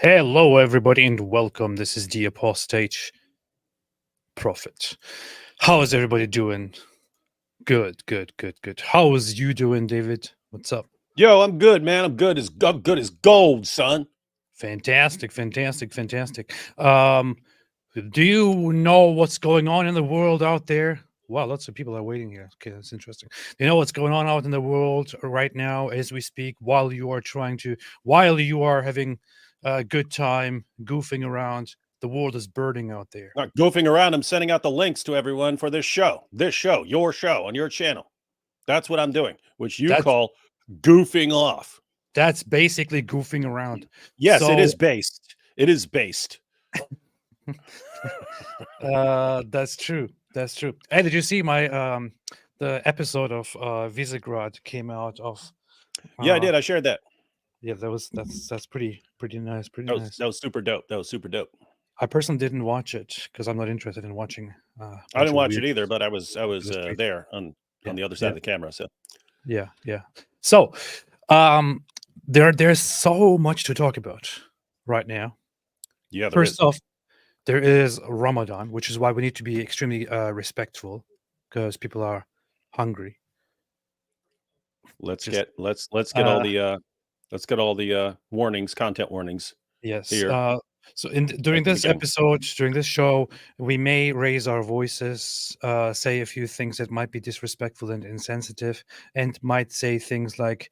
Hello, everybody, and welcome. This is the Apostate Prophet. How is everybody doing? Good, good, good, good. How is you doing, David? What's up? Yo, I'm good, man. I'm good as gold, son. Fantastic, fantastic, fantastic. Do you know what's going on in the world out there? Wow, lots of people are waiting here. Okay, that's interesting. Do you know what's going on out in the world right now as we speak? While you are having a good time goofing around, the world is burning out there. Not goofing around. I'm sending out the links to everyone for this show, your show on your channel. That's what I'm doing, which you That's call goofing off. that's basically goofing around. Yes, it So is based. It is based. that's true. That's true. Hey, did you see my the episode of Visegrad came out of Yeah, I uh did. I shared that. yeah, that's pretty nice, pretty That was nice. that was super dope. That was super dope. I personally didn't watch it because I'm not interested in watching a I bunch didn't of watch it weird either, but I was to the street. there on Yeah, the other side yeah, of the camera. So yeah, yeah. So um there's so much to talk about right now. yeah, there First is. off, there is Ramadan, which is why we need to be extremely respectful because people are hungry. Let's Just get let's get uh, all the warnings, content warnings yes. here So at during the this beginning. episode, during this show, we may raise our voices, say a few things that might be disrespectful and insensitive, and might say things like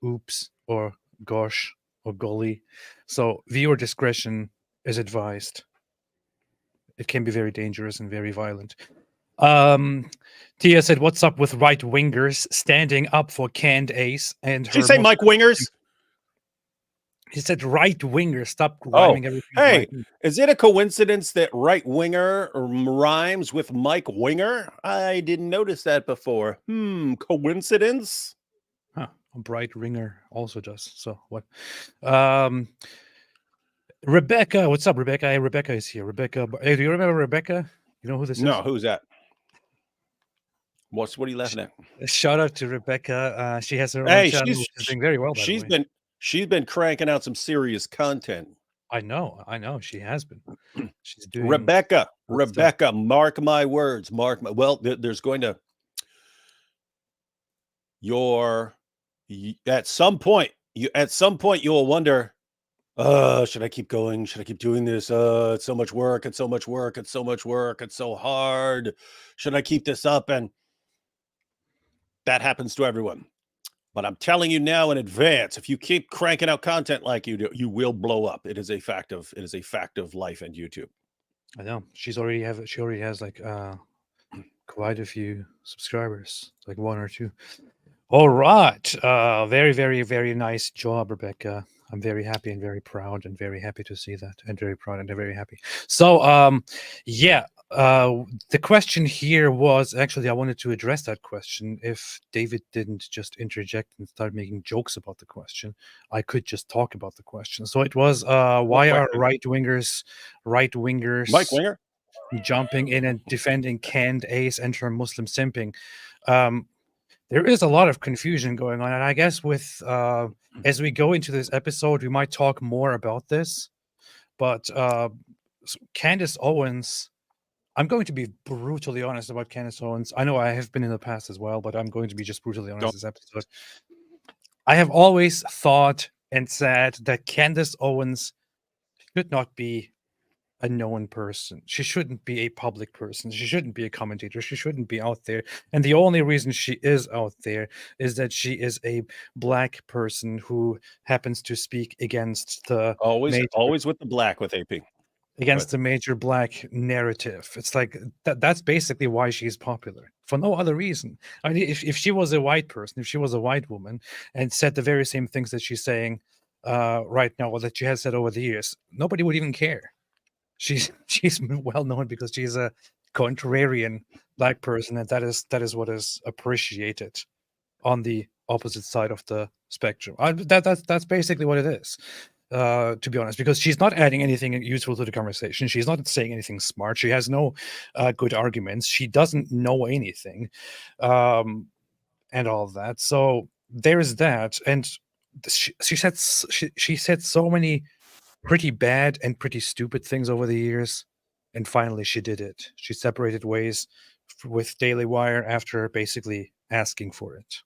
"oops" or "gosh" or "golly." So viewer discretion is advised. It can be very dangerous and very violent. Um, Tia said, "What's up with right wingers standing up for Candace and Did she her say Mike Muslim?" Wingers? He said, "Right wingers, stop Oh, rhyming everything with right." hey, is it a coincidence that right winger rhymes with Mike Winger? I didn't notice that before. Coincidence? Huh, a bright ringer also does. So what? Um, Rebecca, what's up, Rebecca? Hey, Rebecca is here. Rebecca, hey, do you remember Rebecca? You know who this No, is? who's that? What are you Sh- laughing at? Shout out to Rebecca. She has her own Hey, channel, which is doing very well, by the she's way. been cranking out some serious content. I know, she has been. She's doing Rebecca, good stuff. mark my words, well, there's going to at some point you'll wonder, should I keep going? Should I keep doing this? It's so much work. It's so much work. It's so much work. It's so hard. Should I keep this up? And that happens to everyone. But I'm telling you now in advance, if you keep cranking out content like you do, you will blow up. It is a fact of life and YouTube. I know she already has like quite a few subscribers, like one or two. All right. Very, very, very nice job, Rebecca. I'm very happy and very proud and very happy to see that and very proud and very happy. So, yeah, the question here was actually, I wanted to address that question. If David didn't just interject and start making jokes about the question, I could just talk about the question. So it was, What why are question? right Mike wingers Winger? jumping in and defending canned ace and her Muslim simping? Um, there is a lot of confusion going on, and I guess with as we go into this episode, we might talk more about this. But Candace Owens, I'm going to be brutally honest about Candace Owens. I know I have been in the past as well, but I'm going to be just brutally honest Don't this episode. I have always thought and said that Candace Owens should not be a known person. She shouldn't be a public person. She shouldn't be a commentator. She shouldn't be out there. And the only reason she is out there is that she is a black person who happens to speak against the always with the black with AP. Right. major black narrative. It's like that's basically why she's popular. For no other reason. I mean, if she was a white person, if she was a white woman and said the very same things that she's saying right now or that she has said over the years, nobody would even care. She's well known because she's a contrarian black person, and that is what is appreciated on the opposite side of the spectrum. That's basically what it is, to be honest, because she's not adding anything useful to the conversation. She's not saying anything smart. She has no good arguments. She doesn't know anything, and all of that. So there is that, and she said so many pretty bad and pretty stupid things over the years, and finally she did it. She separated ways with Daily Wire after basically asking for it.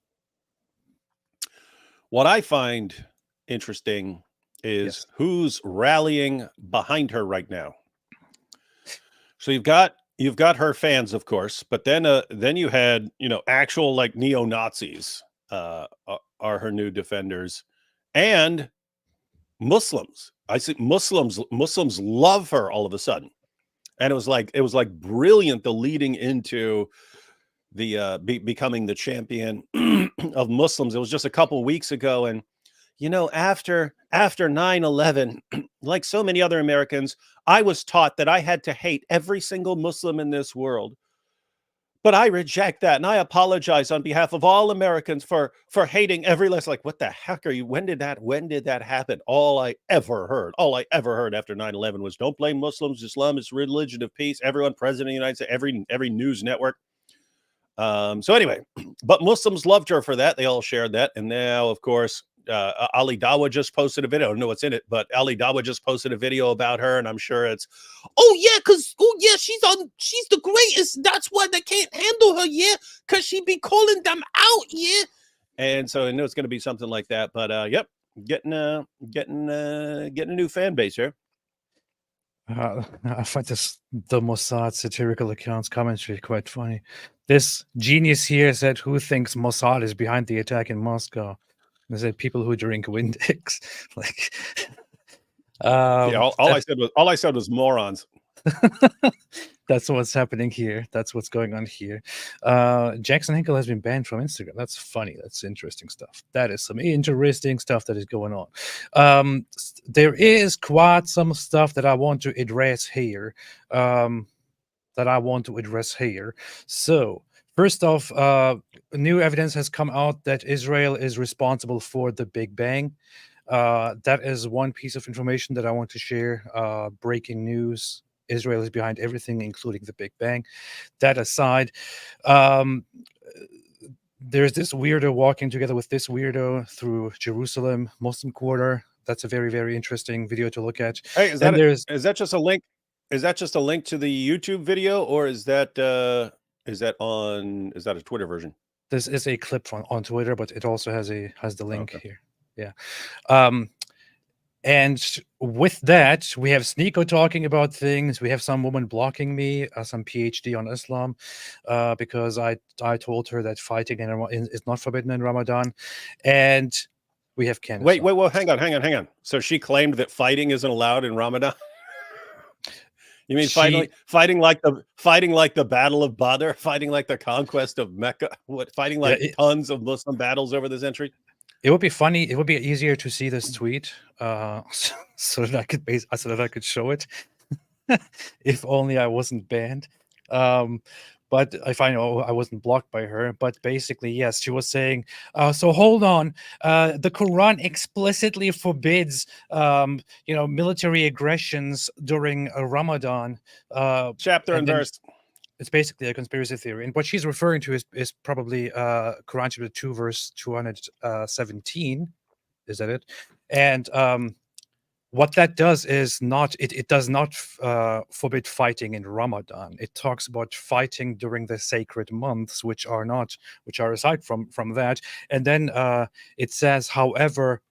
What I find interesting is Yes. who's rallying behind her right now. So you've got her fans, of course, but then you had, actual like neo-Nazis are her new defenders, and Muslims. I see Muslims love her all of a sudden. And it was like brilliant, the leading into the becoming the champion of Muslims. It was just a couple weeks ago, and after 9/11, like so many other Americans, I was taught that I had to hate every single Muslim in this world. But I reject that, and I apologize on behalf of all Americans for hating every last. Like, what the heck are you? When did that happen? All I ever heard after 9/11 was, don't blame Muslims. Islam is religion of peace. Everyone, president of the United States, every news network. So anyway, but Muslims loved her for that. They all shared that, and now, of course, Ali Dawa just posted a video. I don't know what's in it, but Ali Dawa just posted a video about her, and I'm sure it's, she's the greatest. That's why they can't handle her, because she be calling them out, And so I know it's going to be something like that. But yep, getting a new fan base here. I find the Mossad satirical accounts commentary quite funny. This genius here said, "Who thinks Mossad is behind the attack in Moscow?" They said, "People who drink Windex." Like, all I said was morons. That's what's happening here. That's what's going on here. Jackson Hinkle has been banned from Instagram. That's funny. That's interesting stuff. That is some interesting stuff that is going on. There is quite some stuff that I want to address here. So, first off, new evidence has come out that Israel is responsible for the Big Bang. That is one piece of information that I want to share. Breaking news. Israel is behind everything, including the Big Bang. That aside, there's this weirdo walking together with this weirdo through Jerusalem, Muslim Quarter. That's a very, very interesting video to look at. Hey, is that just a link? Is that just a link to the YouTube video, or is that a Twitter version? This is a clip on Twitter, but it also has the link here. Yeah. And with that, we have Sneeko talking about things. We have some woman blocking me, some PhD on Islam, because I told her that fighting is not forbidden in Ramadan. And we have Candace. Wait, hang on. So she claimed that fighting isn't allowed in Ramadan? You mean fighting like the Battle of Badr, fighting like the conquest of Mecca, fighting like tons of Muslim battles over the century? It would be funny. It would be easier to see this tweet, so that I could show it. If only I wasn't banned. But if I know I wasn't blocked by her. But basically, yes, she was saying. So hold on. The Quran explicitly forbids, military aggressions during Ramadan. Chapter and verse. It's basically a conspiracy theory, and what she's referring to is probably Quran chapter 2 verse 217. Is that it? And what that does is it does not forbid fighting in Ramadan. It talks about fighting during the sacred months, which are aside from that. And then it says, however,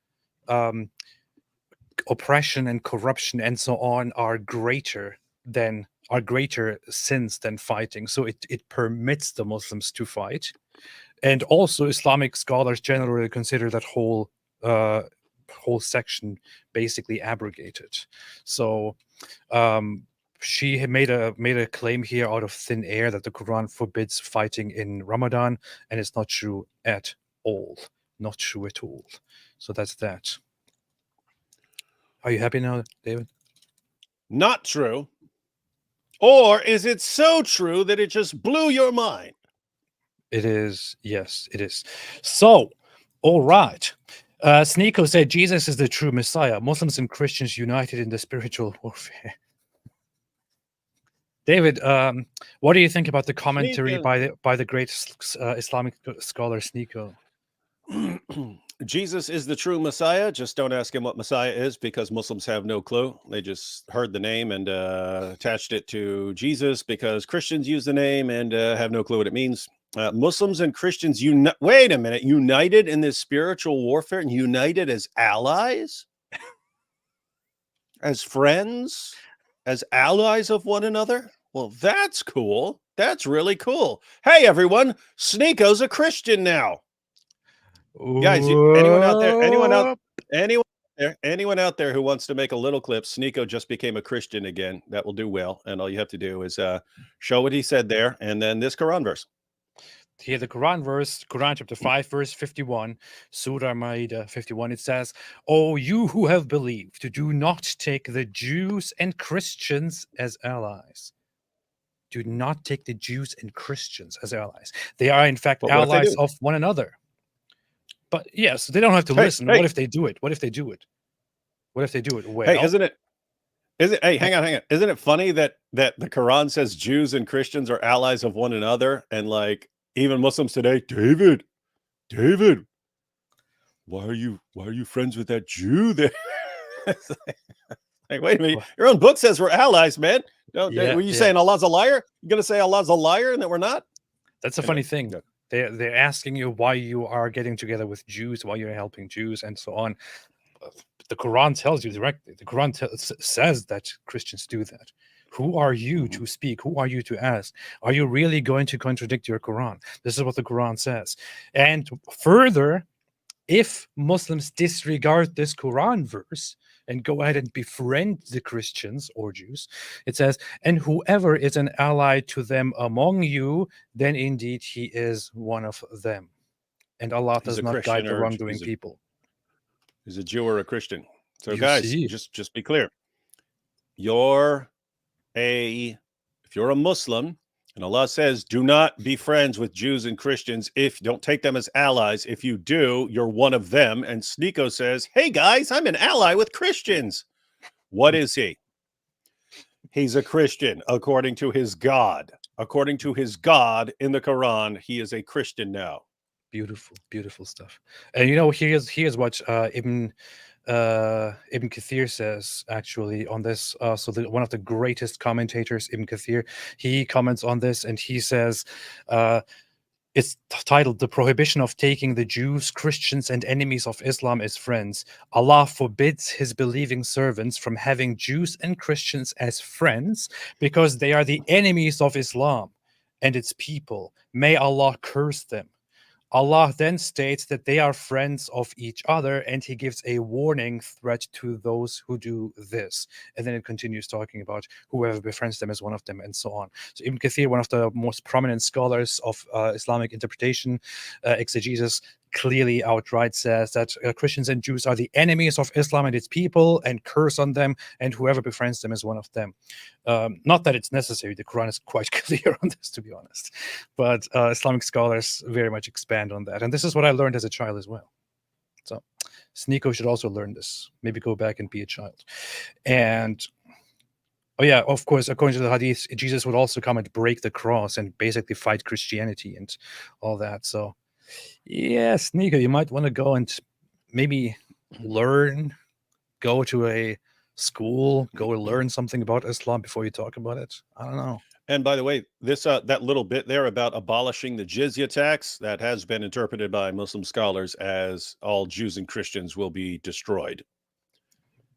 oppression and corruption and so on are greater sins than fighting. So it permits the Muslims to fight. And also Islamic scholars generally consider that whole section basically abrogated. So she had made a claim here out of thin air that the Quran forbids fighting in Ramadan, and it's not true at all. Not true at all. So that's that. Are you happy now, David? Not true. Or is it so true that it just blew your mind? It is. Yes, it is. So, all right. Sneeko said Jesus is the true Messiah. Muslims and Christians united in the spiritual warfare. David, what do you think about the commentary by the great Islamic scholar Sneeko? Jesus is the true Messiah. Just don't ask him what Messiah is, because Muslims have no clue. They just heard the name and attached it to Jesus, because Christians use the name and have no clue what it means. Muslims and Christians wait a minute, united in this spiritual warfare and united as allies, as friends, as allies of one another. Well, that's cool. That's really cool. Hey, everyone, Sneako's a Christian now. Guys, anyone out there who wants to make a little clip, Sneeko just became a Christian again. That will do well. And all you have to do is show what he said there, and then this Quran verse. Here, the Quran verse, Quran chapter 5, verse 51, Surah Ma'idah 51, it says, "O you who have believed, do not take the Jews and Christians as allies." Do not take the Jews and Christians as allies. They are, in fact, allies of one another. But yes, they don't have to listen. What if they do it? What if they do it? What if they do it? Well, hey, hang on. Isn't it funny that the Quran says Jews and Christians are allies of one another? And like even Muslims today, David, why are you friends with that Jew there? Like, wait a minute. Your own book says we're allies, man. Were you saying Allah's a liar? You're going to say Allah's a liar and that we're not? That's a funny thing. They're asking you why you are getting together with Jews, why you're helping Jews, and so on. The Quran tells you directly. The Quran says that Christians do that. Who are you to speak? Who are you to ask? Are you really going to contradict your Quran? This is what the Quran says. And further, if Muslims disregard this Quran verse and go ahead and befriend the Christians or Jews, it says, "And whoever is an ally to them among you, then indeed he is one of them. And Allah does not guide the wrongdoing people." He's a Jew or a Christian. So guys, just be clear. If you're a Muslim, and Allah says, do not be friends with Jews and Christians. Don't take them as allies. If you do, you're one of them. And Sneeko says, hey guys, I'm an ally with Christians. What is he? He's a Christian according to his God. According to his God in the Quran, he is a Christian now. Beautiful stuff. And here's what Ibn Kathir says actually on this. One of the greatest commentators, Ibn Kathir, he comments on this, and he says, it's titled "The Prohibition of Taking the Jews, Christians, and Enemies of Islam as Friends." Allah forbids his believing servants from having Jews and Christians as friends because they are the enemies of Islam and its people. May Allah curse them. Allah then states that they are friends of each other, and he gives a warning threat to those who do this. And then it continues talking about whoever befriends them as one of them, and so on. So Ibn Kathir, one of the most prominent scholars of Islamic interpretation, exegesis, clearly outright says that Christians and Jews are the enemies of Islam and its people, and curse on them, and whoever befriends them is one of them. Not that it's necessary. The Quran is quite clear on this, to be honest. But Islamic scholars very much expand on that. And this is what I learned as a child as well. So Sneeko should also learn this. Maybe go back and be a child. And of course, according to the Hadith, Jesus would also come and break the cross and basically fight Christianity and all that. So yes, Sneeko, you might want to go and maybe go to a school, go learn something about Islam before you talk about it. I don't know. And by the way, this that little bit there about abolishing the jizya tax, that has been interpreted by Muslim scholars as all Jews and Christians will be destroyed.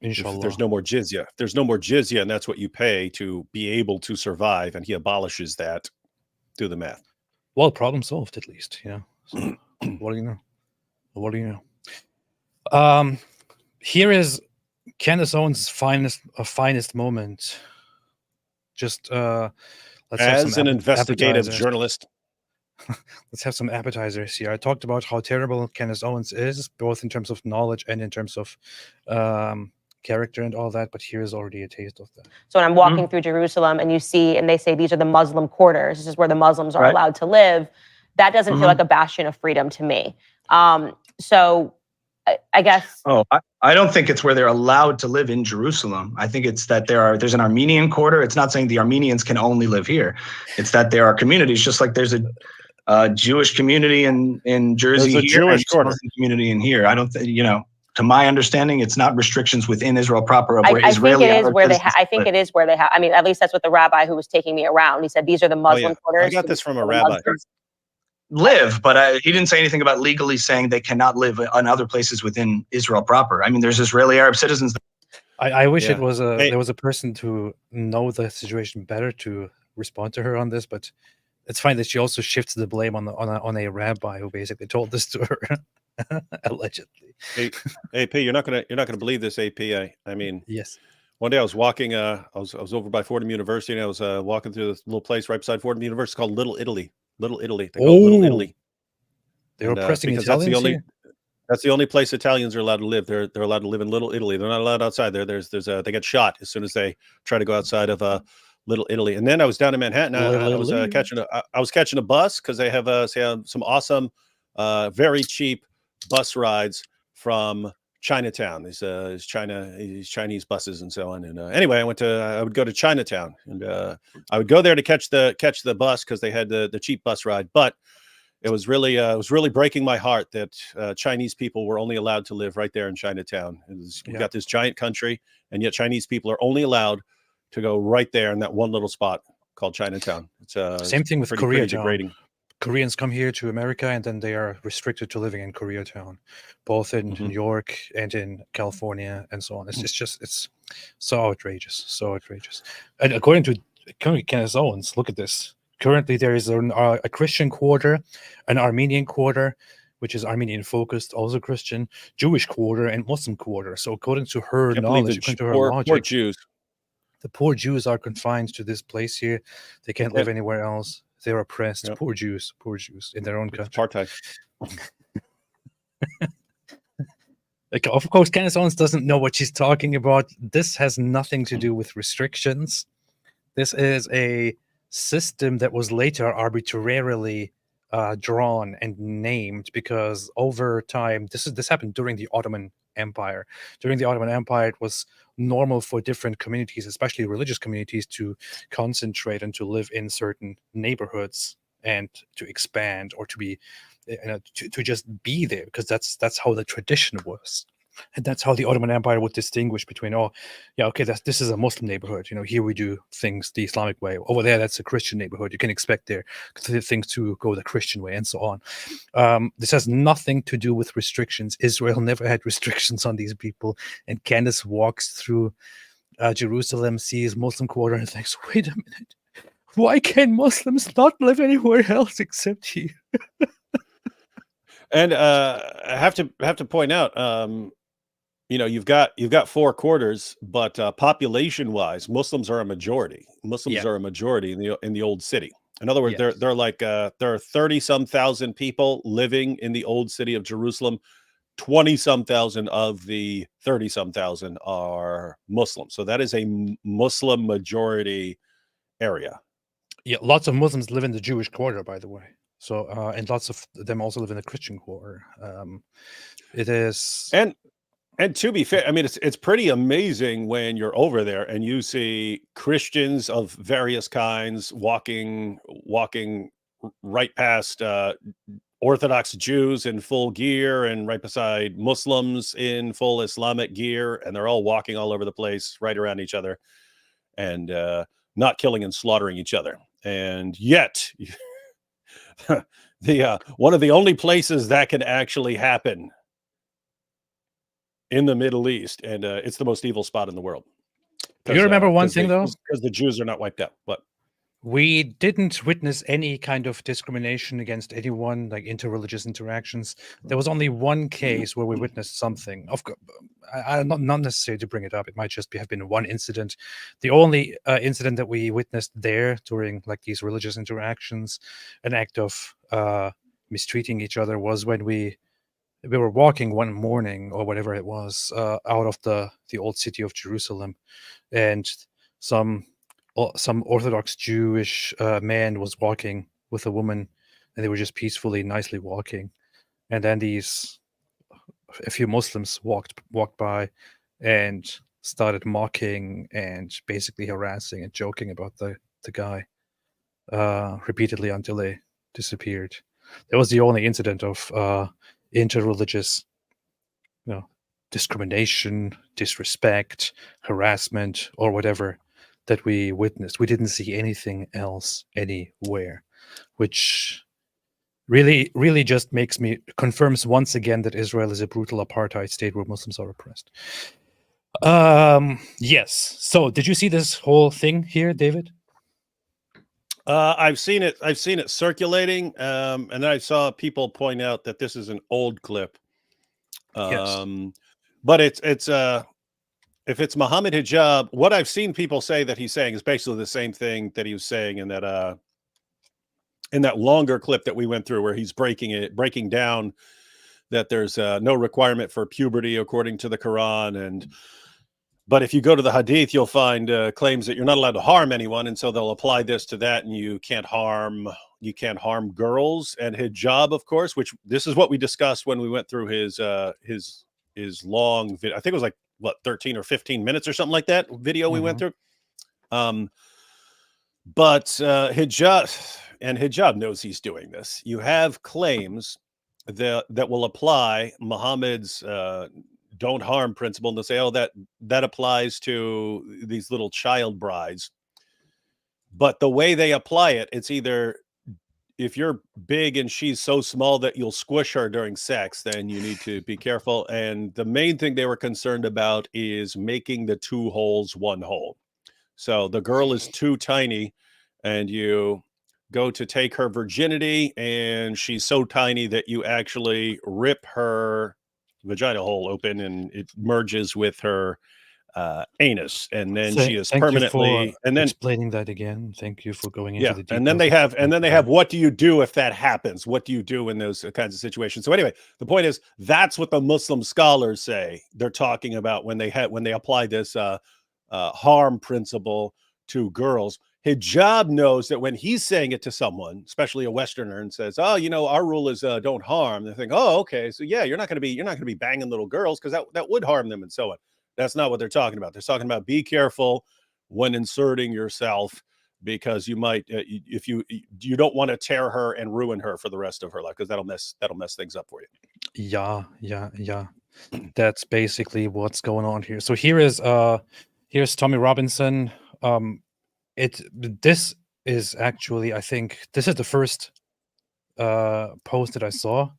Inshallah. If there's no more jizya. If there's no more jizya, and that's what you pay to be able to survive, and he abolishes that, do the math. Well, problem solved, at least. So, what do you know? Here is Candace Owens' finest moment. Just let's as an investigative journalist. Let's have some appetizers here. I talked about how terrible Candace Owens is, both in terms of knowledge and in terms of character and all that, but here is already a taste of that. So when I'm walking through Jerusalem and they say these are the Muslim quarters, this is where the Muslims are allowed to live, that doesn't feel like a bastion of freedom to me. So I guess... Oh, I don't think it's where they're allowed to live in Jerusalem. I think it's that there's an Armenian quarter. It's not saying the Armenians can only live here. It's that there are communities, just like there's Jewish community in Jersey There's a here, Jewish and quarter. Muslim community in here. I don't think, to my understanding, it's not restrictions within Israel proper of where I think Israeli it is Arab where they. citizens I think live. it is where they have. I mean, at least that's what the rabbi who was taking me around. He said these are the Muslim quarters. I got this from a The rabbi. Muslims Live, but he didn't say anything about legally saying they cannot live in other places within Israel proper. I mean, there's Israeli Arab citizens. I wish Yeah. it was Hey. there was a person to know the situation better to respond to her on this, but it's fine that she also shifts the blame on a rabbi who basically told this to her allegedly. AP, you're not gonna believe this, AP. I mean, Yes. one day I was walking. I was over by Fordham University, and I was walking through this little place right beside Fordham University called Little Italy. Little Italy. They call it Little Italy. They were And, oppressing because Italians here? that's the only place Italians are allowed to live. They're allowed to live in Little Italy. They're not allowed outside. They get shot as soon as they try to go outside of Little Italy. And then I was down in Manhattan. I was catching a bus because they have some awesome, very cheap bus rides from Chinatown. These Chinese buses and so on. And anyway, I would go to Chinatown, and I would go there to catch the bus because they had the cheap bus ride. But it was really breaking my heart that Chinese people were only allowed to live right there in Chinatown. We've got this giant country, and yet Chinese people are only allowed to go right there in that one little spot called Chinatown. It's Same thing with pretty Koreatown. degrading. Koreans come here to America, and then they are restricted to living in Koreatown, both in New York and in California and so on. It's so outrageous, And according to Candace Owens, look at this. Currently, there is a Christian quarter, an Armenian quarter, which is Armenian focused, also Christian, Jewish quarter, and Muslim quarter. So according to her knowledge, according to her logic, poor Jews. The poor Jews are confined to this place here. They can't live anywhere else. They're oppressed. Yep. Poor Jews in their own country. Apartheid. Like, of course, Candace Owens doesn't know what she's talking about. This has nothing to do with restrictions. This is a system that was later arbitrarily drawn and named because over time, this happened during the Ottoman Empire. During the Ottoman Empire, it was normal for different communities, especially religious communities, to concentrate and to live in certain neighborhoods and to expand or to be to just be there, because that's how the tradition was. And that's how the Ottoman Empire would distinguish between, this is a Muslim neighborhood. Here we do things the Islamic way. Over there, that's a Christian neighborhood. You can expect there things to go the Christian way, and so on. This has nothing to do with restrictions. Israel never had restrictions on these people. And Candace walks through Jerusalem, sees Muslim quarter, and thinks, wait a minute, why can Muslims not live anywhere else except here? And I have to point out, you've got four quarters, but population-wise, Muslims are a majority. Muslims are a majority in the old city. In other words, there are 30-some thousand people living in the old city of Jerusalem. 20-some thousand of the 30-some thousand are Muslim. So that is a Muslim majority area. Yeah, lots of Muslims live in the Jewish quarter, by the way. So, and lots of them also live in the Christian quarter. It is, and to be fair, I mean, it's pretty amazing when you're over there and you see Christians of various kinds walking right past Orthodox Jews in full gear and right beside Muslims in full Islamic gear, and they're all walking all over the place, right around each other, and not killing and slaughtering each other. And yet, one of the only places that can actually happen in the Middle East, and it's the most evil spot in the world. You remember one thing, though? Because the Jews are not wiped out. What? We didn't witness any kind of discrimination against anyone, like interreligious interactions. There was only one case where we witnessed something. Of course, not necessary to bring it up. It might just have been one incident. The only incident that we witnessed there during like these religious interactions, an act of mistreating each other, was when we were walking one morning or whatever it was out of the old city of Jerusalem, and some Orthodox Jewish man was walking with a woman, and they were just peacefully, nicely walking. And then a few Muslims walked by and started mocking and basically harassing and joking about the guy repeatedly until they disappeared. That was the only incident of interreligious, discrimination, disrespect, harassment, or whatever that we witnessed. We didn't see anything else anywhere, which really, really just confirms once again that Israel is a brutal apartheid state where Muslims are oppressed. Yes. So did you see this whole thing here, David? I've seen it circulating, and then I saw people point out that this is an old clip. Yes. But it's if it's Mohammed Hijab, what I've seen people say that he's saying is basically the same thing that he was saying in that longer clip that we went through, where he's breaking down that there's no requirement for puberty according to the Quran, but if you go to the Hadith, you'll find claims that you're not allowed to harm anyone, and so they'll apply this to that, and you can't harm girls. And hijab, of course, which this is what we discussed when we went through his long video. I think it was 13 or 15 minutes or something like that video we went through. But hijab knows he's doing this. You have claims that will apply Muhammad's don't harm principle, and they'll say, oh, that applies to these little child brides. But the way they apply it, it's either if you're big and she's so small that you'll squish her during sex, then you need to be careful. And the main thing they were concerned about is making the two holes one hole. So the girl is too tiny, and you go to take her virginity, and she's so tiny that you actually rip her vagina hole open, and it merges with her anus, and then she is permanently. And then explaining that again. Thank you for going into the details. And then they have what do you do if that happens? What do you do in those kinds of situations? So anyway, the point is that's what the Muslim scholars say they're talking about when they apply this harm principle to girls. Hijab knows that when he's saying it to someone, especially a Westerner, and says, "Oh, our rule is don't harm," they think, "Oh, okay, so yeah, you're not going to be banging little girls because that would harm them," and so on. That's not what they're talking about. They're talking about be careful when inserting yourself, because you might if you don't want to tear her and ruin her for the rest of her life, because that'll mess things up for you. Yeah. That's basically what's going on here. So here's Tommy Robinson. This is actually, I think this is the first post that I saw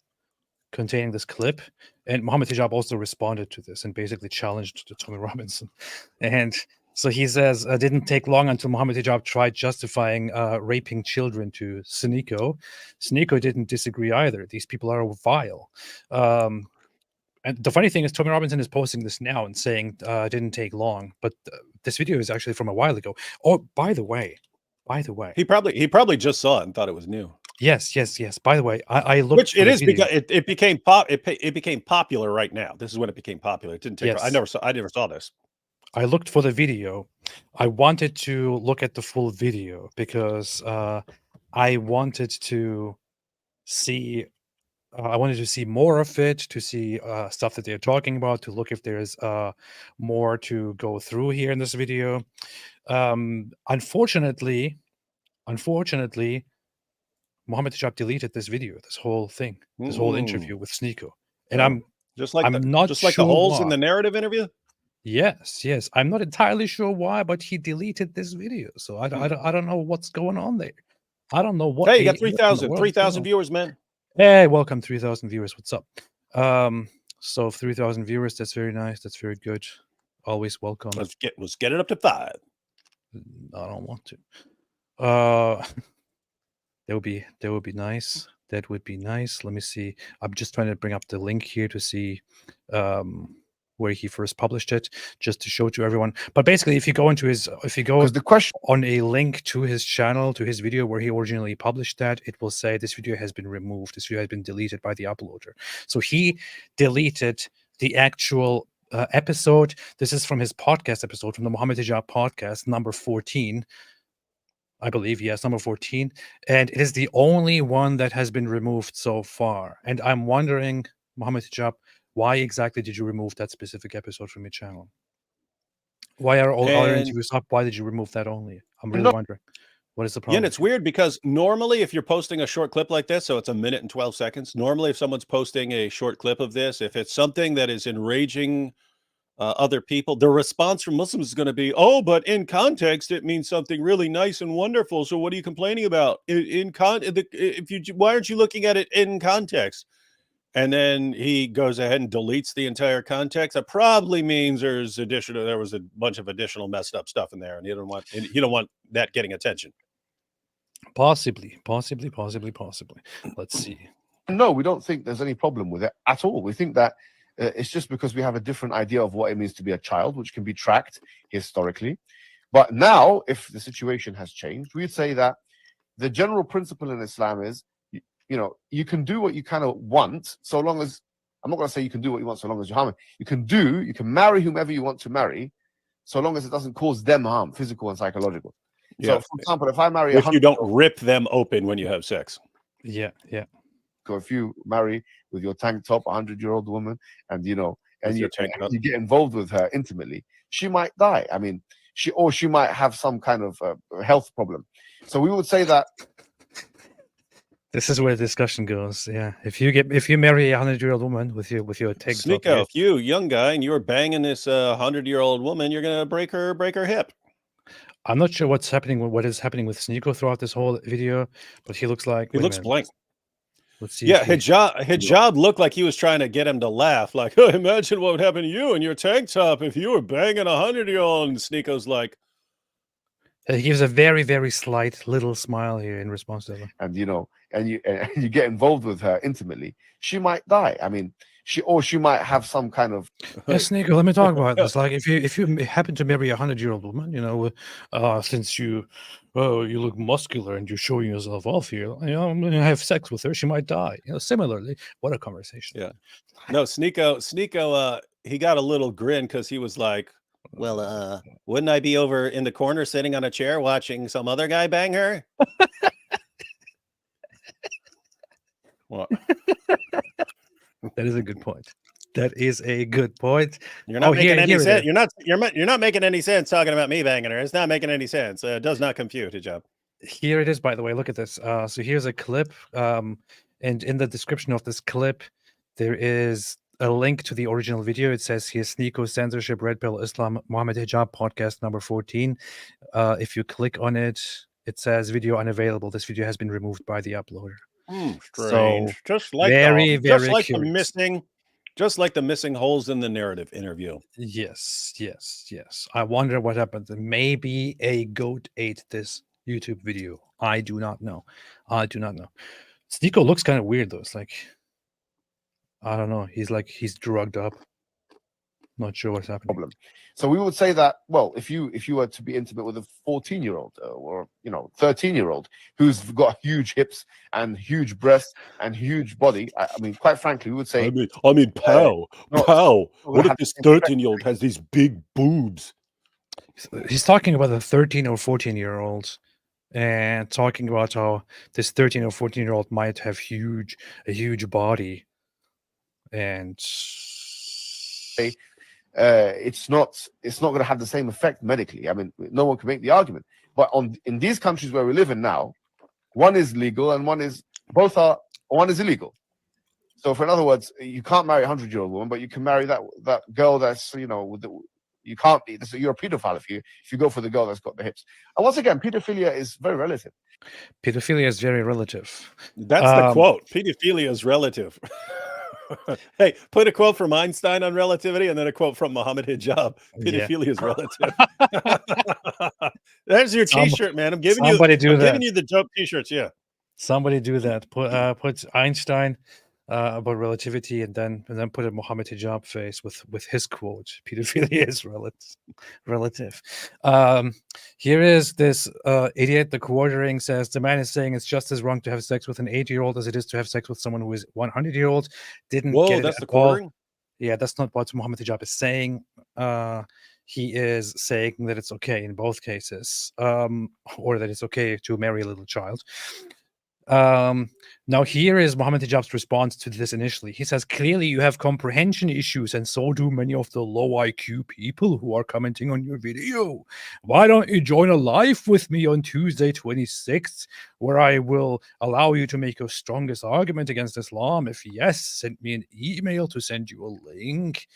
containing this clip, and Mohammed Hijab also responded to this and basically challenged Tommy Robinson. And so he says, it didn't take long until Mohammed Hijab tried justifying raping children to Suniko. Suniko didn't disagree either. These people are vile. And the funny thing is, Tommy Robinson is posting this now and saying it didn't take long, but this video is actually from a while ago. Oh, by the way, he probably just saw it and thought it was new. Yes. By the way, I looked. Which it is because it became popular right now. This is when it became popular. It didn't take. Yes. I never saw this. I looked for the video. I wanted to look at the full video because I wanted to see. I wanted to see more of it, to see stuff that they're talking about, to look if there's more to go through here in this video. Unfortunately, Mohammed Hijab deleted this video, this whole thing, this whole interview with Suniko. And I'm not sure the holes why. in the narrative interview. Yes. I'm not entirely sure why, but he deleted this video. So I don't know what's going on there. I don't know what. Hey, you got 3,000 viewers, man. Hey, welcome, 3,000 viewers. What's up? So 3,000 viewers. That's very nice. That's very good. Always welcome. Let's get it up to 5. I don't want to. That would be nice. That would be nice. Let me see. I'm just trying to bring up the link here to see where he first published it, just to show to everyone. But basically, if you go on a link to his channel, to his video where he originally published that, it will say this video has been removed. This video has been deleted by the uploader. So he deleted the actual episode. This is from his podcast episode, from the Mohammed Hijab podcast, number 14. I believe, yes, number 14. And it is the only one that has been removed so far. And I'm wondering, Mohammed Hijab, why exactly did you remove that specific episode from your channel? Why are all other interviews up? Why did you remove that only? I'm really wondering. What is the Yeah, problem? and it's weird because normally if you're posting a short clip like this, so it's a minute and 12 seconds, normally if someone's posting a short clip of this, if it's something that is enraging other people, the response from Muslims is going to be, oh, but in context, it means something really nice and wonderful. So what are you complaining about? Why aren't you looking at it in context? And then he goes ahead and deletes the entire context. That probably means there was a bunch of additional messed up stuff in there, and you don't want that getting attention. Possibly. Let's see. No, we don't think there's any problem with it at all. We think that it's just because we have a different idea of what it means to be a child, which can be tracked historically. But now, if the situation has changed, we'd say that the general principle in Islam is, you can do what you kind of want, so long as, I'm not going to say you can do what you want so long as you harm it. You can marry whomever you want to marry, so long as it doesn't cause them harm, physical and psychological. Yeah. So, for example, if I marry if you don't rip them open when you have sex. Yeah. So if you marry with your tank top 100-year-old woman, and you get involved with her intimately, she might die. I mean, she might have some kind of health problem. So we would say that this is where the discussion goes. Yeah, if you marry a 100-year-old woman with your tank top, Sneeko, if you young guy and you're banging this 100-year-old woman, you're gonna break her hip. I'm not sure what is happening with Sneeko throughout this whole video, but he looks like He looks blank. Let's see. Yeah, Hijab looked like he was trying to get him to laugh. Like, oh, imagine what would happen to you in your tank top if you were banging a 100-year-old. And Sneeko's like, he gives a very, very slight little smile here in response to that. And you get involved with her intimately, she might die. I mean, she might have some kind of. Sneeko, let me talk about this. Like, if you happen to marry a 100-year-old woman, since you look muscular and you're showing yourself off here, I'm gonna have sex with her, she might die. Similarly, what a conversation. Yeah. No, Sneeko, he got a little grin because he was like, well, wouldn't I be over in the corner sitting on a chair watching some other guy bang her? What? That is a good point. That is a good point. You're not making any sense. You're not making any sense talking about me banging her. It's not making any sense. It does not compute, Hijab. Here it is, by the way. Look at this. So here's a clip. And in the description of this clip, there is a link to the original video. It says here, Sneeko censorship, Red Pill Islam, Mohammed Hijab podcast number 14. If you click on it, it says video unavailable. This video has been removed by the uploader. Strange. So very just like the missing holes in the narrative interview. Yes. I wonder what happened. Maybe a goat ate this YouTube video. I do not know. Sneeko looks kind of weird though. It's like, I don't know. He's drugged up. Not sure what's happening. Problem. So we would say that, well, if you were to be intimate with a 14-year-old or 13-year-old who's got huge hips and huge breasts and huge body, I mean, quite frankly, we would say. I mean, pow. What if this 13-year-old has these big boobs? He's talking about a 13 or 14-year-old, and talking about how this 13 or 14-year-old might have a huge body, and it's not going to have the same effect medically. I mean, no one can make the argument. But in these countries where we live in now, one is legal and one is illegal. So, in other words, you can't marry a 100-year-old woman, but you can marry that girl that's you can't be. You're a pedophile if you go for the girl that's got the hips. And once again, pedophilia is very relative. Pedophilia is very relative. That's the quote. Pedophilia is relative. Hey, put a quote from Einstein on relativity and then a quote from Mohammed Hijab. Pedophilia is relative. There's your T-shirt, man. I'm giving you the dope T-shirts. Yeah. Somebody do that. Put Einstein about relativity and then put a Mohammed Hijab face with his quote. Pedophilia is relative. Here is this idiot. The quartering says the man is saying it's just as wrong to have sex with an 8-year-old as it is to have sex with someone who is 100-year-old. That's the quartering? Yeah, that's not what Mohammed Hijab is saying. He is saying that it's okay in both cases, or that it's okay to marry a little child. Now here is Mohammed Hijab's response to this initially. He says, clearly you have comprehension issues, and so do many of the low IQ people who are commenting on your video. Why don't you join a live with me on Tuesday 26th, where I will allow you to make your strongest argument against Islam? If yes, send me an email to send you a link.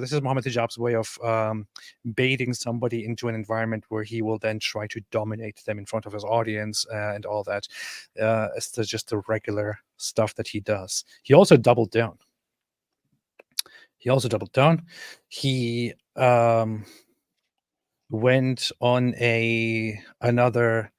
This is Mohammed Hijab's way of baiting somebody into an environment where he will then try to dominate them in front of his audience and all that. It's just the regular stuff that he does. He also doubled down. He went on another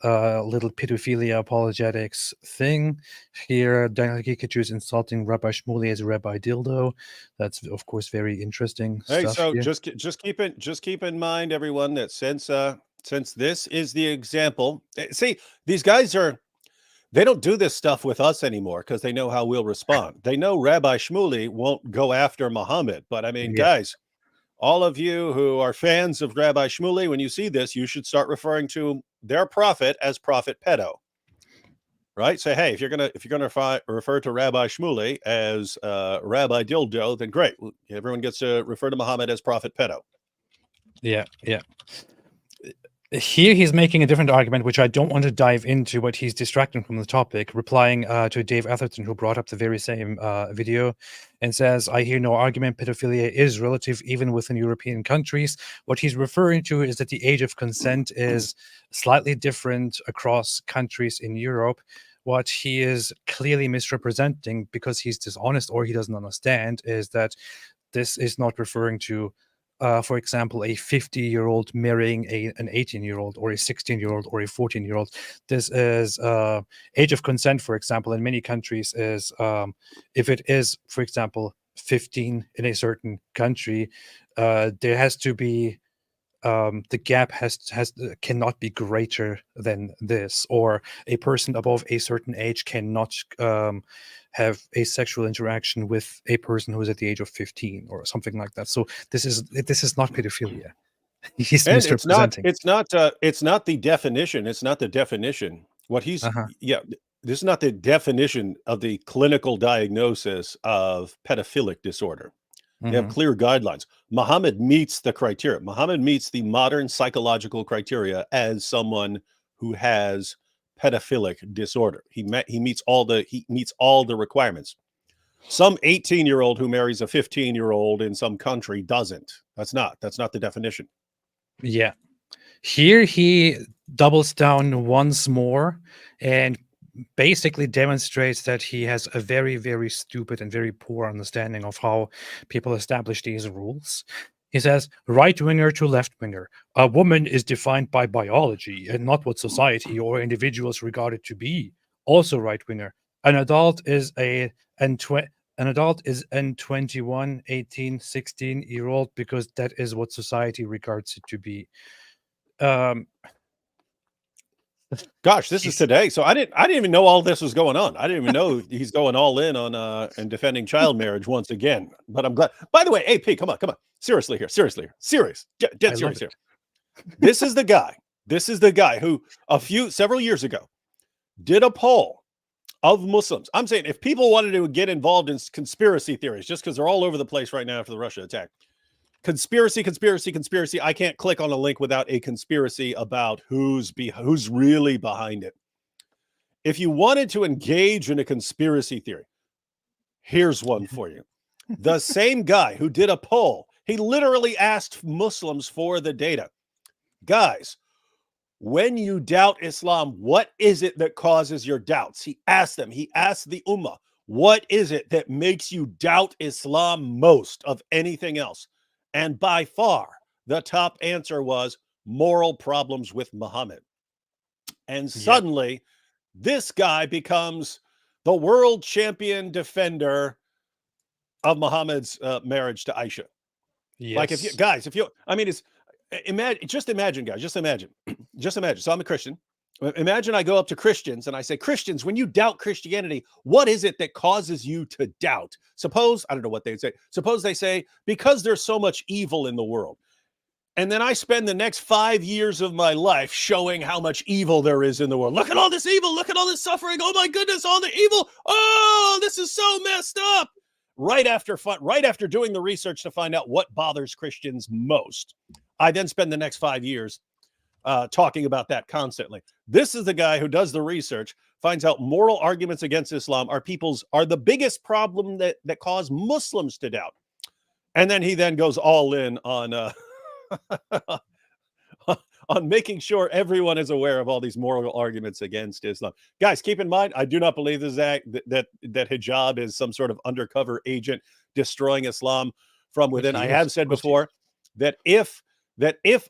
little pedophilia apologetics thing. Here, Daniel Kikuchu is insulting Rabbi Shmuley as Rabbi Dildo. That's of course very interesting. Hey, stuff so here. just keep in mind, everyone, that since this is the example, see, these guys they don't do this stuff with us anymore because they know how we'll respond. They know Rabbi Shmuley won't go after Muhammad, but I mean, guys, all of you who are fans of Rabbi Shmuley, when you see this, you should start referring to their prophet as Prophet Pedo. Right? Say, hey, if you're gonna refer to Rabbi Shmuley as Rabbi Dildo, then great. Everyone gets to refer to Muhammad as Prophet Pedo. Yeah. Here he's making a different argument, which I don't want to dive into, but he's distracting from the topic, replying to Dave Atherton, who brought up the very same video, and says, I hear no argument. Pedophilia is relative even within European countries. What he's referring to is that the age of consent is slightly different across countries in Europe. What he is clearly misrepresenting, because he's dishonest or he doesn't understand, is that this is not referring to for example, a 50-year-old marrying an 18-year-old or a 16-year-old or a 14-year-old. This is age of consent, for example, in many countries is if it is, for example, 15 in a certain country, there has to be the gap cannot be greater than this, or a person above a certain age cannot have a sexual interaction with a person who is at the age of 15 or something like that. So this is not pedophilia. He's And misrepresenting. it's not the definition. It's not the definition. What he's this is not the definition of the clinical diagnosis of pedophilic disorder. They have clear guidelines. Muhammad meets the criteria. Muhammad meets the modern psychological criteria as someone who has pedophilic disorder. He meets all the requirements. Some 18-year-old who marries a 15-year-old in some country doesn't. That's not the definition. Yeah. Here he doubles down once more and basically demonstrates that he has a very, very stupid and very poor understanding of how people establish these rules. He says, right-winger to left-winger. A woman is defined by biology and not what society or individuals regard it to be. Also right-winger. An adult is an 21, 18, 16-year-old because that is what society regards it to be. Gosh, this is today. So I didn't even know all this was going on. I didn't even know he's going all in on and defending child marriage once again. But I'm glad. By the way, AP, come on. Seriously here. Dead serious here. This is the guy who several years ago did a poll of Muslims. I'm saying if people wanted to get involved in conspiracy theories, just because they're all over the place right now after the Russia attack. Conspiracy. I can't click on a link without a conspiracy about who's really behind it. If you wanted to engage in a conspiracy theory, here's one for you. The same guy who did a poll, he literally asked Muslims for the data. Guys, when you doubt Islam, what is it that causes your doubts? He asked them. He asked the Ummah, what is it that makes you doubt Islam most of anything else? And by far, the top answer was moral problems with Muhammad. And suddenly, this guy becomes the world champion defender of Muhammad's marriage to Aisha. Yes. Like just imagine, guys. So I'm a Christian. Imagine I go up to Christians and I say, Christians, when you doubt Christianity, what is it that causes you to doubt? Suppose, I don't know what they'd say. Suppose they say, because there's so much evil in the world. And then I spend the next 5 years of my life showing how much evil there is in the world. Look at all this evil. Look at all this suffering. Oh my goodness, all the evil. Oh, this is so messed up. Right after doing the research to find out what bothers Christians most, I then spend the next 5 years talking about that constantly. This is the guy who does the research, finds out moral arguments against Islam are the biggest problem that cause Muslims to doubt. And then he then goes all in on on making sure everyone is aware of all these moral arguments against Islam. Guys, keep in mind, I do not believe that hijab is some sort of undercover agent destroying Islam from within. I have said before that if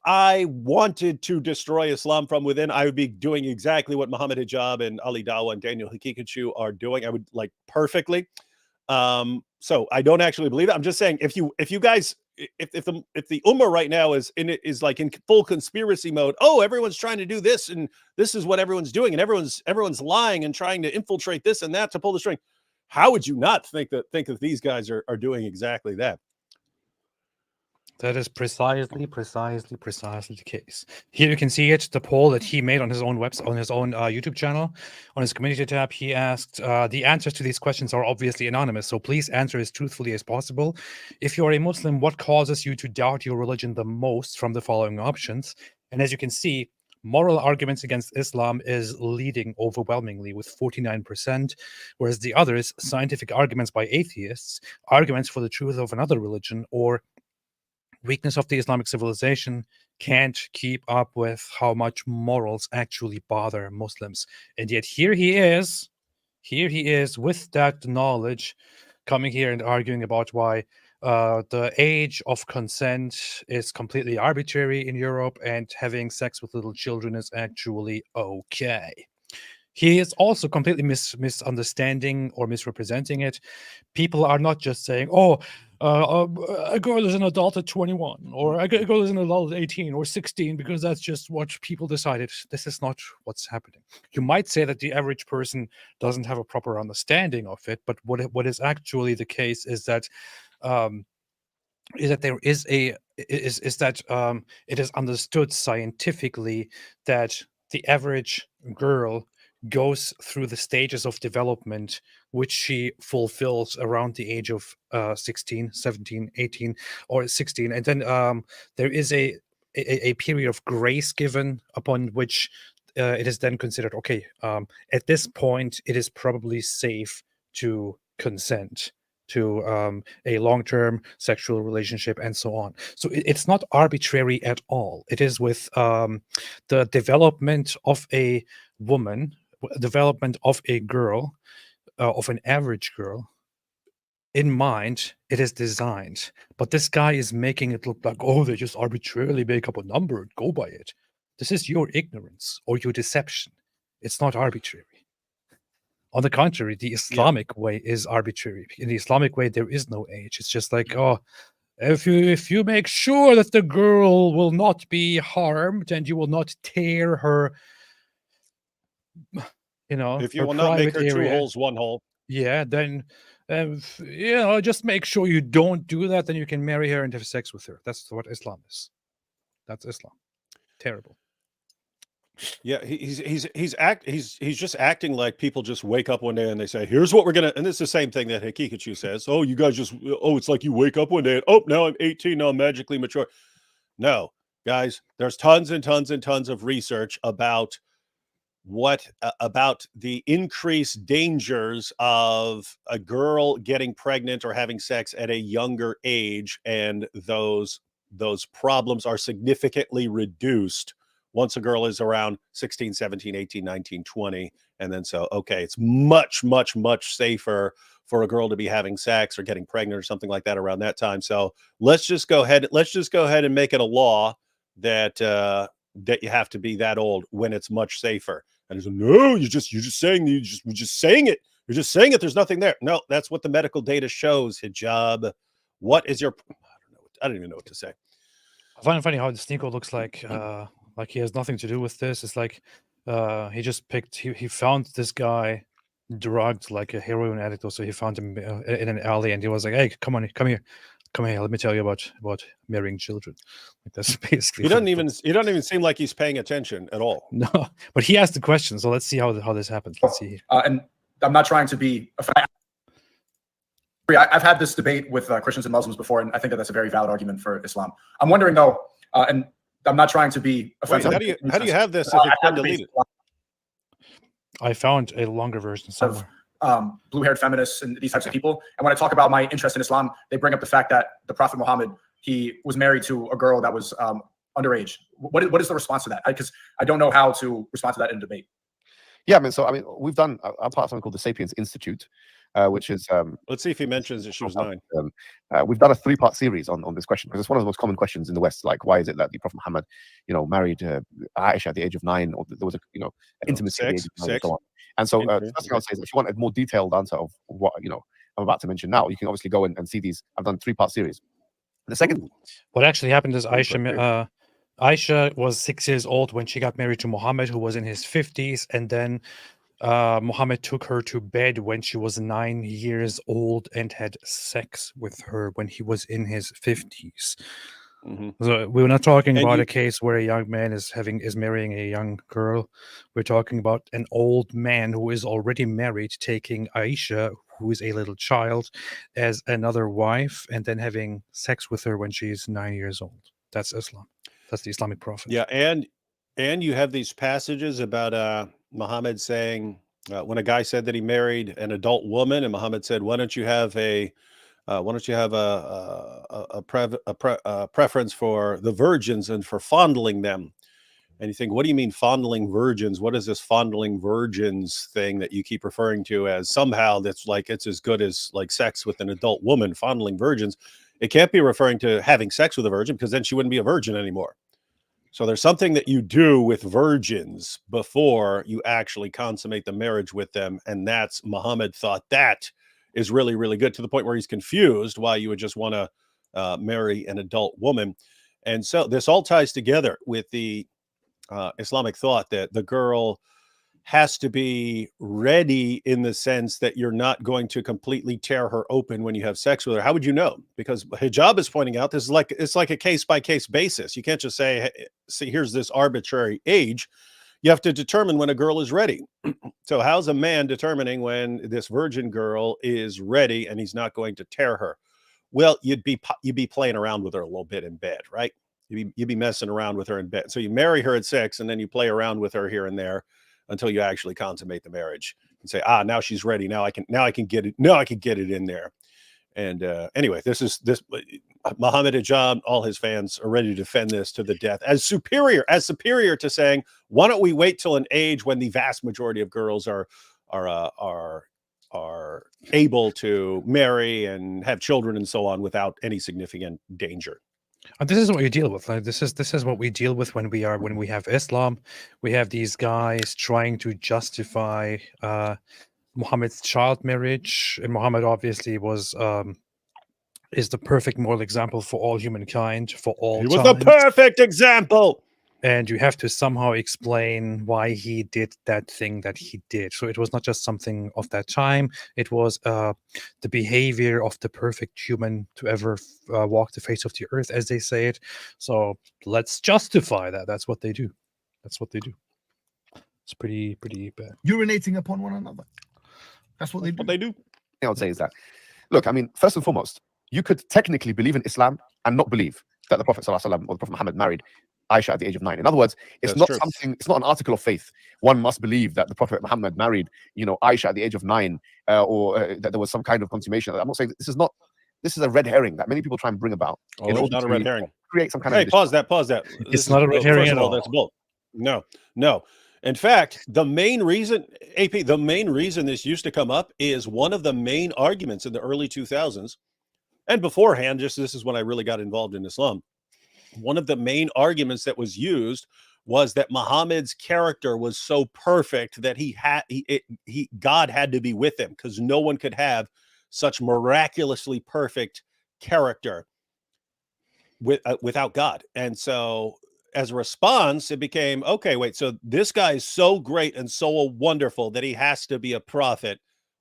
I wanted to destroy Islam from within, I would be doing exactly what Mohammed Hijab and Ali Dawah and Daniel Hakikachu are doing. I would like perfectly. So I don't actually believe it. I'm just saying, if you guys, if the Ummah right now is like in full conspiracy mode, oh, everyone's trying to do this and this is what everyone's doing, and everyone's lying and trying to infiltrate this and that to pull the string. How would you not think that these guys are doing exactly that? That is precisely the case. Here you can see it, the poll that he made on his own website, on his own YouTube channel, on his community tab. He asked, the answers to these questions are obviously anonymous, so please answer as truthfully as possible. If you are a Muslim, what causes you to doubt your religion the most from the following options? And as you can see, moral arguments against Islam is leading overwhelmingly with 49%, whereas the others, scientific arguments by atheists, arguments for the truth of another religion, or weakness of the Islamic civilization, can't keep up with how much morals actually bother Muslims. And yet here he is with that knowledge, coming here and arguing about why the age of consent is completely arbitrary in Europe and having sex with little children is actually okay. He is also completely misunderstanding or misrepresenting it. People are not just saying, oh, a girl is an adult at 21, or a girl is an adult at 18 or 16, because that's just what people decided. This is not what's happening. You might say that the average person doesn't have a proper understanding of it, but what is actually the case is that there is it is understood scientifically that the average girl goes through the stages of development which she fulfills around the age of 16, 17, 18, or 16. And then there is a period of grace given upon which it is then considered, okay, at this point, it is probably safe to consent to a long-term sexual relationship and so on. So it's not arbitrary at all. It is with the development of a woman, development of a girl, of an average girl, in mind, it is designed. But this guy is making it look like, oh, they just arbitrarily make up a number and go by it. This is your ignorance or your deception. It's not arbitrary. On the contrary, the Islamic way is arbitrary. In the Islamic way, there is no age. It's just like, oh, if you make sure that the girl will not be harmed and you will not tear her, if you will not make her two holes, one hole. Yeah, then just make sure you don't do that. Then you can marry her and have sex with her. That's what Islam is. That's Islam. Terrible. Yeah, he's just acting like people just wake up one day and they say, here's what we're gonna, and it's the same thing that Hakikachu says. Oh, you guys just, it's like you wake up one day and, oh, now I'm 18, now I'm magically mature. No, guys, there's tons and tons and tons of research about about the increased dangers of a girl getting pregnant or having sex at a younger age, and those problems are significantly reduced once a girl is around 16, 17, 18, 19, 20. And then okay, it's much, much, much safer for a girl to be having sex or getting pregnant or something like that around that time. So let's just go ahead and make it a law that you have to be that old when it's much safer. And he's like, no, we're just saying it. You're just saying it. There's nothing there. No, that's what the medical data shows. Hijab. What is your, I don't even know what to say. I find it funny how the Sneeko looks like he has nothing to do with this. It's like he just he found this guy drugged like a heroin addict. Also, he found him in an alley and he was like, hey, come here. come here, let me tell you about marrying children. Like, that's basically He what doesn't it even was. he doesn't even seem like he's paying attention at all. No, but he asked the question, so let's see how this happens. Let's see. And I'm not trying to be. I've had this debate with Christians and Muslims before, and I think that that's a very valid argument for Islam. I'm wondering though, and I'm not trying to be Wait, offensive. how do you have this if it's been deleted? I found a longer version somewhere. Blue-haired feminists and these types of people. And when I talk about my interest in Islam, they bring up the fact that the Prophet Muhammad, he was married to a girl that was underage. What is the response to that? Because I don't know how to respond to that in debate. Yeah, I mean, we've done a part of something called the Sapiens Institute, which is Let's see if he mentions that she was 9. We've done a 3-part series on this question because it's one of the most common questions in the West. Like, why is it that the Prophet Muhammad, married Aisha at the age of 9, or there was an intimacy at the age of 9 and so on. And so, the first thing I would say is, if you want a more detailed answer of what I'm about to mention now, you can obviously go and see these. I've done 3-part series. The second, What actually happened is Aisha was 6 years old when she got married to Muhammad, who was in his 50s, and then Muhammad took her to bed when she was 9 years old and had sex with her when he was in his 50s. So we're not talking about a case where a young man is marrying a young girl. We're talking about an old man who is already married, taking Aisha, who is a little child, as another wife, and then having sex with her when she's 9 years old. That's Islam. That's the Islamic prophet. Yeah, and you have these passages about Muhammad saying, when a guy said that he married an adult woman, and Muhammad said, why don't you have a preference for the virgins and for fondling them? And you think, what do you mean fondling virgins? What is this fondling virgins thing that you keep referring to as somehow that's like it's as good as like sex with an adult woman, fondling virgins? It can't be referring to having sex with a virgin, because then she wouldn't be a virgin anymore. So there's something that you do with virgins before you actually consummate the marriage with them. And that's, Muhammad thought that is really, really good, to the point where he's confused why you would just want to marry an adult woman. And so this all ties together with the Islamic thought that the girl has to be ready, in the sense that you're not going to completely tear her open when you have sex with her. How would you know? Because Hijab is pointing out this is like, it's like a case-by-case basis. You can't just say, hey, see, here's this arbitrary age. You have to determine when a girl is ready. So how's a man determining when this virgin girl is ready and he's not going to tear her? Well, you'd be playing around with her a little bit in bed, right? You'd be messing around with her in bed. So you marry her at 6, and then you play around with her here and there until you actually consummate the marriage and say, now she's ready. Now I can get it. Now I can get it in there. And anyway, this Mohammed Hijab, all his fans are ready to defend this to the death as superior to saying, why don't we wait till an age when the vast majority of girls are able to marry and have children and so on without any significant danger. And this is what you deal with. Like, this is what we deal with when we have Islam. We have these guys trying to justify Muhammad's child marriage, and Muhammad obviously is the perfect moral example for all humankind, for all. He was the perfect example. And you have to somehow explain why he did that thing that he did. So it was not just something of that time. It was the behavior of the perfect human to ever walk the face of the earth, as they say it. So let's justify that. That's what they do. It's pretty bad. Urinating upon one another. That's what they do. I would say is that, look, I mean, first and foremost, you could technically believe in Islam and not believe that the Prophet ﷺ or the Prophet Muhammad married Aisha at the age of 9. In other words, it's not something. It's not an article of faith. One must believe that the Prophet Muhammad married, Aisha at the age of 9, or that there was some kind of consummation. I'm not saying this is not. This is a red herring that many people try and bring about. It's not a red herring. Create some kind of. Hey, pause that. It's not a red herring at all. That's bull. No. In fact, the main reason this used to come up is one of the main arguments in the early 2000s, and beforehand. This is when I really got involved in Islam. One of the main arguments that was used was that Muhammad's character was so perfect that God had to be with him, because no one could have such miraculously perfect character without God. And so as a response, it became, okay, wait, so this guy is so great and so wonderful that he has to be a prophet.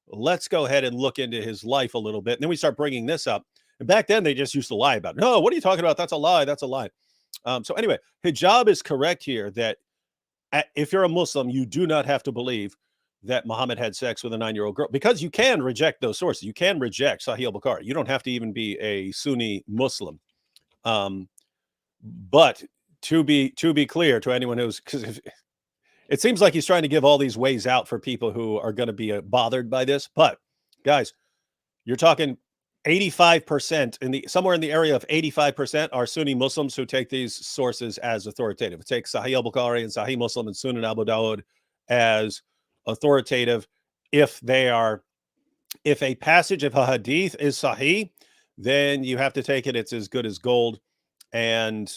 Let's go ahead and look into his life a little bit. And then we start bringing this up. And back then, they just used to lie about it. No, what are you talking about? That's a lie. That's a lie. So anyway, hijab is correct here that if you're a Muslim, you do not have to believe that Muhammad had sex with a 9-year-old girl, because you can reject those sources. You can reject Sahih al-Bukhari. You don't have to even be a Sunni Muslim. But to be clear to anyone who's, because it seems like he's trying to give all these ways out for people who are going to be bothered by this. But guys, you're talking 85% somewhere in the area of 85% are Sunni Muslims who take these sources as authoritative. Take Sahih al-Bukhari and Sahih Muslim and Sunan Abu Dawud as authoritative. If a passage of a hadith is Sahih, then you have to take it. It's as good as gold. And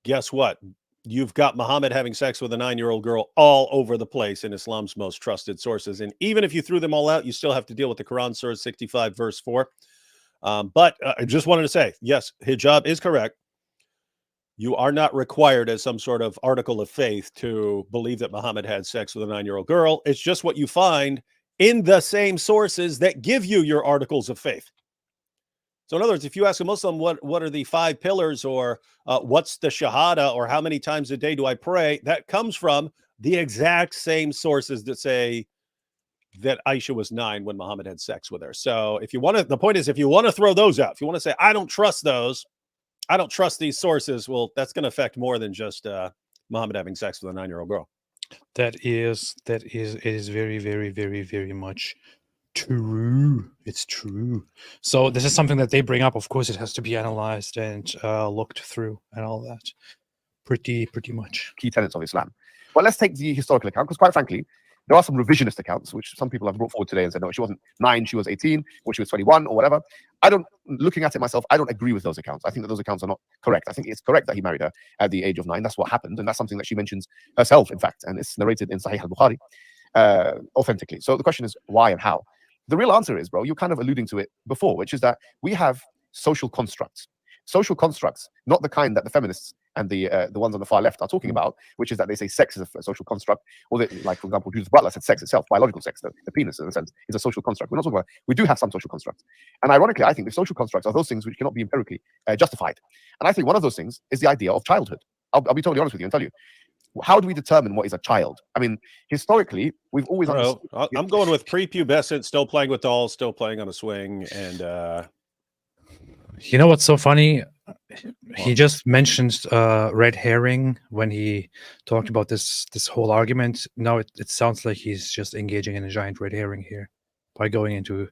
guess what? You've got Muhammad having sex with a 9-year-old girl all over the place in Islam's most trusted sources. And even if you threw them all out, you still have to deal with the Quran, Surah 65, verse 4. But I just wanted to say, yes, hijab is correct. You are not required as some sort of article of faith to believe that Muhammad had sex with a 9-year-old girl. It's just what you find in the same sources that give you your articles of faith. So in other words, if you ask a Muslim, what are the 5 pillars, or what's the shahada, or how many times a day do I pray, that comes from the exact same sources that say that Aisha was 9 when Muhammad had sex with her. So if you want to, the point is, if you want to throw those out, if you want to say, I don't trust those, I don't trust these sources, well, that's going to affect more than just Muhammad having sex with a 9-year-old girl. It is very, very, very, very much true. It's true. So this is something that they bring up. Of course, it has to be analyzed and looked through and all that. Pretty much. Key tenets of Islam. Well, let's take the historical account, because quite frankly, there are some revisionist accounts, which some people have brought forward today and said, no, she wasn't 9, she was 18, or she was 21, or whatever. Looking at it myself, I don't agree with those accounts. I think that those accounts are not correct. I think it's correct that he married her at the age of 9. That's what happened. And that's something that she mentions herself, in fact. And it's narrated in Sahih al-Bukhari authentically. So the question is, why and how? The real answer is, bro, you're kind of alluding to it before, which is that we have social constructs. Social constructs, not the kind that the feminists and the ones on the far left are talking about, which is that they say sex is a social construct, or that, like, for example, Judith Butler said sex itself, biological sex, the penis in a sense, is a social construct. We're not talking about, we do have some social constructs. And ironically, I think the social constructs are those things which cannot be empirically justified. And I think one of those things is the idea of childhood. I'll be totally honest with you and tell you, how do we determine what is a child? I mean, historically, we've always understood. I'm going with prepubescent, still playing with dolls, still playing on a swing, and you know what's so funny? He just mentioned red herring when he talked about this whole argument. Now it sounds like he's just engaging in a giant red herring here by going into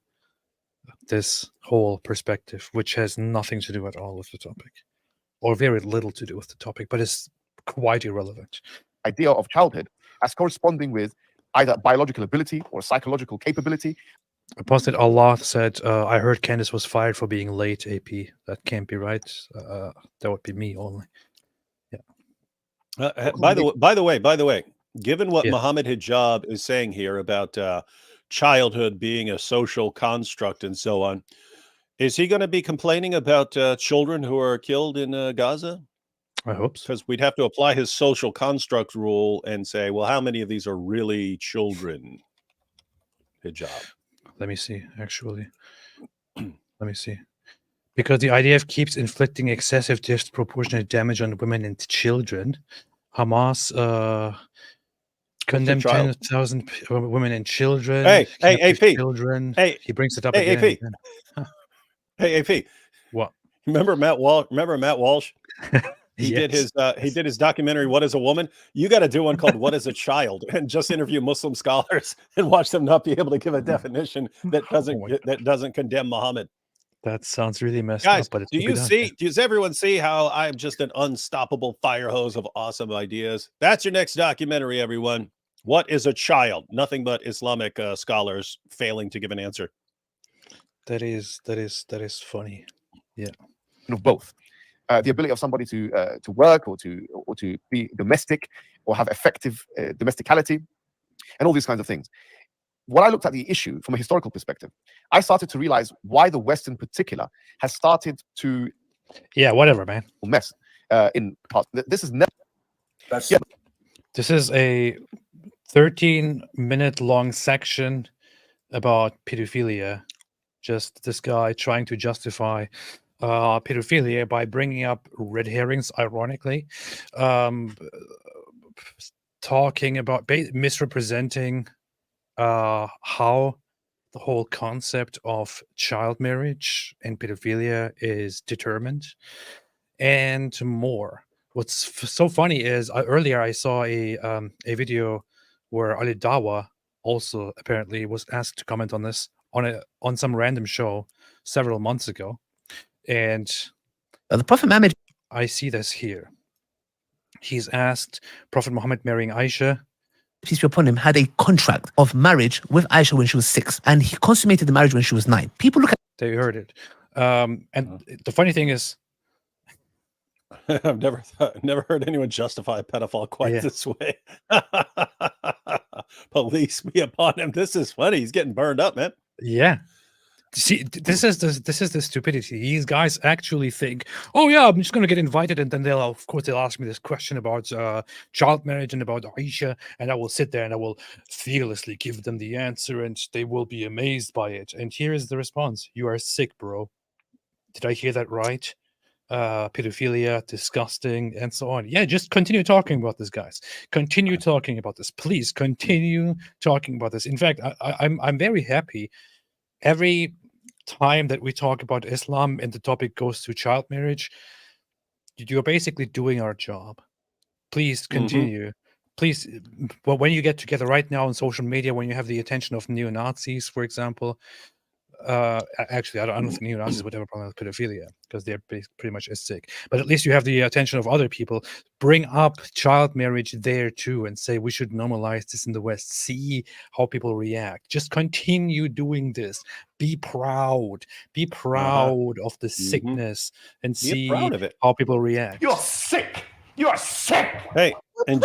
this whole perspective, which has nothing to do at all with the topic, or very little to do with the topic, but it's quite irrelevant. Idea of childhood as corresponding with either biological ability or psychological capability. Apostate Allah said, I heard Candace was fired for being late, AP. That can't be right. That would be me only. Yeah. By the way, given what Mohammed Hijab is saying here about childhood being a social construct and so on, is he going to be complaining about children who are killed in Gaza? I hope so. Because we'd have to apply his social construct rule and say, well, how many of these are really children? Hijab. Let me see, actually. Let me see. Because the IDF keeps inflicting excessive disproportionate damage on women and children. Hamas condemned 10,000 women and children. Hey, AP. Children. Hey, he brings it up hey, again. AP. And again. Hey, AP. What? Remember Matt Walsh? He did his documentary, What is a Woman? You got to do one called What is a Child, and just interview Muslim scholars and watch them not be able to give a definition that doesn't condemn Muhammad. That sounds really messed up. But Does everyone see how I'm just an unstoppable fire hose of awesome ideas? That's your next documentary, everyone. What is a child? Nothing but Islamic scholars failing to give an answer. That is funny. Yeah. Both. The ability of somebody to work or to be domestic or have effective domesticality and all these kinds of things. When I looked at the issue from a historical perspective, I started to realize why the West in particular has started to whatever, man. Mess in parts. This is never. This is a 13-minute long section about pedophilia. Just this guy trying to justify pedophilia by bringing up red herrings, ironically, talking about misrepresenting how the whole concept of child marriage and pedophilia is determined, and more. What's so funny is earlier I saw a video where Ali Dawa also apparently was asked to comment on this on some random show several months ago, and the Prophet Muhammad, I see this here. He's asked Prophet Muhammad marrying Aisha. peace be upon him, had a contract of marriage with Aisha when she was 6, and he consummated the marriage when she was 9. People look at They heard it, and the funny thing is, I've never heard anyone justify a pedophile quite this way. Police be upon him. This is funny. He's getting burned up, man. yeah. See, this is the stupidity. These guys actually think, oh yeah, I'm just going to get invited, and then they'll ask me this question about child marriage and about Aisha, and I will sit there and I will fearlessly give them the answer, and they will be amazed by it. And here is the response: "You are sick, bro. Did I hear that right? Pedophilia, disgusting, and so on." Yeah, just continue talking about this, guys. Continue talking about this, please. Continue talking about this. In fact, I'm very happy every time that we talk about Islam and the topic goes to child marriage. You're basically doing our job. Please continue. Please, well, when you get together right now on social media, when you have the attention of neo-Nazis, for example, actually, I don't think neo-Nazis would have a problem with pedophilia because they're pretty much as sick. But at least you have the attention of other people. Bring up child marriage there too and say we should normalize this in the West. See how people react. Just continue doing this. Be proud. Be proud of the sickness and see proud of it. how people react. You're sick. You're sick. Hey, and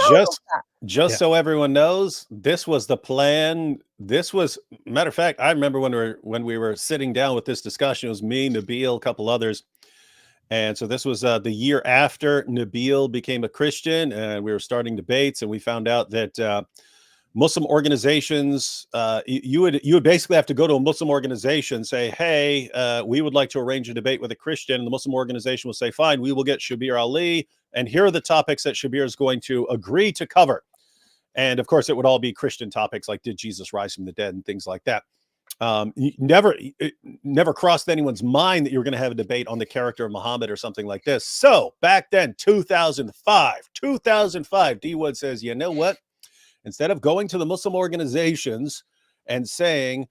just so everyone knows, this was the plan. This was, matter of fact, I remember when we were sitting down with this discussion. It was me, Nabil, a couple others, and so this was the year after Nabil became a Christian, and we were starting debates, and we found out that Muslim organizations, you would basically have to go to a Muslim organization, say, hey, we would like to arrange a debate with a Christian, and the Muslim organization will say, fine, we will get Shabir Ali, and here are the topics that Shabir is going to agree to cover. And of course, it would all be Christian topics like did Jesus rise from the dead and things like that. It never crossed anyone's mind that you were going to have a debate on the character of Muhammad or something like this. So back then, 2005, D Wood says, you know what? Instead of going to the Muslim organizations and saying,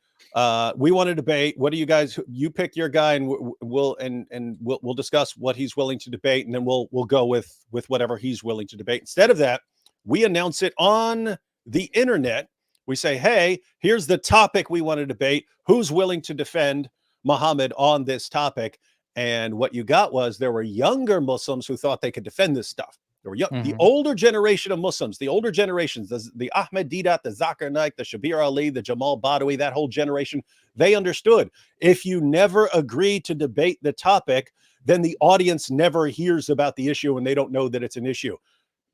we want to debate, what do you guys, you pick your guy and we'll discuss what he's willing to debate, and then we'll go with whatever he's willing to debate. Instead of that, we announce it on the internet. We say, hey, here's the topic we want to debate. Who's willing to defend Muhammad on this topic? And what you got was there were younger Muslims who thought they could defend this stuff. There were the older generation of Muslims, the older generations, the Ahmed Didat, the Zakir Naik, the Shabir Ali, the Jamal Badawi, that whole generation, they understood. If you never agree to debate the topic, then the audience never hears about the issue and they don't know that it's an issue.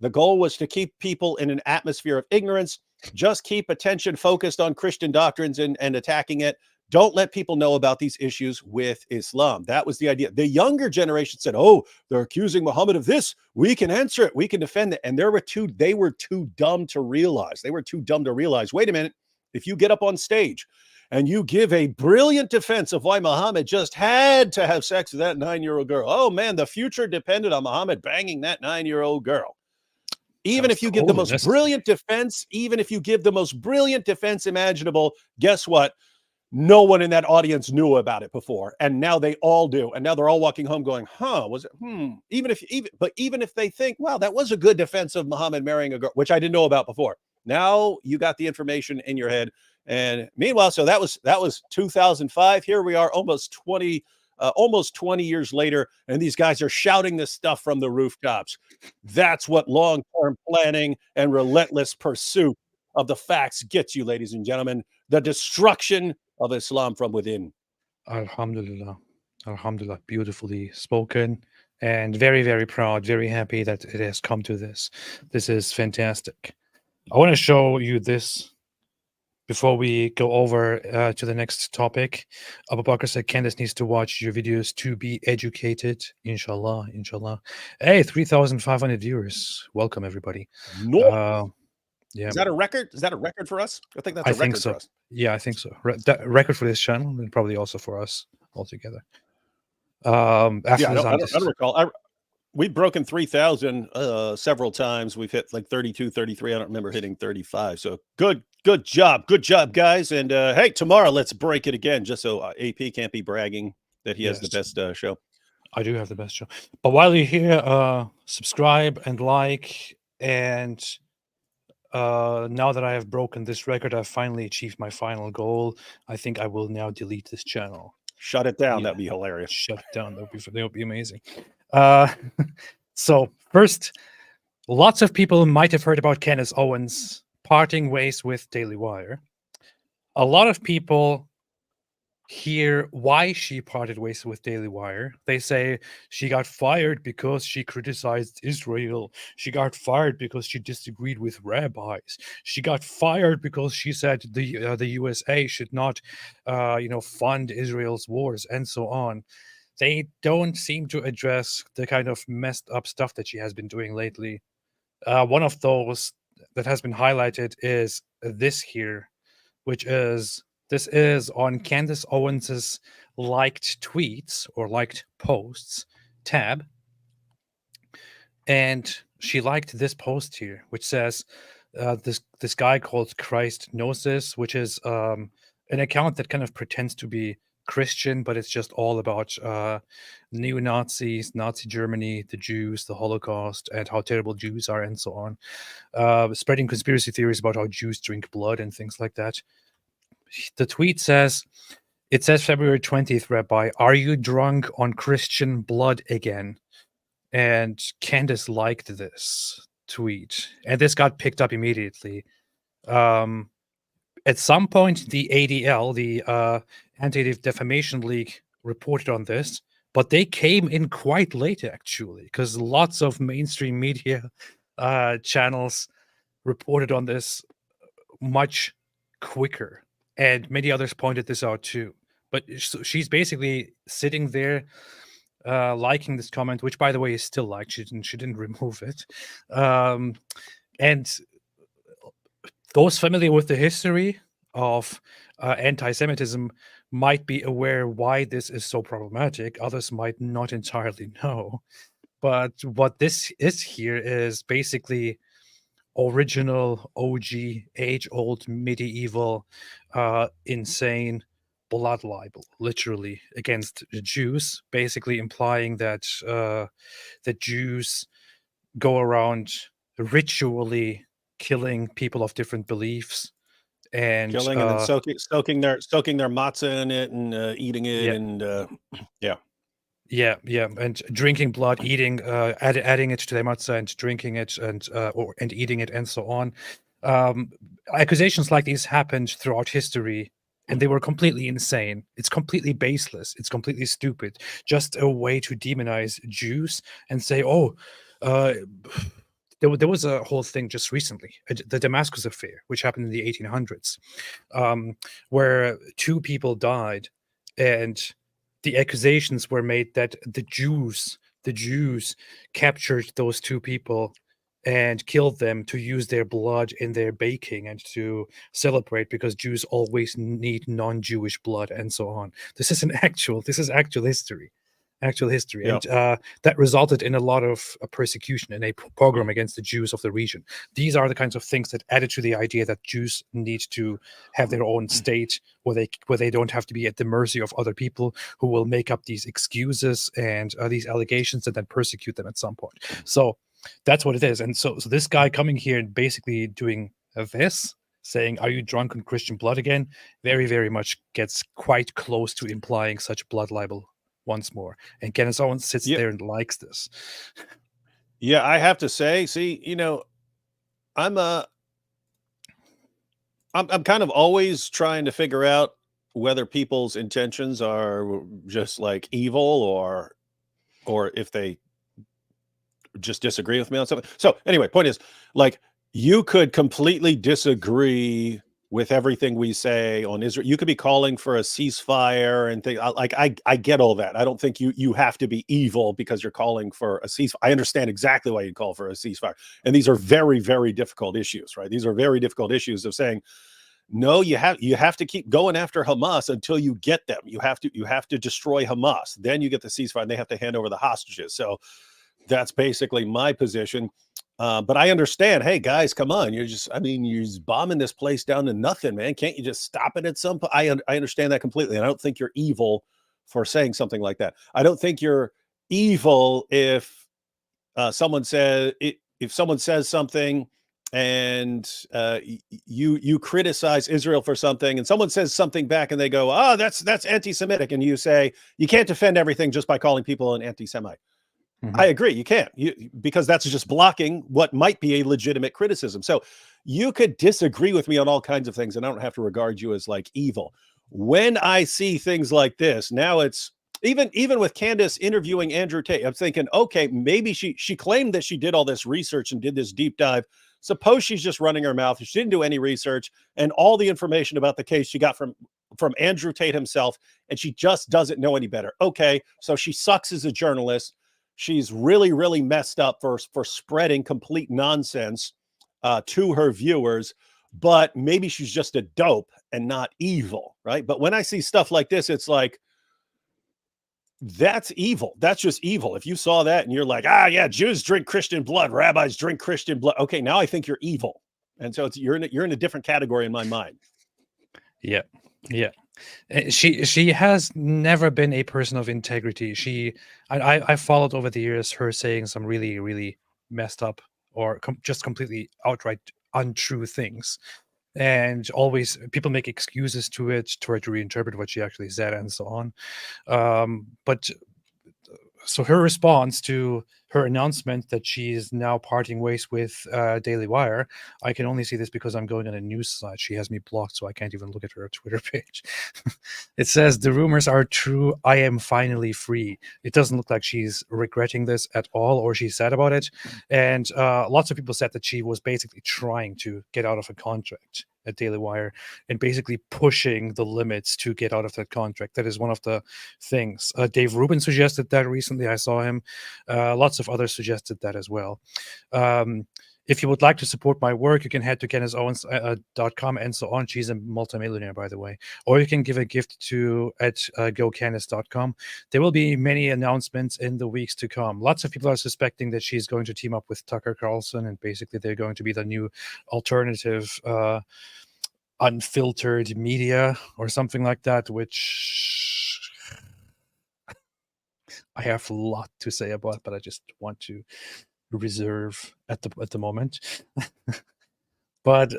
The goal was to keep people in an atmosphere of ignorance, just keep attention focused on Christian doctrines and attacking it. Don't let people know about these issues with Islam. That was the idea. The younger generation said, oh, they're accusing Muhammad of this. We can answer it. We can defend it. And they were too dumb to realize. Wait a minute. If you get up on stage and you give a brilliant defense of why Muhammad just had to have sex with that 9-year-old girl. Oh man, the future depended on Muhammad banging that 9-year-old girl. Even if you give the most brilliant defense, imaginable, guess what? No one in that audience knew about it before, and now they all do. And now they're all walking home going, was it? Even if they think, wow, that was a good defense of Muhammad marrying a girl, which I didn't know about before. Now you got the information in your head. And meanwhile, so that was 2005. Here we are almost 20 years later, and these guys are shouting this stuff from the rooftops. That's what long-term planning and relentless pursuit of the facts gets you, ladies and gentlemen. The destruction of Islam from within. Alhamdulillah. Alhamdulillah. Beautifully spoken, and very, very proud, very happy that it has come to this. This is fantastic. I want to show you this before we go over to the next topic, Abu Bakr said Candace needs to watch your videos to be educated. Inshallah, inshallah. Hey, 3,500 viewers. Welcome, everybody. No. Yeah, Is that a record? Is that a record for us? I think that's I a think record so. for us. Yeah, I think so. Record for this channel and probably also for us altogether. After Yeah, this, I don't recall. We've broken 3,000 several times. We've hit like 32, 33. I don't remember hitting 35. So good job. Good job, guys. And hey, tomorrow, let's break it again, just so AP can't be bragging that he has the best show. I do have the best show. But while you're here, subscribe and like. And now that I have broken this record, I've finally achieved my final goal. I think I will now delete this channel. Shut it down. Yeah. That'd be hilarious. Shut it down. That would be amazing. So first, lots of people might have heard about Candace Owens parting ways with Daily Wire. A lot of people hear why she parted ways with Daily Wire. They say she got fired because she criticized Israel. She got fired because she disagreed with rabbis. She got fired because she said the USA should not, fund Israel's wars and so on. They don't seem to address the kind of messed up stuff that she has been doing lately. One of those that has been highlighted is this here, which is this is on Candace Owens's liked tweets or liked posts tab. And she liked this post here, which says this guy called Christ Knows This, which is an account that kind of pretends to be Christian, but it's just all about neo-Nazis, Nazi Germany, the Jews, the Holocaust, and how terrible Jews are, and so on. Spreading conspiracy theories about how Jews drink blood and things like that. The tweet says, it says February 20th, Rabbi, are you drunk on Christian blood again? And Candace liked this tweet, and this got picked up immediately. At some point, the ADL, the Anti-Defamation League, reported on this, but they came in quite late, actually, because lots of mainstream media channels reported on this much quicker, and many others pointed this out too. But she's basically sitting there liking this comment, which, by the way, is still liked. She didn't remove it. And those familiar with the history of anti-Semitism might be aware why this is so problematic. Others might not entirely know. But what this is here is basically original, OG, age-old, medieval, insane blood libel, literally, against the Jews, basically implying that the Jews go around ritually killing people of different beliefs and killing and then soaking their matzah in it and eating it, and and drinking blood, eating, adding it to their matzah and drinking it and eating it and so on. Accusations like these happened throughout history, and they were completely insane. It's completely baseless. It's completely stupid. Just a way to demonize Jews and say, there was a whole thing just recently, the Damascus affair, which happened in the 1800s, where 2 people died, and the accusations were made that the Jews captured those 2 people and killed them to use their blood in their baking and to celebrate, because Jews always need non-Jewish blood and so on. This is actual history. Yep. And that resulted in a lot of persecution and a pogrom against the Jews of the region. These are the kinds of things that added to the idea that Jews need to have their own state where they don't have to be at the mercy of other people who will make up these excuses and these allegations and then persecute them at some point. So that's what it is. And so this guy coming here and basically doing this, saying, are you drunk on Christian blood again, very, very much gets quite close to implying such blood libel once more. And Candace Owens sits there and likes this. Yeah, I have to say, I'm kind of always trying to figure out whether people's intentions are just like evil or if they just disagree with me on something. So anyway, point is, like, you could completely disagree with everything we say on Israel. You could be calling for a ceasefire and things like I get all that. I don't think you have to be evil because you're calling for a ceasefire. I understand exactly why you call for a ceasefire. And these are very, very difficult issues, right? These are very difficult issues of saying, no, you have to keep going after Hamas until you get them. You have to destroy Hamas. Then you get the ceasefire and they have to hand over the hostages. So that's basically my position. But I understand, hey guys, come on. You're just bombing this place down to nothing, man. Can't you just stop it at some point? I understand that completely. And I don't think you're evil for saying something like that. I don't think you're evil if someone says something and you criticize Israel for something and someone says something back and they go, oh, that's anti-Semitic. And you say, you can't defend everything just by calling people an anti-Semite. I agree. You can't, because that's just blocking what might be a legitimate criticism. So you could disagree with me on all kinds of things, and I don't have to regard you as like evil. When I see things like this, now it's even with Candace interviewing Andrew Tate, I'm thinking, okay, maybe she claimed that she did all this research and did this deep dive. Suppose she's just running her mouth. She didn't do any research, and all the information about the case she got from Andrew Tate himself, and she just doesn't know any better. Okay, so she sucks as a journalist. She's really, really messed up for spreading complete nonsense to her viewers, but maybe she's just a dope and not evil, right? But when I see stuff like this, it's like, that's evil. That's just evil. If you saw that and you're like, yeah, Jews drink Christian blood, rabbis drink Christian blood. Okay, now I think you're evil. And so you're in a different category in my mind. Yeah. She has never been a person of integrity. I followed over the years her saying some really, really messed up or just completely outright untrue things, and always people make excuses to it, try to reinterpret what she actually said and so on. But so her response to her announcement that she is now parting ways with Daily Wire, I can only see this because I'm going on a news site. She has me blocked, so I can't even look at her Twitter page. It says, the rumors are true. I am finally free. It doesn't look like she's regretting this at all, or she's sad about it. And lots of people said that she was basically trying to get out of a contract at Daily Wire and basically pushing the limits to get out of that contract. That is one of the things. Dave Rubin suggested that recently. I saw him. Lots of others suggested that as well. If you would like to support my work, you can head to CandaceOwens.com and so on. She's a multimillionaire, by the way. Or you can give a gift at GoCandace.com. There will be many announcements in the weeks to come. Lots of people are suspecting that she's going to team up with Tucker Carlson, and basically they're going to be the new alternative unfiltered media or something like that, which I have a lot to say about, but I just want to reserve at the moment. But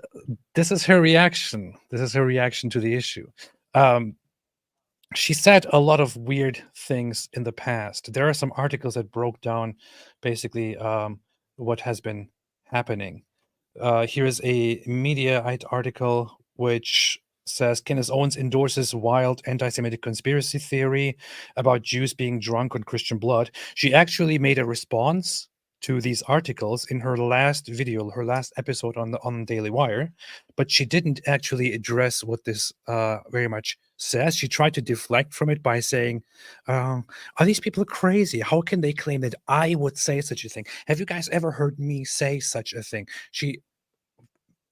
this is her reaction. This is her reaction to the issue. She said a lot of weird things in the past. There are some articles that broke down basically what has been happening. Here's a Mediaite article which says Candace Owens endorses wild anti-Semitic conspiracy theory about Jews being drunk on Christian blood. She actually made a response to these articles in her last video, her last episode on Daily Wire, but she didn't actually address what this very much says. She tried to deflect from it by saying, are these people crazy? How can they claim that I would say such a thing? Have you guys ever heard me say such a thing? She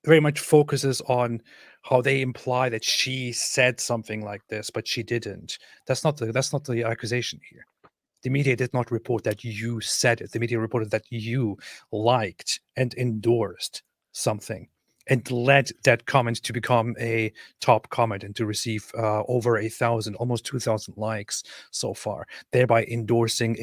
very much focuses on how they imply that she said something like this, but she didn't. That's not the accusation here. The media did not report that you said it. The media reported that you liked and endorsed something and led that comment to become a top comment and to receive over 1,000, almost 2,000 likes so far, thereby endorsing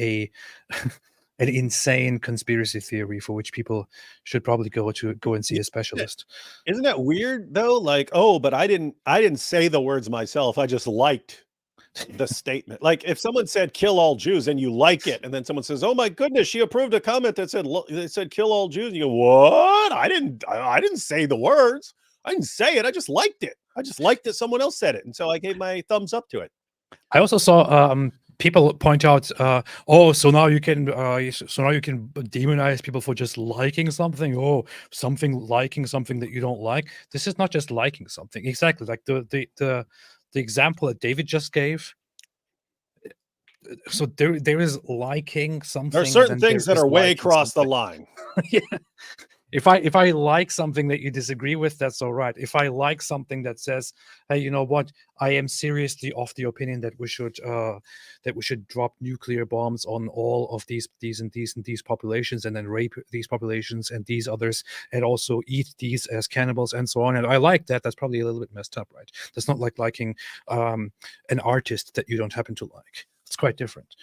an insane conspiracy theory for which people should probably go and see a specialist. Isn't that weird though? Like, oh, but I didn't say the words myself. I just liked the statement. Like if someone said kill all Jews and you like it, and then someone says, oh my goodness, she approved a comment that said kill all Jews, and you go, what? I didn't say the words. I didn't say it. I just liked it. I just liked that someone else said it. And so I gave my thumbs up to it. I also saw people point out, oh, so now you can demonize people for just liking something. Oh, liking something that you don't like. This is not just liking something. Exactly, like the example that David just gave. So there is liking something. There are certain things that are way across the something. line. Yeah. If I like something that you disagree with, that's all right. If I like something that says, hey, you know what, I am seriously of the opinion that we should drop nuclear bombs on all of these populations, and then rape these populations and these others, and also eat these as cannibals and so on, and I like that, that's probably a little bit messed up, right? That's not like liking an artist that you don't happen to like. It's quite different.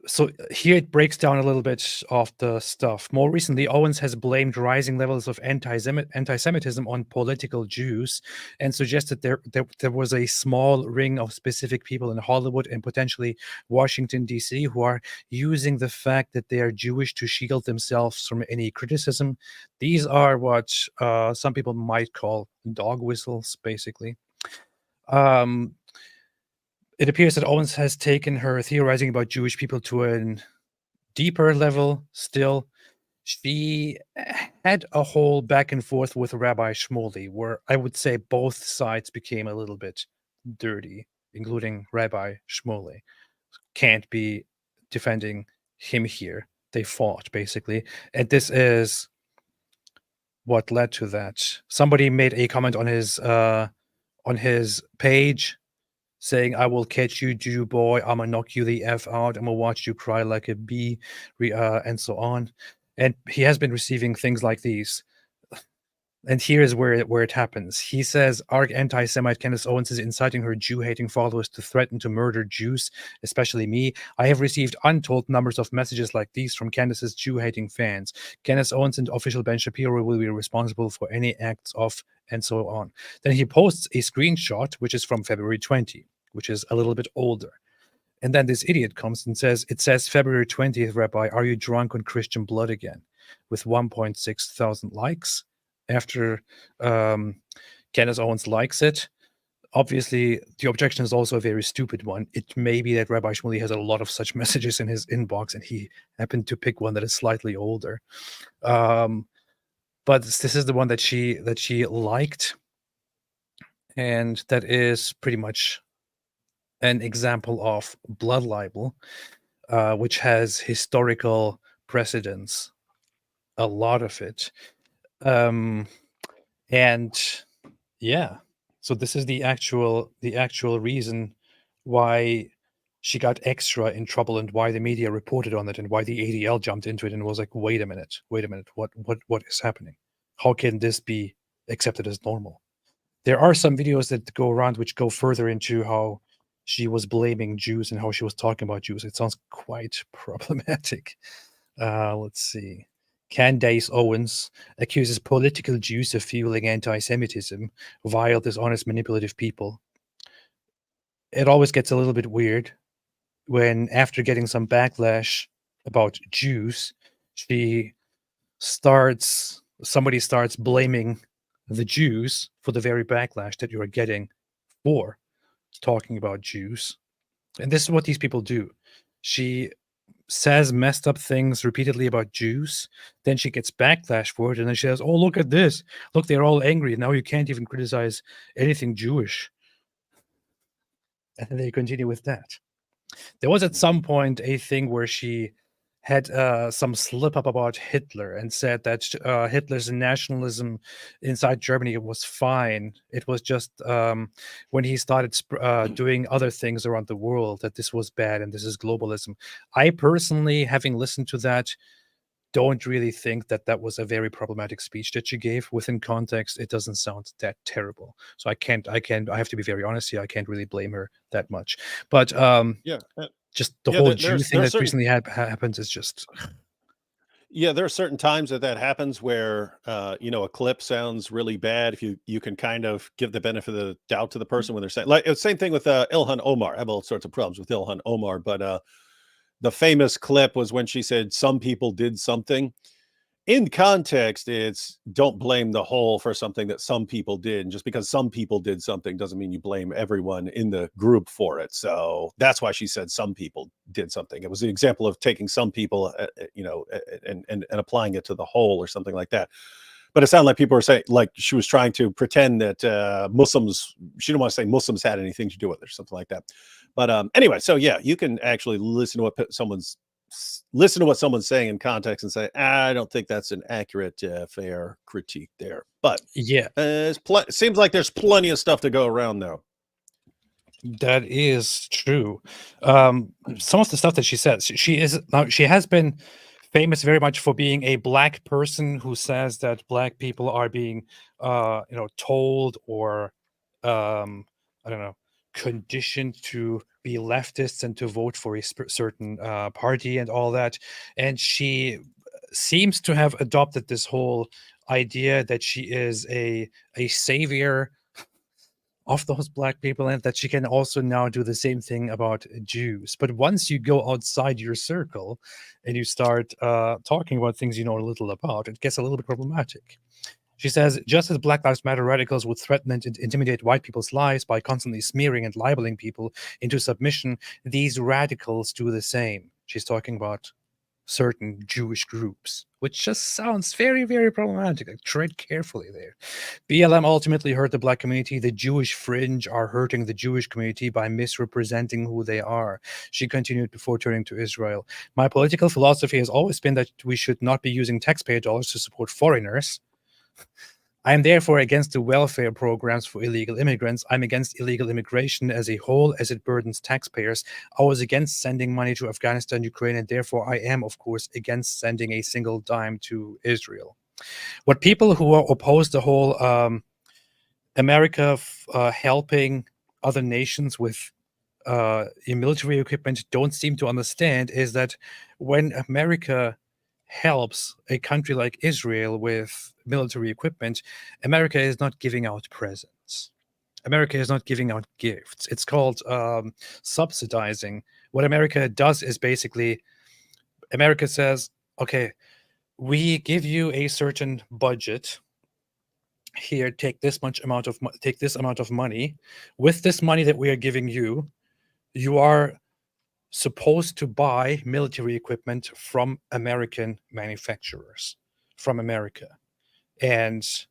So here it breaks down a little bit of the stuff. More recently, Owens has blamed rising levels of anti-Semitism on political Jews, and suggested there was a small ring of specific people in Hollywood and potentially Washington, D.C., who are using the fact that they are Jewish to shield themselves from any criticism. These are what some people might call dog whistles, basically. It appears that Owens has taken her theorizing about Jewish people to a deeper level still. She had a whole back and forth with Rabbi Shmuley, where I would say both sides became a little bit dirty, including Rabbi Shmuley. Can't be defending him here. They fought, basically. And this is what led to that. Somebody made a comment on his page, saying, I will catch you, Jew boy. I'm gonna knock you the F out. I'm gonna watch you cry like a bee, and so on. And he has been receiving things like these. And here is where it happens. He says, anti-Semite Candace Owens is inciting her Jew-hating followers to threaten to murder Jews, especially me. I have received untold numbers of messages like these from Candace's Jew-hating fans. Candace Owens and official Ben Shapiro will be responsible for any acts of, and so on. Then he posts a screenshot, which is from February 20, which is a little bit older. And then this idiot comes and says, it says February 20th, Rabbi, are you drunk on Christian blood again? With 1.6 thousand likes. After Candace Owens likes it, obviously the objection is also a very stupid one. It may be that Rabbi Shmuley has a lot of such messages in his inbox, and he happened to pick one that is slightly older. But this is the one that she liked, and that is pretty much an example of blood libel, which has historical precedence, a lot of it. And yeah, so this is the actual reason why she got extra in trouble, and why the media reported on it, and why the ADL jumped into it and was like, wait a minute, what is happening? How can this be accepted as normal? There are some videos that go around which go further into how she was blaming Jews and how she was talking about Jews. It sounds quite problematic. Let's see. Candace Owens accuses political Jews of fueling anti-Semitism, vile, dishonest, manipulative people. It always gets a little bit weird when, after getting some backlash about Jews, somebody starts blaming the Jews for the very backlash that you are getting for talking about Jews. And this is what these people do. She says messed up things repeatedly about Jews, then she gets backlash for it, and then she says, oh, look at this, look, they're all angry, now you can't even criticize anything Jewish. And then they continue with that. There was at some point a thing where she had some slip up about Hitler and said that Hitler's nationalism inside Germany was fine. It was just when he started doing other things around the world that this was bad and this is globalism. I personally, having listened to that, don't really think that that was a very problematic speech that she gave. Within context, it doesn't sound that terrible. So I have to be very honest here. I can't really blame her that much. But just the whole Jew thing that recently happens is just. Yeah, there are certain times that happens where, a clip sounds really bad. If you can kind of give the benefit of the doubt to the person when they're saying, like, same thing with Ilhan Omar. I have all sorts of problems with Ilhan Omar, but the famous clip was when she said some people did something. in context, it's don't blame the whole for something that some people did. And just because some people did something doesn't mean you blame everyone in the group for it. So that's why she said some people did something. It was an example of taking some people, and applying it to the whole or something like that. But it sounded like people were saying, like she was trying to pretend that Muslims, she didn't want to say Muslims had anything to do with it or something like that. But anyway, so yeah, you can actually listen to what someone's saying in context and say, I don't think that's an accurate, fair critique there. But Yeah, seems like there's plenty of stuff to go around, though. that is true. Some of the stuff that she says, she has been famous very much for being a black person who says that black people are being, told or, I don't know, conditioned to be leftists and to vote for a certain party and all that. And she seems to have adopted this whole idea that she is a savior of those black people, and that she can also now do the same thing about Jews. But once you go outside your circle and you start talking about things you know a little about, it gets a little bit problematic. She says, just as Black Lives Matter radicals would threaten and intimidate white people's lives by constantly smearing and libeling people into submission, these radicals do the same. She's talking about certain Jewish groups, which just sounds very, very problematic. Like, tread carefully there. BLM ultimately hurt the black community. The Jewish fringe are hurting the Jewish community by misrepresenting who they are. She continued before turning to Israel. My political philosophy has always been that we should not be using taxpayer dollars to support foreigners. I am therefore against the welfare programs for illegal immigrants. I'm against illegal immigration as a whole, as it burdens taxpayers. I was against sending money to Afghanistan, Ukraine, and therefore I am, of course, against sending a single dime to Israel. What people who are opposed the whole America helping other nations with military equipment don't seem to understand is that when America helps a country like Israel with military equipment, America is not giving out presents. America is not giving out gifts. It's called subsidizing. What America does is basically, America says, okay, we give you a certain budget. Here, take this amount of money. With this money that we are giving you, you are supposed to buy military equipment from American manufacturers, from America, and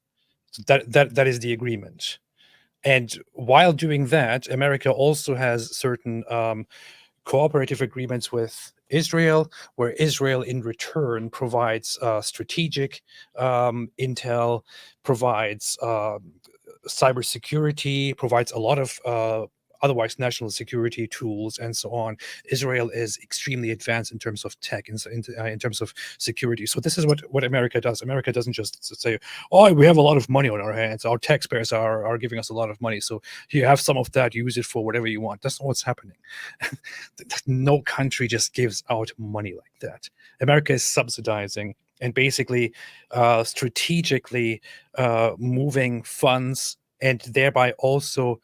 that is the agreement. And while doing that, America also has certain cooperative agreements with Israel, where Israel in return provides strategic intel, provides cybersecurity, provides a lot of otherwise national security tools and so on. Israel is extremely advanced in terms of tech, in terms of security. So this is what America does. America doesn't just say, oh, we have a lot of money on our hands. Our taxpayers are giving us a lot of money. So you have some of that, use it for whatever you want. That's not what's happening. No country just gives out money like that. America is subsidizing and basically strategically moving funds, and thereby also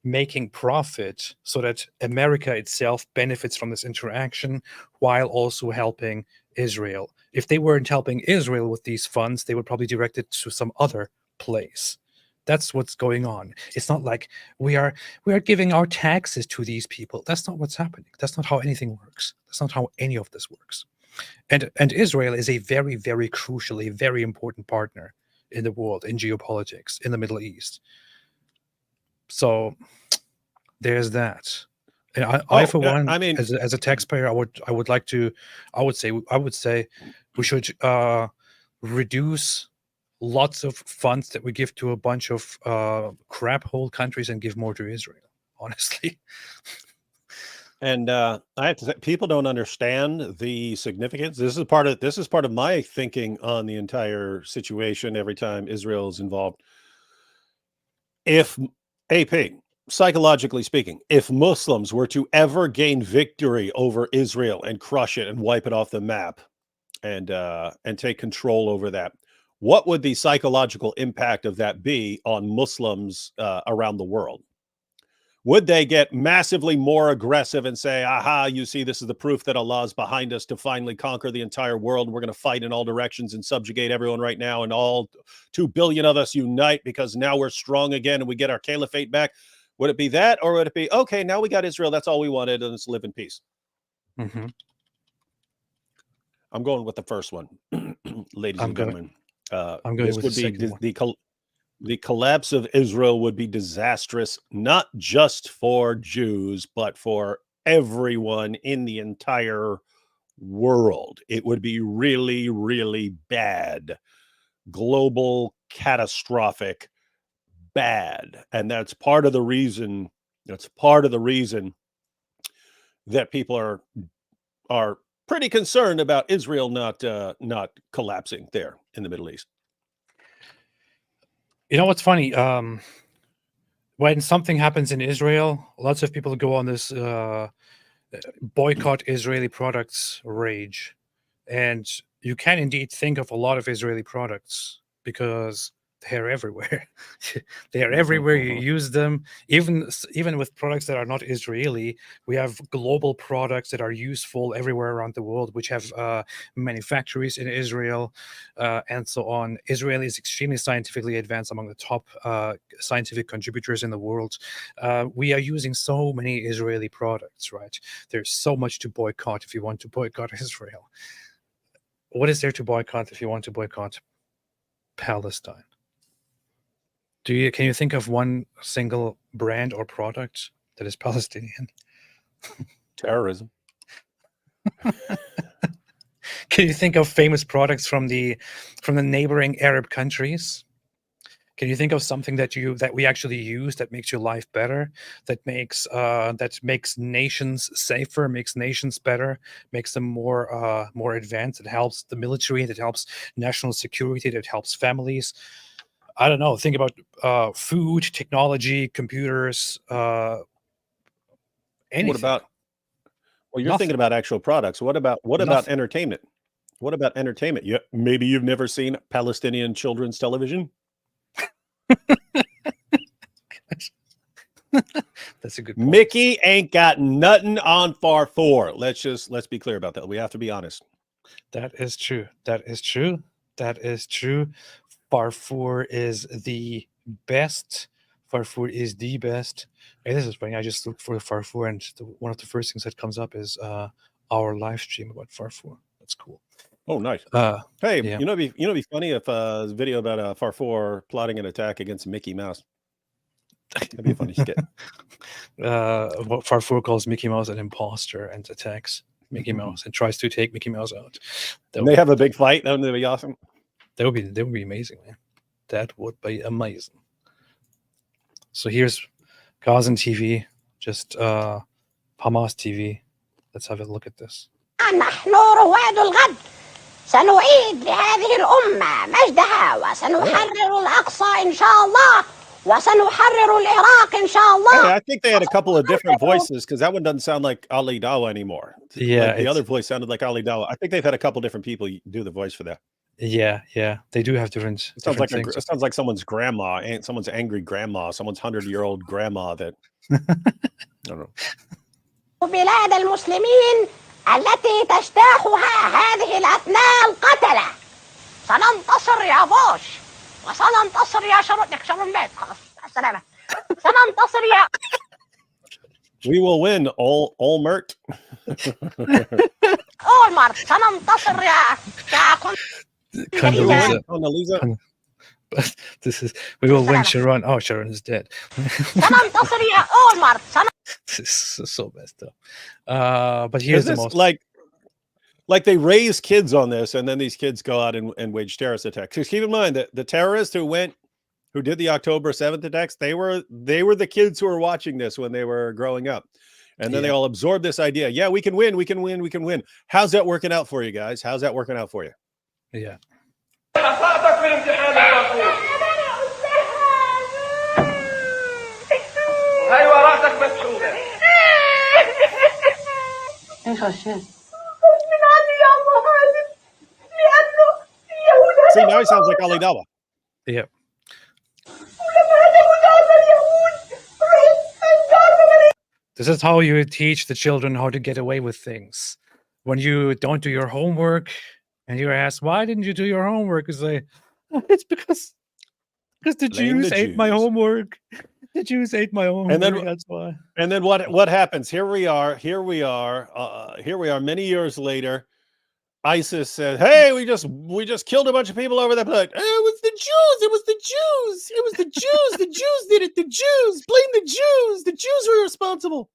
making profit so that America itself benefits from this interaction while also helping Israel. If they weren't helping Israel with these funds, they would probably direct it to some other place. That's what's going on. It's not like we are giving our taxes to these people. That's not what's happening. That's not how anything works. That's not how any of this works. And Israel is a very, very crucial, a very important partner in the world, in geopolitics, in the Middle East. So there's that. And I for one, I mean, as a taxpayer, I would say we should reduce lots of funds that we give to a bunch of crap hole countries and give more to Israel, honestly. And I have to say, people don't understand the significance. This is part of my thinking on the entire situation. Every time Israel is involved, if AP, psychologically speaking, if Muslims were to ever gain victory over Israel and crush it and wipe it off the map and take control over that, what would the psychological impact of that be on Muslims around the world? would they get massively more aggressive and say, aha, you see, this is the proof that Allah is behind us to finally conquer the entire world. We're going to fight in all directions and subjugate everyone right now. And all 2 billion of us unite because now we're strong again and we get our caliphate back. Would it be that? Or would it be, okay, now we got Israel. That's all we wanted. And let's live in peace. Mm-hmm. I'm going with the first one, ladies and gentlemen. I'm going this with would the be second one. the collapse of Israel would be disastrous, not just for Jews, but for everyone in the entire world. It would be really, really bad, global, catastrophic, bad. And that's part of the reason. That's part of the reason that people are pretty concerned about Israel not collapsing there in the Middle East. You know what's funny? When something happens in Israel, lots of people go on this boycott Israeli products rage. And you can indeed think of a lot of Israeli products because they're everywhere. They are everywhere. You use them. Even with products that are not Israeli, we have global products that are useful everywhere around the world, which have manufacturers in Israel and so on. Israel is extremely scientifically advanced, among the top scientific contributors in the world. We are using so many Israeli products, right? There's so much to boycott if you want to boycott Israel. What is there to boycott if you want to boycott Palestine? Can you think of one single brand or product that is Palestinian? Terrorism. Can you think of famous products from the neighboring Arab countries? Can you think of something that we actually use that makes your life better, that makes nations safer, makes nations better, makes them more advanced? It helps the military, that helps national security, that helps families. I don't know. Think about food, technology, computers, anything. What about? Well, you're Nothing. thinking about actual products. What about Nothing. entertainment? What about entertainment? Maybe you've never seen Palestinian children's television. That's a good point. Mickey ain't got nothing on Farfour. Let's be clear about that. We have to be honest. That is true. That is true. That is true. Farfour is the best. Farfour is the best. Hey, this is funny. I just looked for Farfour, and one of the first things that comes up is our live stream about Farfour. That's cool. Oh, nice. Hey, yeah. it'd be funny if a video about Farfour plotting an attack against Mickey Mouse. That'd be a funny skit. What Farfour calls Mickey Mouse an imposter and attacks Mickey Mouse and tries to take Mickey Mouse out. They have a big fight. That would be awesome. That would be amazing, man. That would be amazing. So here's Gazan TV, just Hamas TV. Let's have a look at this. نحن رواد الغد سنعيد لهذه الأمة مجدها وسنحرر الأقصى إن شاء الله وسنحرر العراق إن شاء الله. Hey, I think they had a couple of different voices because that one doesn't sound like Ali Dawa anymore. Yeah, like the other voice sounded like Ali Dawa. I think they've had a couple different people do the voice for that. Yeah, they do have different. It sounds things. It sounds like someone's grandma, someone's angry grandma, someone's 100-year-old grandma that I don't know. بلاد المسلمين التي تجتاحها هذه الأثناء القتلة سننتصر يا بوش وسننتصر يا شرون بيت خلاص السلامة سننتصر يا We will win, Olmert. أولمرت سننتصر يا Condoleezza. This is we will win, Sharon. Oh, Sharon is dead. سننتصر يا أولمرت This is so messed up. But here's the most like they raise kids on this, and then these kids go out and wage terrorist attacks. Because keep in mind that the terrorists who did the October 7th attacks, they were the kids who were watching this when they were growing up. And then they all absorbed this idea. Yeah, we can win, we can win, we can win. How's that working out for you guys? How's that working out for you? Yeah. See, now he sounds like Ali Dawa. Yeah. This is how you teach the children how to get away with things. When you don't do your homework and you're asked, why didn't you do your homework? You say, it's because the Blame Jews the ate my Jews. homework. The Jews ate my homework. And then- that's why. And then what happens? Here we are many years later. ISIS said, hey, we just killed a bunch of people over there. But it was the Jews. It was the Jews. It was the Jews. The Jews did it. The Jews. Blame the Jews. The Jews were responsible.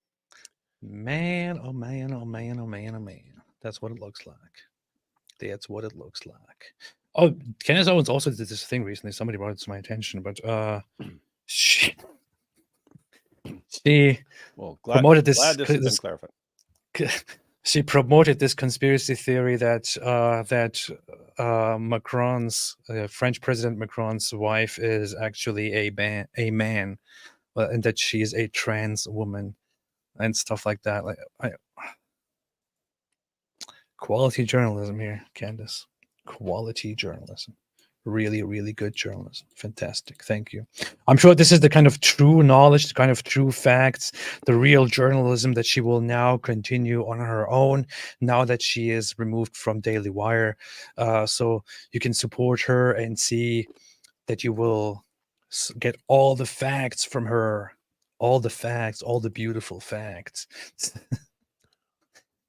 Man, oh man, oh man, oh man, oh man. That's what it looks like. That's what it looks like. Oh, Candace Owens also did this thing recently. Somebody brought it to my attention, but she Well, promoted this. Glad this has been clarified. She promoted this conspiracy theory that Macron's French President Macron's wife is actually a man, and that she is a trans woman and stuff like that. Like, quality journalism here, Candace. Quality journalism. Really, really good journalism. Fantastic. Thank you. I'm sure this is the kind of true knowledge, the kind of true facts, the real journalism that she will now continue on her own now that she is removed from Daily Wire. So you can support her and see that you will get all the facts from her. All the facts, all the beautiful facts.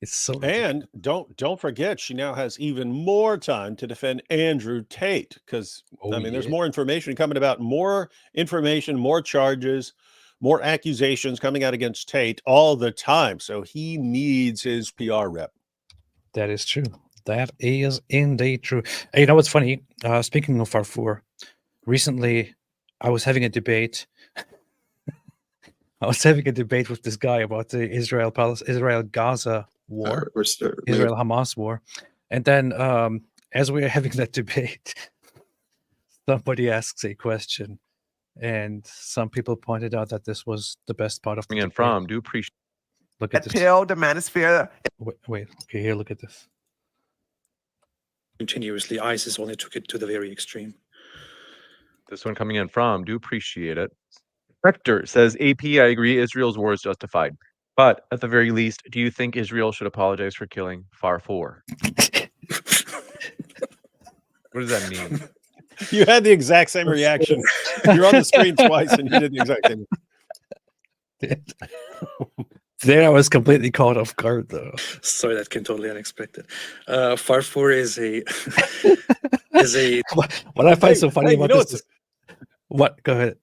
It's so And don't forget, she now has even more time to defend Andrew Tate, because there's more information coming about, more information, more charges, more accusations coming out against Tate all the time. So he needs his PR rep. That is true. That is indeed true. You know what's funny? Speaking of Farfour, recently I was having a debate. I was having a debate with this guy about the Israel-Gaza war, Israel-Hamas war. And then as we were having that debate, somebody asks a question. And some people pointed out that this was the best part of the debate. From, do appreciate. Look at this. Appeal the manosphere. Wait. Okay, here, look at this. Continuously, ISIS only took it to the very extreme. This one coming in from, do appreciate it. Rector says, AP, I agree, Israel's war is justified. But at the very least, do you think Israel should apologize for killing Farfour? What does that mean? You had the exact same reaction. You're on the screen twice and you did the exact same. There I was completely caught off guard, though. Sorry, that came totally unexpected. Farfour is a What I find so funny about this. What? Go ahead.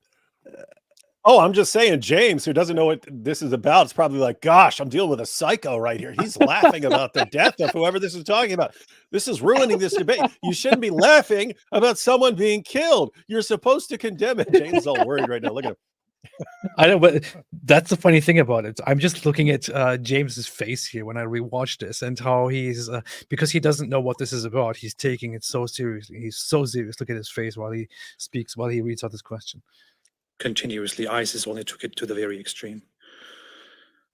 Oh, I'm just saying, James, who doesn't know what this is about, is probably like, gosh, I'm dealing with a psycho right here. He's laughing about the death of whoever this is talking about. This is ruining this debate. You shouldn't be laughing about someone being killed. You're supposed to condemn it. James is all worried right now. Look at him. I know, but that's the funny thing about it. I'm just looking at James's face here when I rewatch this, and how he's because he doesn't know what this is about. He's taking it so seriously. He's so serious. Look at his face while he speaks, while he reads out this question. Continuously, ISIS only took it to the very extreme.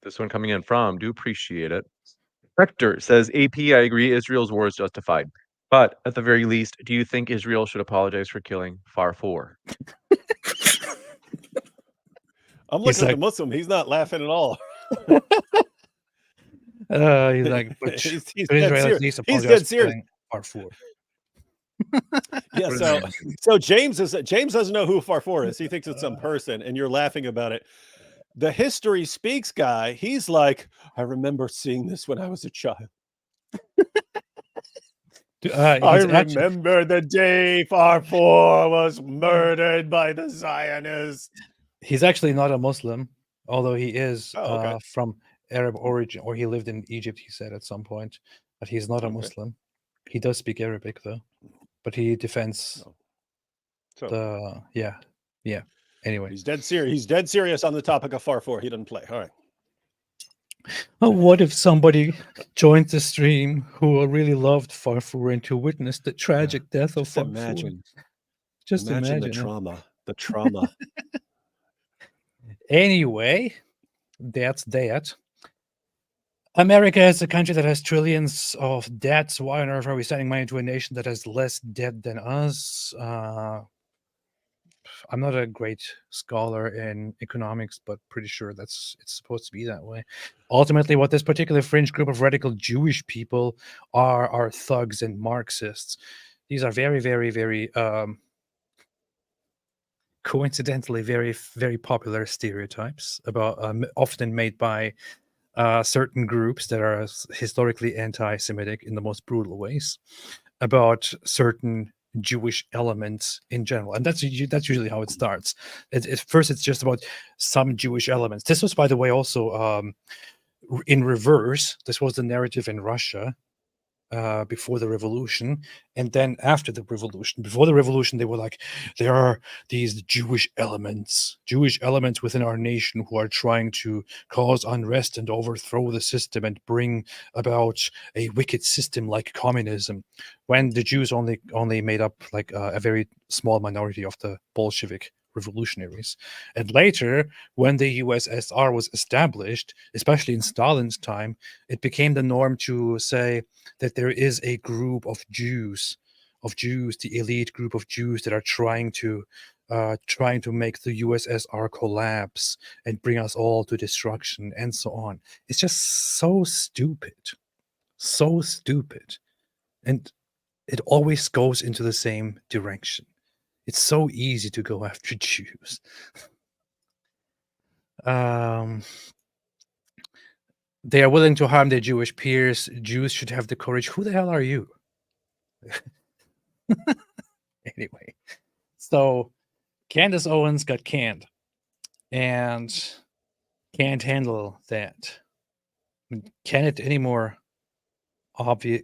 This one coming in from, do appreciate it. Rector says, AP, I agree, Israel's war is justified. But at the very least, do you think Israel should apologize for killing Farfour? I'm looking at the Muslim. He's not laughing at all. He's like, he's dead serious. Farfour. Yeah, so James doesn't know who Farfour is. He thinks it's some person, and you're laughing about it. The History Speaks guy, he's like, I remember seeing this when I was a child. I remember the day Farfour was murdered by the Zionists. He's actually not a Muslim, although he is okay. from Arab origin, or he lived in Egypt, he said at some point, but he's not a Muslim. He does speak Arabic, though. But he defends yeah. Anyway, he's dead serious. He's dead serious on the topic of Farfour. He doesn't play. All right. Oh, what if somebody joined the stream who really loved Farfour and who witnessed the tragic death of Farfour? Imagine the trauma. The trauma. Anyway, that's that. America is a country that has trillions of debts. Why on earth are we sending money to a nation that has less debt than us? I'm not a great scholar in economics, but pretty sure it's supposed to be that way. Ultimately, what this particular fringe group of radical Jewish people are thugs and Marxists. These are very, very, very coincidentally very, very popular stereotypes about often made by certain groups that are historically anti-Semitic in the most brutal ways about certain Jewish elements in general, and that's usually how it starts. First, it's just about some Jewish elements. This was, by the way, also in reverse. This was the narrative in Russia before the revolution, and then after the revolution. Before the revolution, they were like, there are these Jewish elements within our nation who are trying to cause unrest and overthrow the system and bring about a wicked system like communism, when the Jews only made up like a very small minority of the Bolshevik revolutionaries. And later, when the USSR was established, especially in Stalin's time, it became the norm to say that there is a group of Jews, the elite group of Jews that are trying to make the USSR collapse and bring us all to destruction and so on. It's just so stupid, and it always goes into the same direction. It's so easy to go after Jews. They are willing to harm their Jewish peers. Jews should have the courage. Who the hell are you? Anyway, so Candace Owens got canned and can't handle that. Can it be any more obvious?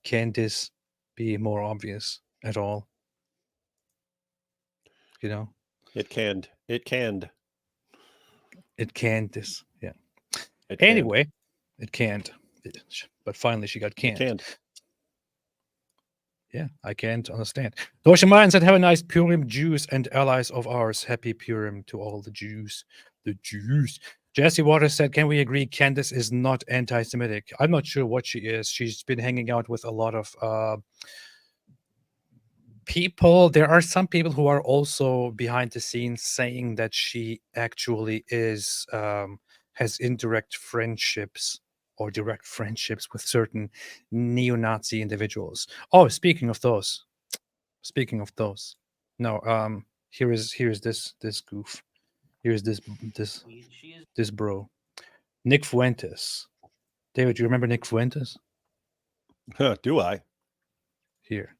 Can this be more obvious at all? You know, It canned. It this, yeah. It Anyway, it canned. But finally, she got canned. canned. Yeah, I can't understand. Deutsche Mayan said, have a nice Purim, Jews and allies of ours. Happy Purim to all the Jews. The Jews. Jesse Waters said, can we agree Candace is not anti-Semitic? I'm not sure what she is. She's been hanging out with a lot of people. There are some people who are also behind the scenes saying that she actually is has indirect friendships or direct friendships with certain neo-Nazi individuals. Oh, speaking of those, no, here is this goof. Here's this bro, Nick Fuentes. David, do you remember Nick Fuentes? Do I? Here,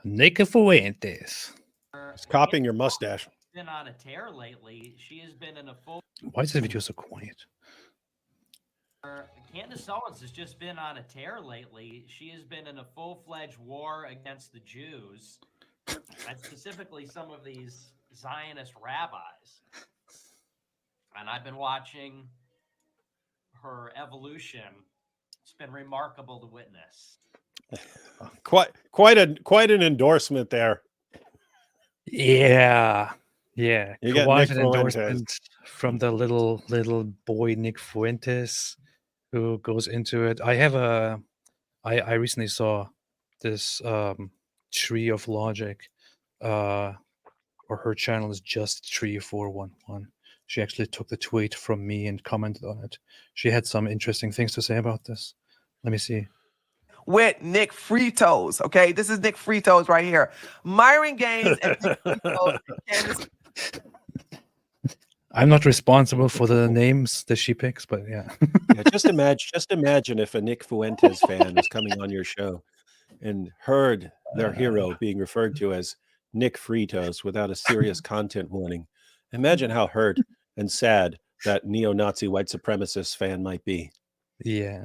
Nick Fuentes. He's copying your mustache. Been on a tear lately. She has been in a full. Why is this video so quiet? Candace Owens has just been on a tear lately. She has been in a full-fledged war against the Jews, and specifically some of these Zionist rabbis. And I've been watching her evolution. It's been remarkable to witness. Quite an endorsement there. Yeah. You got Quite Nick an Fuentes. endorsement from the little boy Nick Fuentes, who goes into it. I recently saw this Tree of Logic, or her channel is just Tree411. She actually took the tweet from me and commented on it. She had some interesting things to say about this. Let me see. With Nick Fritos, okay? This is Nick Fritos right here. Myron Gaines and Nick Fritos and Candace. I'm not responsible for the names that she picks, but yeah. Yeah, just imagine if a Nick Fuentes fan is coming on your show and heard their hero being referred to as Nick Fritos without a serious content warning. Imagine how hurt and sad that neo-Nazi white supremacist fan might be. Yeah.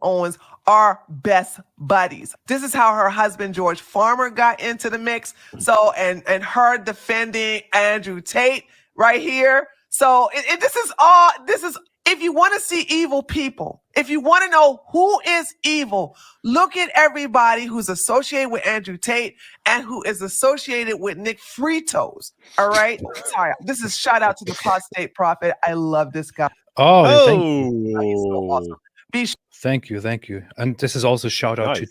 Owens are best buddies. This is how her husband George Farmer got into the mix. So and her defending Andrew Tate right here. So this is if you want to see evil people, if you want to know who is evil, look at everybody who's associated with Andrew Tate and who is associated with Nick Fritos. All right. Sorry, this is shout out to the Apostate prophet. I love this guy. Oh, thank you. He's so awesome. Thank you. And this is also shout out Nice. to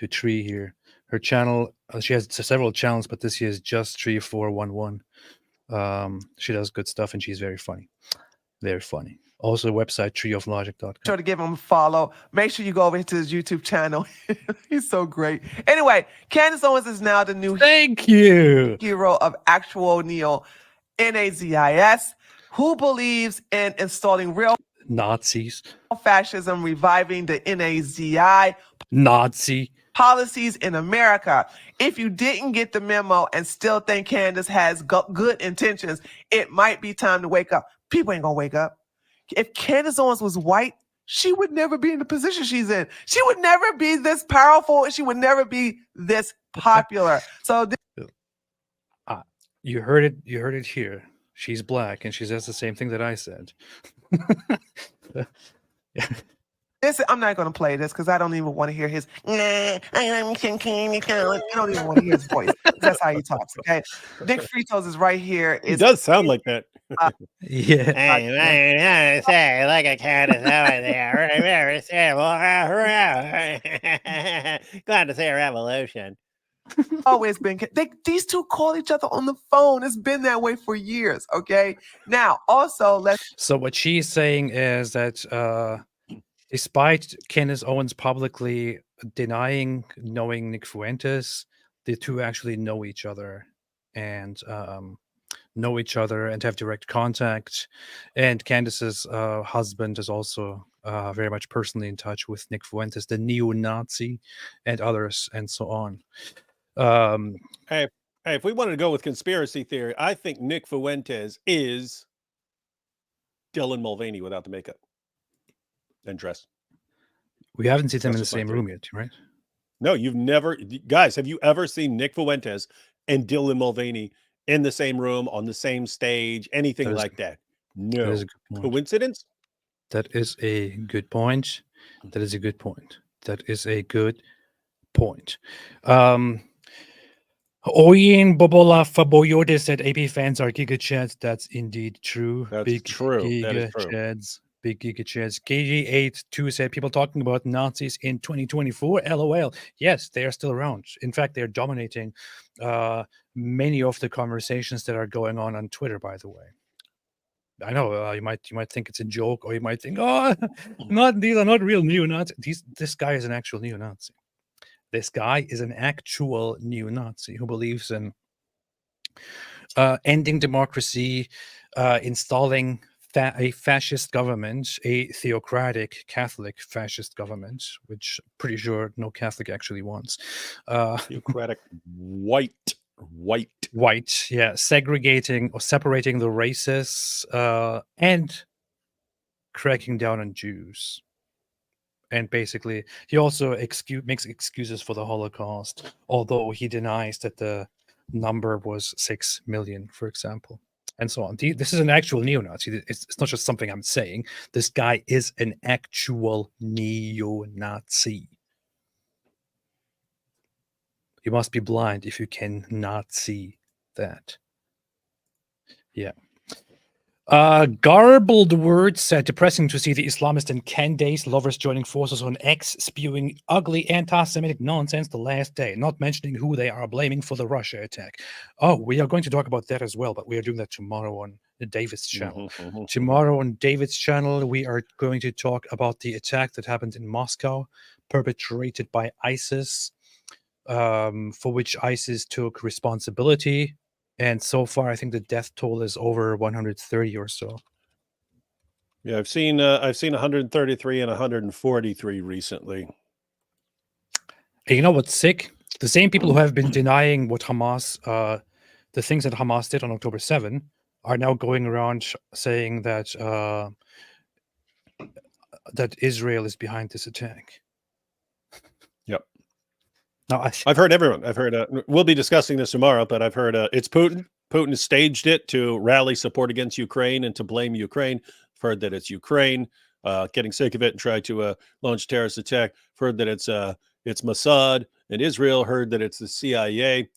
Tree here. Her channel, she has several channels, but this year is just 3411. She does good stuff, and she's very funny. Very funny. Also, website treeoflogic.com. Sure to give him a follow. Make sure you go over to his YouTube channel. He's so great. Anyway, Candace Owens is now the new Thank you. hero of Actual Neo, NAZIS, who believes in installing real Nazis. fascism, reviving the NAZI Nazi. policies in America. If you didn't get the memo and still think Candace has good intentions, it might be time to wake up. People ain't gonna wake up. If Candace Owens was white, she would never be in the position she's in. She would never be this powerful. She would never be this popular. So You heard it. You heard it here. She's black, and she says the same thing that I said. I'm not going to play this because I don't even want to hear his. I don't even want to hear his voice. That's how he talks. Okay, Nick Fritos is right here. It does sound like that. Yeah. I say like a cat is over there. Glad to see a revolution. Always been. These two call each other on the phone. It's been that way for years. Okay. Now, also, let's. So what she's saying is that despite Candace Owens publicly denying knowing Nick Fuentes, the two actually know each other and have direct contact. And Candace's husband is also very much personally in touch with Nick Fuentes, the neo-Nazi, and others, and so on. Hey, if we wanted to go with conspiracy theory, I think Nick Fuentes is Dylan Mulvaney without the makeup and dress. We haven't seen them in the same room yet, right? No, you've never, guys, have you ever seen Nick Fuentes and Dylan Mulvaney in the same room, on the same stage, anything like that? No. That is a good point. Coincidence? That is a good point. That is a good point. That is a good point. Oyin Bobola Faboyode said AP fans are Giga Chads. That's indeed true. That's Big true. That is Giga true. Chads. Big Giga Chads. KG82 said people talking about Nazis in 2024. LOL. Yes, they are still around. In fact, they're dominating many of the conversations that are going on Twitter, by the way. I know you might think it's a joke, or you might think, oh, these are not real neo-Nazis. This guy is an actual neo-Nazi. This guy is an actual neo-Nazi who believes in ending democracy, installing a fascist government, a theocratic Catholic fascist government, which I'm pretty sure no Catholic actually wants. Theocratic white, yeah, segregating or separating the races and cracking down on Jews. And basically, he also makes excuses for the Holocaust, although he denies that the number was 6 million, for example, and so on. This is an actual neo-Nazi. It's not just something I'm saying. This guy is an actual neo-Nazi. You must be blind if you cannot see that. Yeah. Garbled Word said, depressing to see the Islamist and Candace lovers joining forces on X, spewing ugly anti-Semitic nonsense the last day, not mentioning who they are blaming for the Russia attack. Oh, we are going to talk about that as well, but we are doing that tomorrow on the David's channel. Tomorrow on David's channel, we are going to talk about the attack that happened in Moscow, perpetrated by ISIS, for which ISIS took responsibility. And so far, I think the death toll is over 130 or so. Yeah, I've seen 133 and 143 recently. And you know what's sick? The same people who have been denying what Hamas, the things that Hamas did on October 7, are now going around saying that that Israel is behind this attack. Yep. Now, I've heard everyone. I've heard. We'll be discussing this tomorrow, but I've heard it's Putin. Putin staged it to rally support against Ukraine and to blame Ukraine. I've heard that it's Ukraine getting sick of it and try to launch a terrorist attack. I've heard that it's Mossad and Israel. Heard that it's the CIA.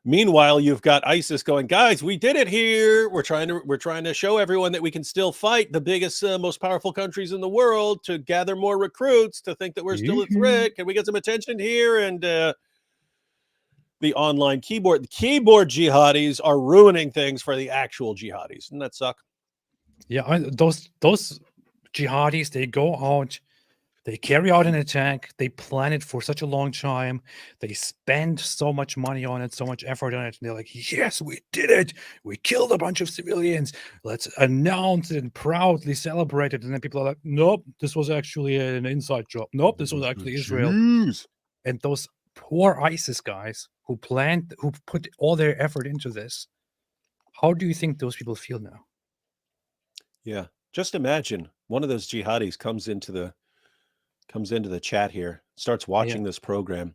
Meanwhile, you've got ISIS going, guys, we did it here. We're trying to show everyone that we can still fight the biggest, most powerful countries in the world to gather more recruits to think that we're still a threat. Can we get some attention here? And the online keyboard. The keyboard jihadis are ruining things for the actual jihadis. Doesn't that suck? Yeah, those jihadis, they go out, they carry out an attack, they plan it for such a long time, they spend so much money on it, so much effort on it, and they're like, yes, we did it, we killed a bunch of civilians, let's announce it and proudly celebrate it. And then people are like, nope, this was actually an inside job, nope, this was actually Israel. And those poor ISIS guys who put all their effort into this, how do you think those people feel now? Yeah, just imagine one of those jihadis comes into the chat here, starts watching this program,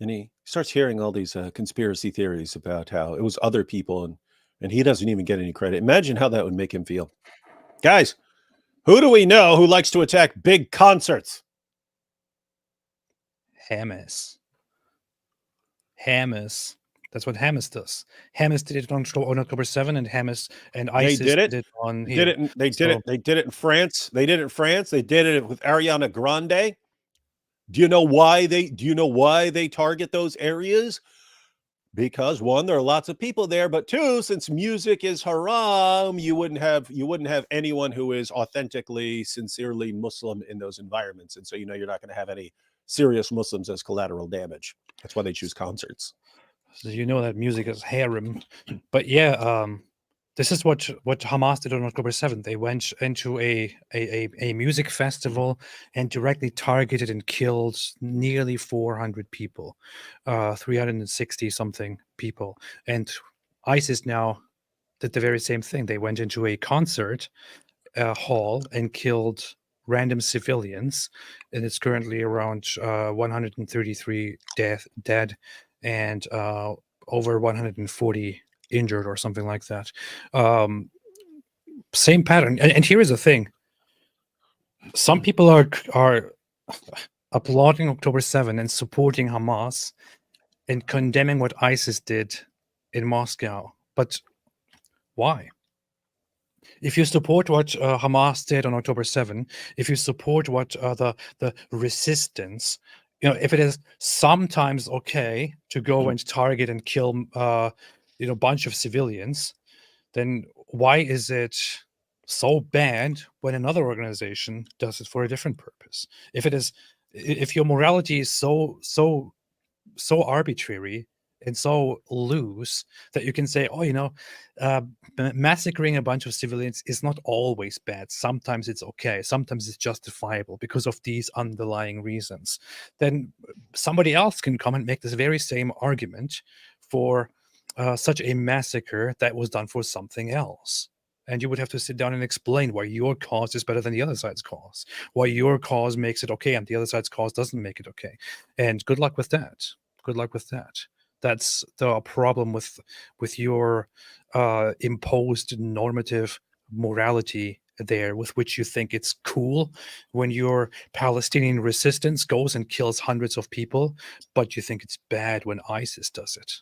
and he starts hearing all these conspiracy theories about how it was other people, and he doesn't even get any credit. Imagine how that would make him feel. Guys, who do we know who likes to attack big concerts? Hamas. That's what Hamas does. Hamas did it on October 7, and Hamas and ISIS did it on here. They did it in France. They did it in France. They did it with Ariana Grande. Do you know why they target those areas? Because one, there are lots of people there, but two, since music is haram, you wouldn't have anyone who is authentically, sincerely Muslim in those environments. And so you're not going to have any serious Muslims as collateral damage. That's why they choose concerts. So you know that music is harem. But yeah, this is what Hamas did on October 7th. They went into a music festival and directly targeted and killed nearly 400 people, 360 something people. And ISIS now did the very same thing. They went into a concert hall and killed random civilians, and it's currently around 133 dead and over 140 injured or something like that. Same pattern. And here is the thing. Some people are applauding October 7 and supporting Hamas and condemning what ISIS did in Moscow. But why? If you support what Hamas did on October 7, if you support what the resistance, if it is sometimes okay to go and target and kill, a bunch of civilians, then why is it so bad when another organization does it for a different purpose? If your morality is so arbitrary and so loose that you can say, massacring a bunch of civilians is not always bad. Sometimes it's okay. Sometimes it's justifiable because of these underlying reasons. Then somebody else can come and make this very same argument for such a massacre that was done for something else. And you would have to sit down and explain why your cause is better than the other side's cause, why your cause makes it okay and the other side's cause doesn't make it okay. And good luck with that. Good luck with that. That's the problem with your imposed normative morality there, with which you think it's cool when your Palestinian resistance goes and kills hundreds of people, but you think it's bad when ISIS does it.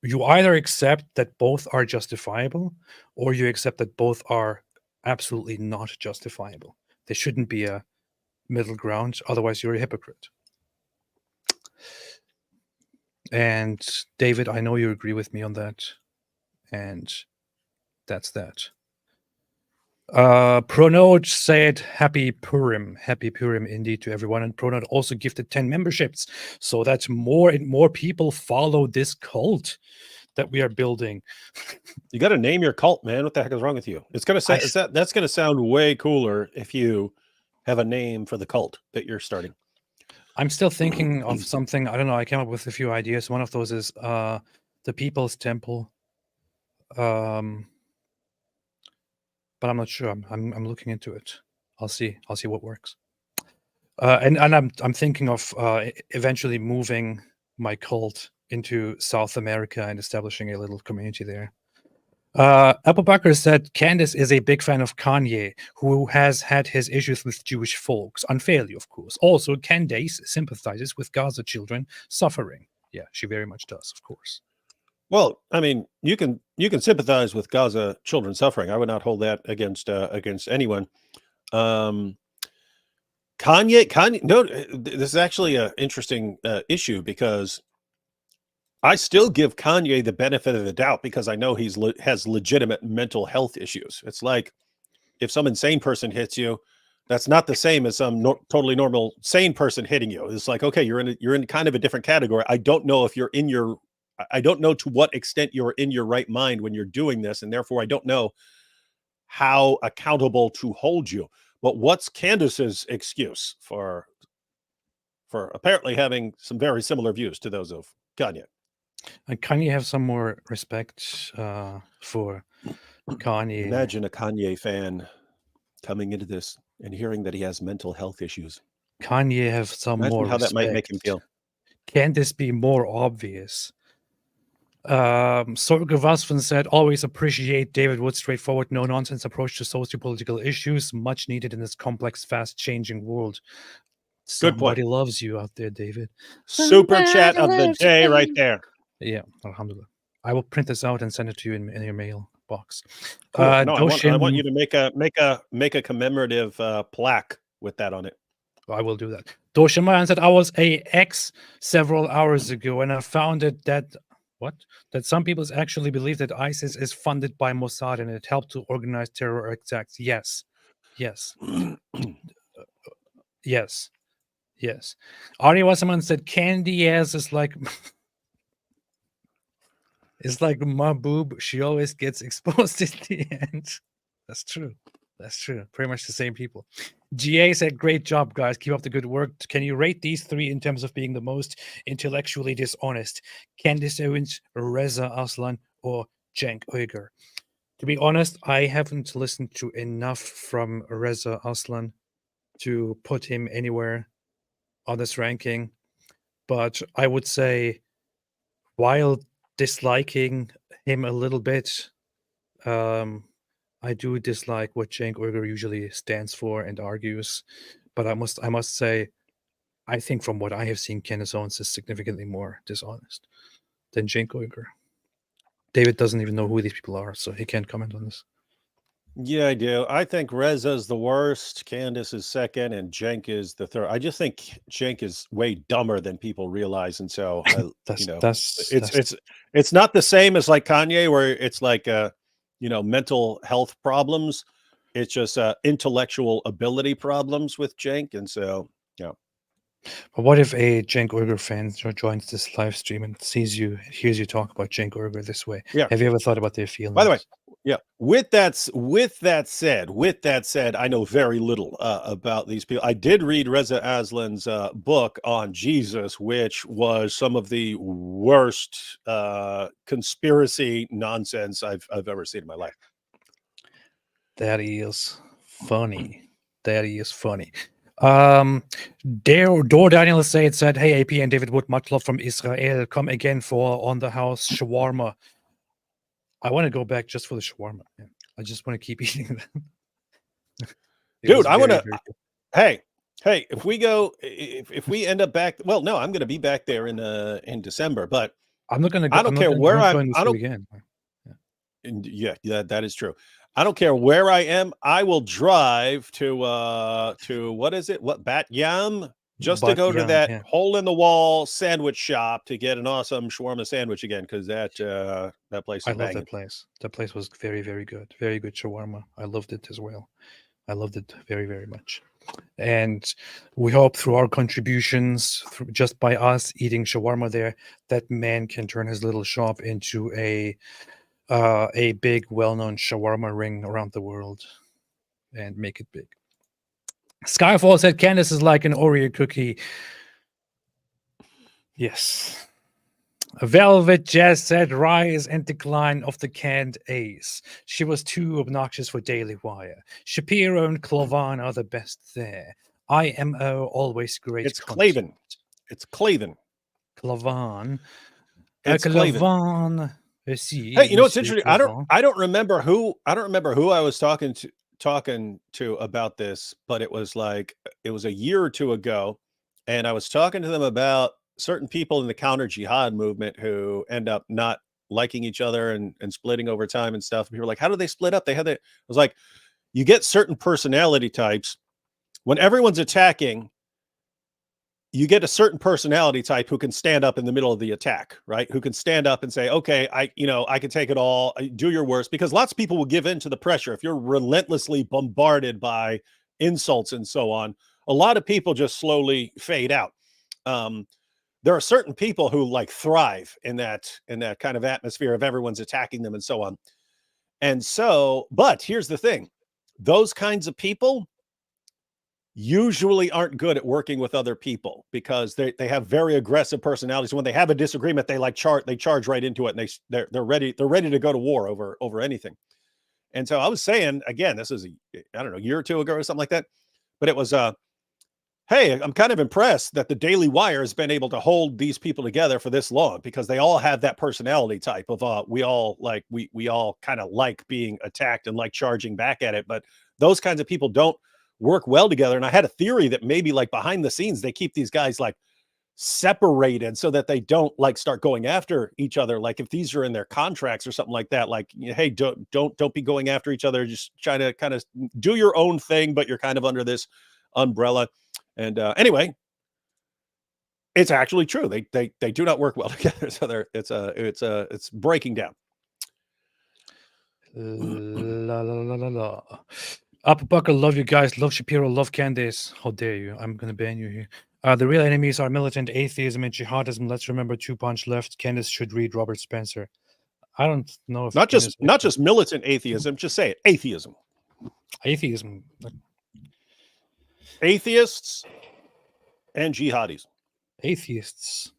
You either accept that both are justifiable, or you accept that both are absolutely not justifiable. There shouldn't be a middle ground, otherwise you're a hypocrite. And David, I know you agree with me on that. And that's that. Pronode said happy Purim indeed to everyone. And Pronode also gifted 10 memberships so that more and more people follow this cult that we are building. You got to name your cult, man. What the heck is wrong with you? It's gonna say that's gonna sound way cooler if you have a name for the cult that you're starting. I'm still thinking of something. I don't know. I came up with a few ideas. One of those is the People's Temple. But I'm not sure. I'm looking into it. I'll see what works. And I'm thinking of eventually moving my cult into South America and establishing a little community there. Apple Bucker said Candace is a big fan of Kanye, who has had his issues with Jewish folks, unfairly, of course. Also, Candace sympathizes with Gaza children suffering. Yeah, she very much does, of course. Well, I mean, you can sympathize with Gaza children suffering. I would not hold that against anyone. Kanye. No, this is actually an interesting issue because I still give Kanye the benefit of the doubt because I know he's has legitimate mental health issues. It's like if some insane person hits you, that's not the same as some totally normal sane person hitting you. It's like, okay, you're in kind of a different category. I don't know if you're in your, I don't know to what extent you're in your right mind when you're doing this, and therefore I don't know how accountable to hold you. But what's Candace's excuse for apparently having some very similar views to those of Kanye? And Kanye have some more respect for Kanye. Imagine a Kanye fan coming into this and hearing that he has mental health issues. Kanye have some Imagine more how respect. that might make him feel. Can this be more obvious? Sorge Vasvan said, always appreciate David Wood's straightforward, no-nonsense approach to socio-political issues, much needed in this complex, fast-changing world. Good point. Somebody loves you out there, David. Super chat of the day right there. Yeah, alhamdulillah. I will print this out and send it to you in your mail box. Cool. No, I want you to make a commemorative plaque with that on it. I will do that. Doshimayan said, I was a ex several hours ago, and I found it that some people actually believe that ISIS is funded by Mossad and it helped to organize terror attacks. Yes. Yes. Yes. Yes. Ari Wasserman said, Candy ass is like it's like my boob. She always gets exposed in the end. That's true. That's true. Pretty much the same people. GA said, great job, guys. Keep up the good work. Can you rate these three in terms of being the most intellectually dishonest? Candace Owens, Reza Aslan, or Cenk Uygur? To be honest, I haven't listened to enough from Reza Aslan to put him anywhere on this ranking. But I would say, while disliking him a little bit, I do dislike what Cenk Uygur usually stands for and argues, but I must say, I think from what I have seen, Candace Owens is significantly more dishonest than Cenk Uygur. David doesn't even know who these people are, so he can't comment on this. Yeah, I do. I think Reza's the worst, Candace is second, and Cenk is the third. I just think Cenk is way dumber than people realize, and so it's not the same as like Kanye, where it's like mental health problems. It's just intellectual ability problems with Cenk, and so But what if a Cenk Uygur fan joins this live stream and hears you talk about Cenk Uygur this way? Yeah. Have you ever thought about their feelings? By the way, yeah. With that said, I know very little about these people. I did read Reza Aslan's book on Jesus, which was some of the worst conspiracy nonsense I've ever seen in my life. That is funny. That is funny. Dor Daniel said, hey, AP and David Wood, much love from Israel. Come again for On the House shawarma. I want to go back just for the shawarma. Yeah. I just want to keep eating them. Dude, I want to. Hey, if we end up back, well, no, I'm going to be back there in December, but I'm not going to. I don't care where I'm. I don't. Again. Yeah, that is true. I don't care where I am. I will drive to what is it? Bat Yam? Just to go to that hole in the wall sandwich shop to get an awesome shawarma sandwich again, because that place. I love that place. That place was very, very good. Very good shawarma. I loved it as well. I loved it very, very much. And we hope through our contributions, just by us eating shawarma there, that man can turn his little shop into a big, well-known shawarma ring around the world and make it big. Skyfall said Candace is like an Oreo cookie. Yes. Velvet Jazz said rise and decline of the canned Ace. She was too obnoxious for Daily Wire. Shapiro and Clovan are the best there. IMO always great. It's Clavin. It's Clavin. Clovan. It's Clovan. Hey, you know what's interesting? I don't remember who I was talking to about this, but it was a year or two ago, and I was talking to them about certain people in the counter jihad movement who end up not liking each other and splitting over time and stuff. And people were like, how do they split up? I was like, you get certain personality types when everyone's attacking. you get a certain personality type who can stand up in the middle of the attack, right? Who can stand up and say, okay, I can take it all, do your worst, because lots of people will give in to the pressure. If you're relentlessly bombarded by insults and so on, a lot of people just slowly fade out. There are certain people who like thrive in that kind of atmosphere of everyone's attacking them and so on. And so, but here's the thing, those kinds of people usually aren't good at working with other people because they have very aggressive personalities. When they have a disagreement, they charge right into it, and they're ready to go to war over anything. And so I was saying, again, this is a year or two ago or something like that, but it was hey, I'm kind of impressed that the Daily Wire has been able to hold these people together for this long, because they all have that personality type of we all kind of like being attacked and like charging back at it, but those kinds of people don't work well together. And I had a theory that maybe like behind the scenes they keep these guys like separated so that they don't like start going after each other. Like if these are in their contracts or something like that, like, hey, don't be going after each other. Just try to kind of do your own thing, but you're kind of under this umbrella. And anyway, it's actually true. They do not work well together. So it's breaking down. La la la la la. Upper Buckle, love you guys. Love Shapiro. Love Candace. How dare you? I'm gonna ban you here. The real enemies are militant atheism and jihadism. Let's remember 2 Punch left. Candace should read Robert Spencer. I don't know if not just militant atheism. Just say it. Atheism. Atheism. Atheists and jihadis. Atheists.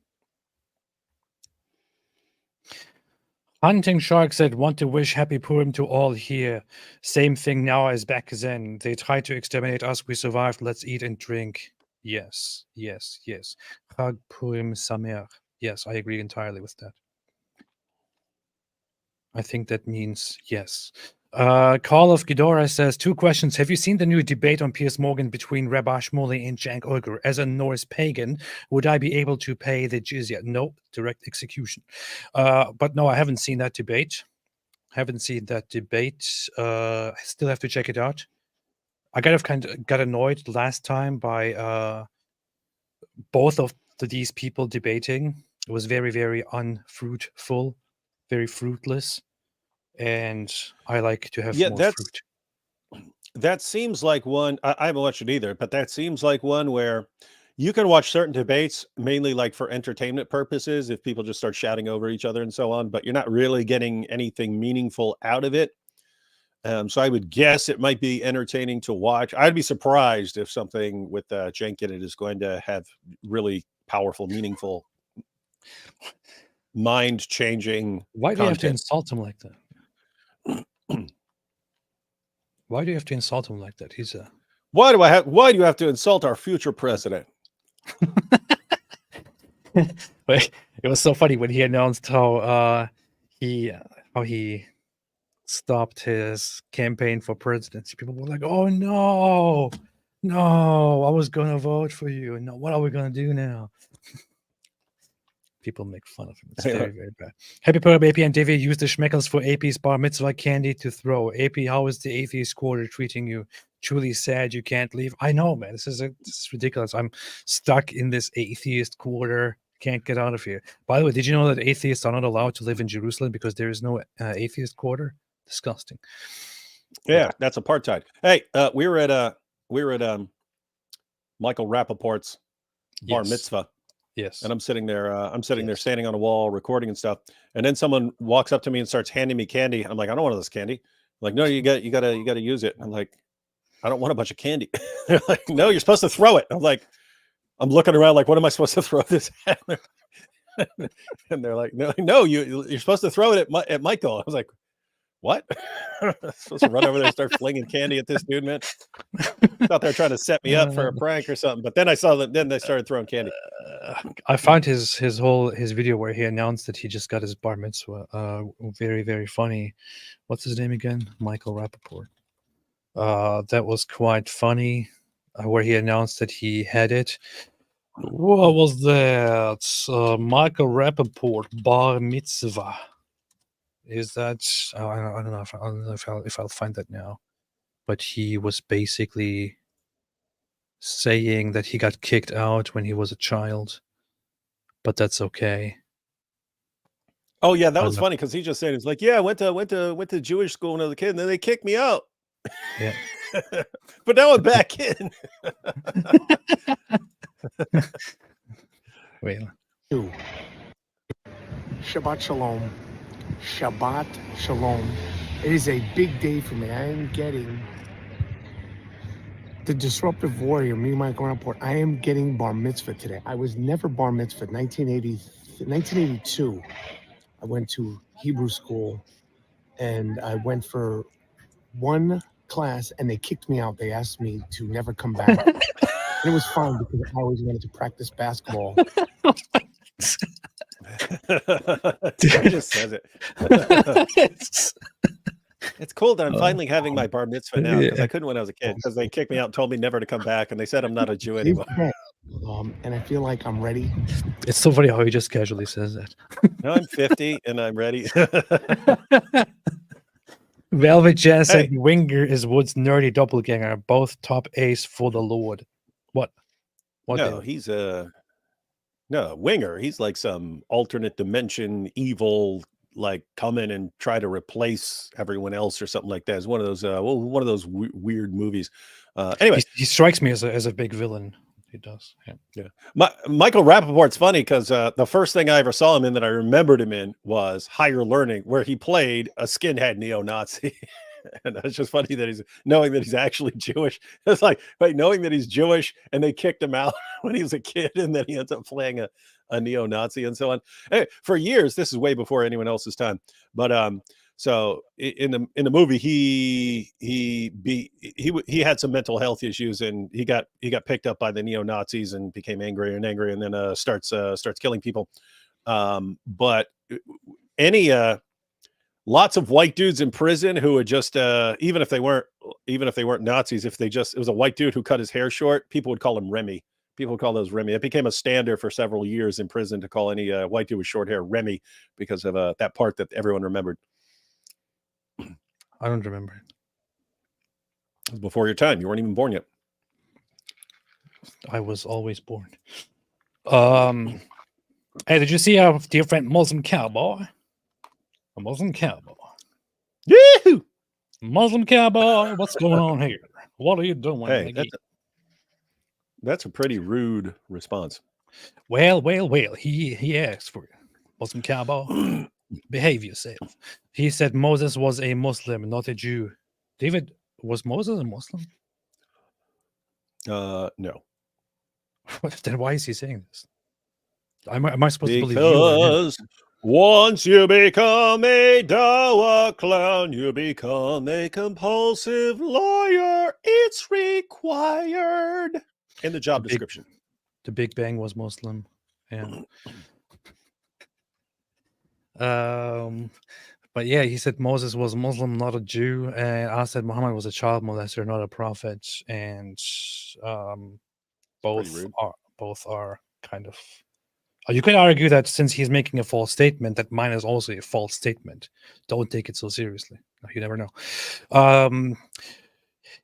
Hunting Shark said, want to wish happy Purim to all here. Same thing now as back then. They tried to exterminate us. We survived. Let's eat and drink. Yes, yes, yes. Chag Purim Sameach. Yes, I agree entirely with that. I think that means yes. Call of Ghidorah says, 2 questions. Have you seen the new debate on Piers Morgan between Rabbi Shmuley and Cenk Uygur? As a Norse pagan, would I be able to pay the jizya? No, direct execution. But no, I haven't seen that debate. I still have to check it out. I kind of got annoyed last time by both of these people debating. It was very, very unfruitful, very fruitless. And I like to have more fruit. That seems like one, I haven't watched it either, but that seems like one where you can watch certain debates mainly like for entertainment purposes, if people just start shouting over each other and so on, but you're not really getting anything meaningful out of it. So I would guess it might be entertaining to watch. I'd be surprised if something with Cenk in it is going to have really powerful, meaningful, mind-changing Why do you have to insult him like that? Why do you have to insult him like that? He's a... Why do you have to insult our future president? But it was so funny when he announced how he stopped his campaign for presidency. People were like, "Oh no, I was gonna vote for you. No, what are we gonna do now?" People make fun of him. It's very, very bad. Happy Purim, AP and Davy use the schmeckles for AP's bar mitzvah candy to throw. AP, how is the atheist quarter treating you? Truly sad you can't leave. I know, man. This is ridiculous. I'm stuck in this atheist quarter. Can't get out of here. By the way, did you know that atheists are not allowed to live in Jerusalem because there is no atheist quarter? Disgusting. Yeah, that's apartheid. Hey, we were at Michael Rappaport's bar mitzvah. Yes. And I'm sitting there standing on a wall recording and stuff. And then someone walks up to me and starts handing me candy. I'm like, I don't want all this candy. I'm like, no, you gotta use it. I'm like, I don't want a bunch of candy. They're like, no, you're supposed to throw it. I'm like, I'm looking around like, what am I supposed to throw this at? And they're like, no, you're supposed to throw it at Michael. I was like, what? I'm supposed to run over there and start flinging candy at this dude, man. Thought they were trying to set me up for a prank or something, but then I saw that. Then they started throwing candy. I found his video where he announced that he just got his bar mitzvah. Very, very funny. What's his name again? Michael Rappaport. That was quite funny. Where he announced that he had it. What was that? Michael Rappaport bar mitzvah. Is that I don't know if I'll find that now, but he was basically saying that he got kicked out when he was a child, but that's okay. Oh yeah, that was funny because he just said it's like, yeah, I went to Jewish school when I was a kid, and then they kicked me out. Yeah. But now I'm back in. Well, Shabbat Shalom. Shabbat Shalom. It is a big day for me. I am getting the disruptive warrior, me, Michael Rapport. I am getting bar mitzvah today. I was never bar mitzvah. 1982, I went to Hebrew school, and I went for one class, and they kicked me out. They asked me to never come back. And it was fine because I always wanted to practice basketball. He just says it. It's cool that I'm finally having my bar mitzvah now because I couldn't when I was a kid because they kicked me out and told me never to come back, and they said I'm not a Jew anymore. And I feel like I'm ready. It's so funny how he just casually says that. Now I'm 50 and I'm ready. Velvet Jazz said Winger is Wood's nerdy doppelganger, both top ace for the Lord. What? No, he's Winger. He's like some alternate dimension evil, like come in and try to replace everyone else or something like that. It's one of those weird movies. Anyway, he strikes me as a big villain. He does. Yeah. Michael Rappaport's funny because the first thing I ever saw him in that I remembered him in was Higher Learning, where he played a skinhead neo-Nazi. And it's just funny that knowing that he's actually Jewish. It's like, wait, knowing that he's Jewish and they kicked him out when he was a kid, and then he ends up playing a neo-Nazi and so on. Anyway, for years, this is way before anyone else's time. But so in the movie, he had some mental health issues, and he got picked up by the neo-Nazis and became angrier and angrier, and then starts killing people. But lots of white dudes in prison who would just even if they weren't Nazis, it was a white dude who cut his hair short, people would call him Remy. People would call those Remy. It became a standard for several years in prison to call any white dude with short hair Remy because of that part that everyone remembered. I don't remember it. It was before your time. You weren't even born yet. I was always born. Hey, did you see our dear friend Muslim Cowboy? A Muslim Cowboy. Yahoo! Muslim Cowboy, what's going on here? What are you doing? Hey, that's a pretty rude response. Well, he asked for it. Muslim Cowboy. Behave yourself. He said Moses was a Muslim, not a Jew. David, was Moses a Muslim? No. Then why is he saying this? Am I supposed to believe you? Because once you become a Dawa clown, you become a compulsive liar. It's required in the job description. The Big Bang was Muslim. Yeah. But yeah, he said Moses was Muslim, not a Jew, and I said Muhammad was a child molester, not a prophet, and both are kind of. You could argue that since he's making a false statement, that mine is also a false statement. Don't take it so seriously. You never know.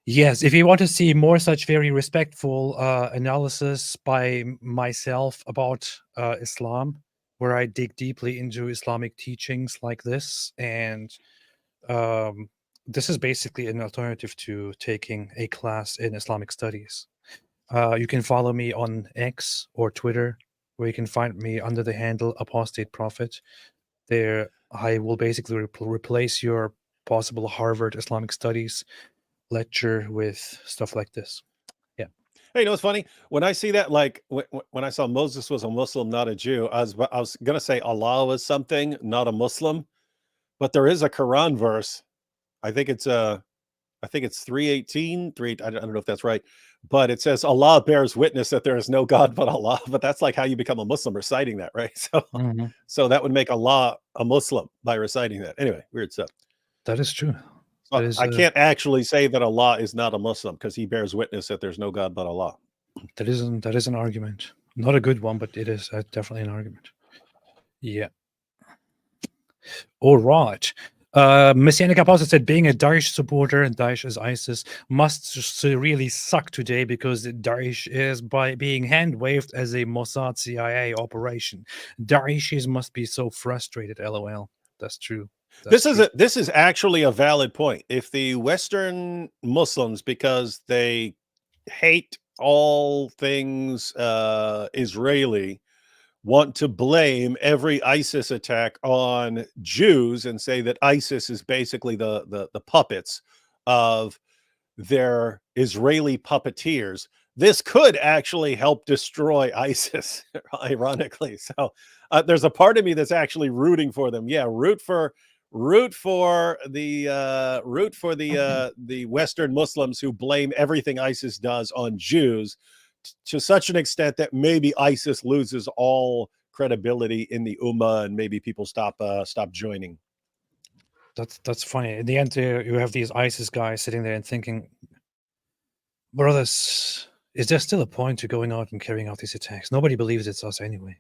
Yes, if you want to see more such very respectful analysis by myself about Islam, where I dig deeply into Islamic teachings like this, and this is basically an alternative to taking a class in Islamic studies. You can follow me on X or Twitter, where you can find me under the handle Apostate Prophet. There, I will basically replace your possible Harvard Islamic Studies lecture with stuff like this. Yeah. Hey, you know what's funny? When I see that, like when I saw Moses was a Muslim, not a Jew, I was gonna say Allah was something, not a Muslim, but there is a Quran verse. I think it's 3:18. I don't know if that's right, but it says Allah bears witness that there is no God but Allah. But that's like how you become a Muslim, reciting that, right? So, so that would make Allah a Muslim by reciting that. Anyway, weird stuff. That is true. I can't actually say that Allah is not a Muslim because he bears witness that there's no God but Allah. That is an argument. Not a good one, but it is definitely an argument. Yeah. All right. Messianic Apostate said being a Daesh supporter, and Daesh is ISIS, must really suck today because Daesh is being hand-waved as a Mossad CIA operation. Daeshis must be so frustrated. LOL. That's true. This is actually a valid point. If the Western Muslims, because they hate all things Israeli, want to blame every ISIS attack on Jews and say that ISIS is basically the puppets of their Israeli puppeteers, this could actually help destroy ISIS, ironically. So there's a part of me that's actually rooting for them. Yeah, root for the Western Muslims who blame everything ISIS does on Jews to such an extent that maybe ISIS loses all credibility in the Ummah and maybe people stop joining. That's funny. In the end, you have these ISIS guys sitting there and thinking, brothers, is there still a point to going out and carrying out these attacks? Nobody believes it's us anyway.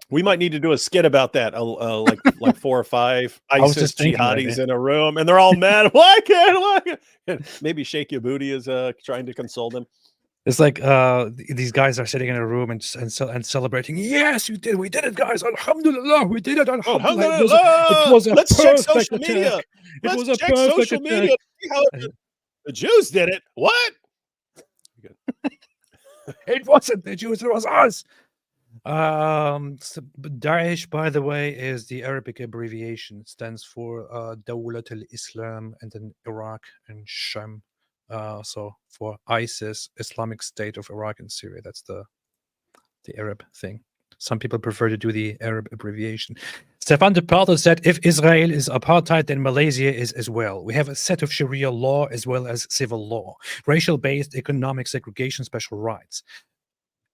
We might need to do a skit about that. Like 4 or 5 ISIS jihadis in a room, and they're all mad. Why can't? Maybe Sheikh Yabudi is trying to console them. It's like these guys are sitting in a room and celebrating. Yes, you did. We did it, guys. Alhamdulillah, we did it. Alhamdulillah. It was a Let's check perfect social attack. media. It was Let's a check perfect social attack. media. See how the Jews did it. What? It wasn't the Jews. It was us. Daesh, by the way, is the Arabic abbreviation. It stands for Dawlat al-Islam, and then Iraq and Sham. So for ISIS, Islamic State of Iraq and Syria. That's the Arab thing. Some people prefer to do the Arab abbreviation. Stefan de Pater said, if Israel is apartheid, then Malaysia is as well. We have a set of Sharia law as well as civil law, racial-based economic segregation, special rights.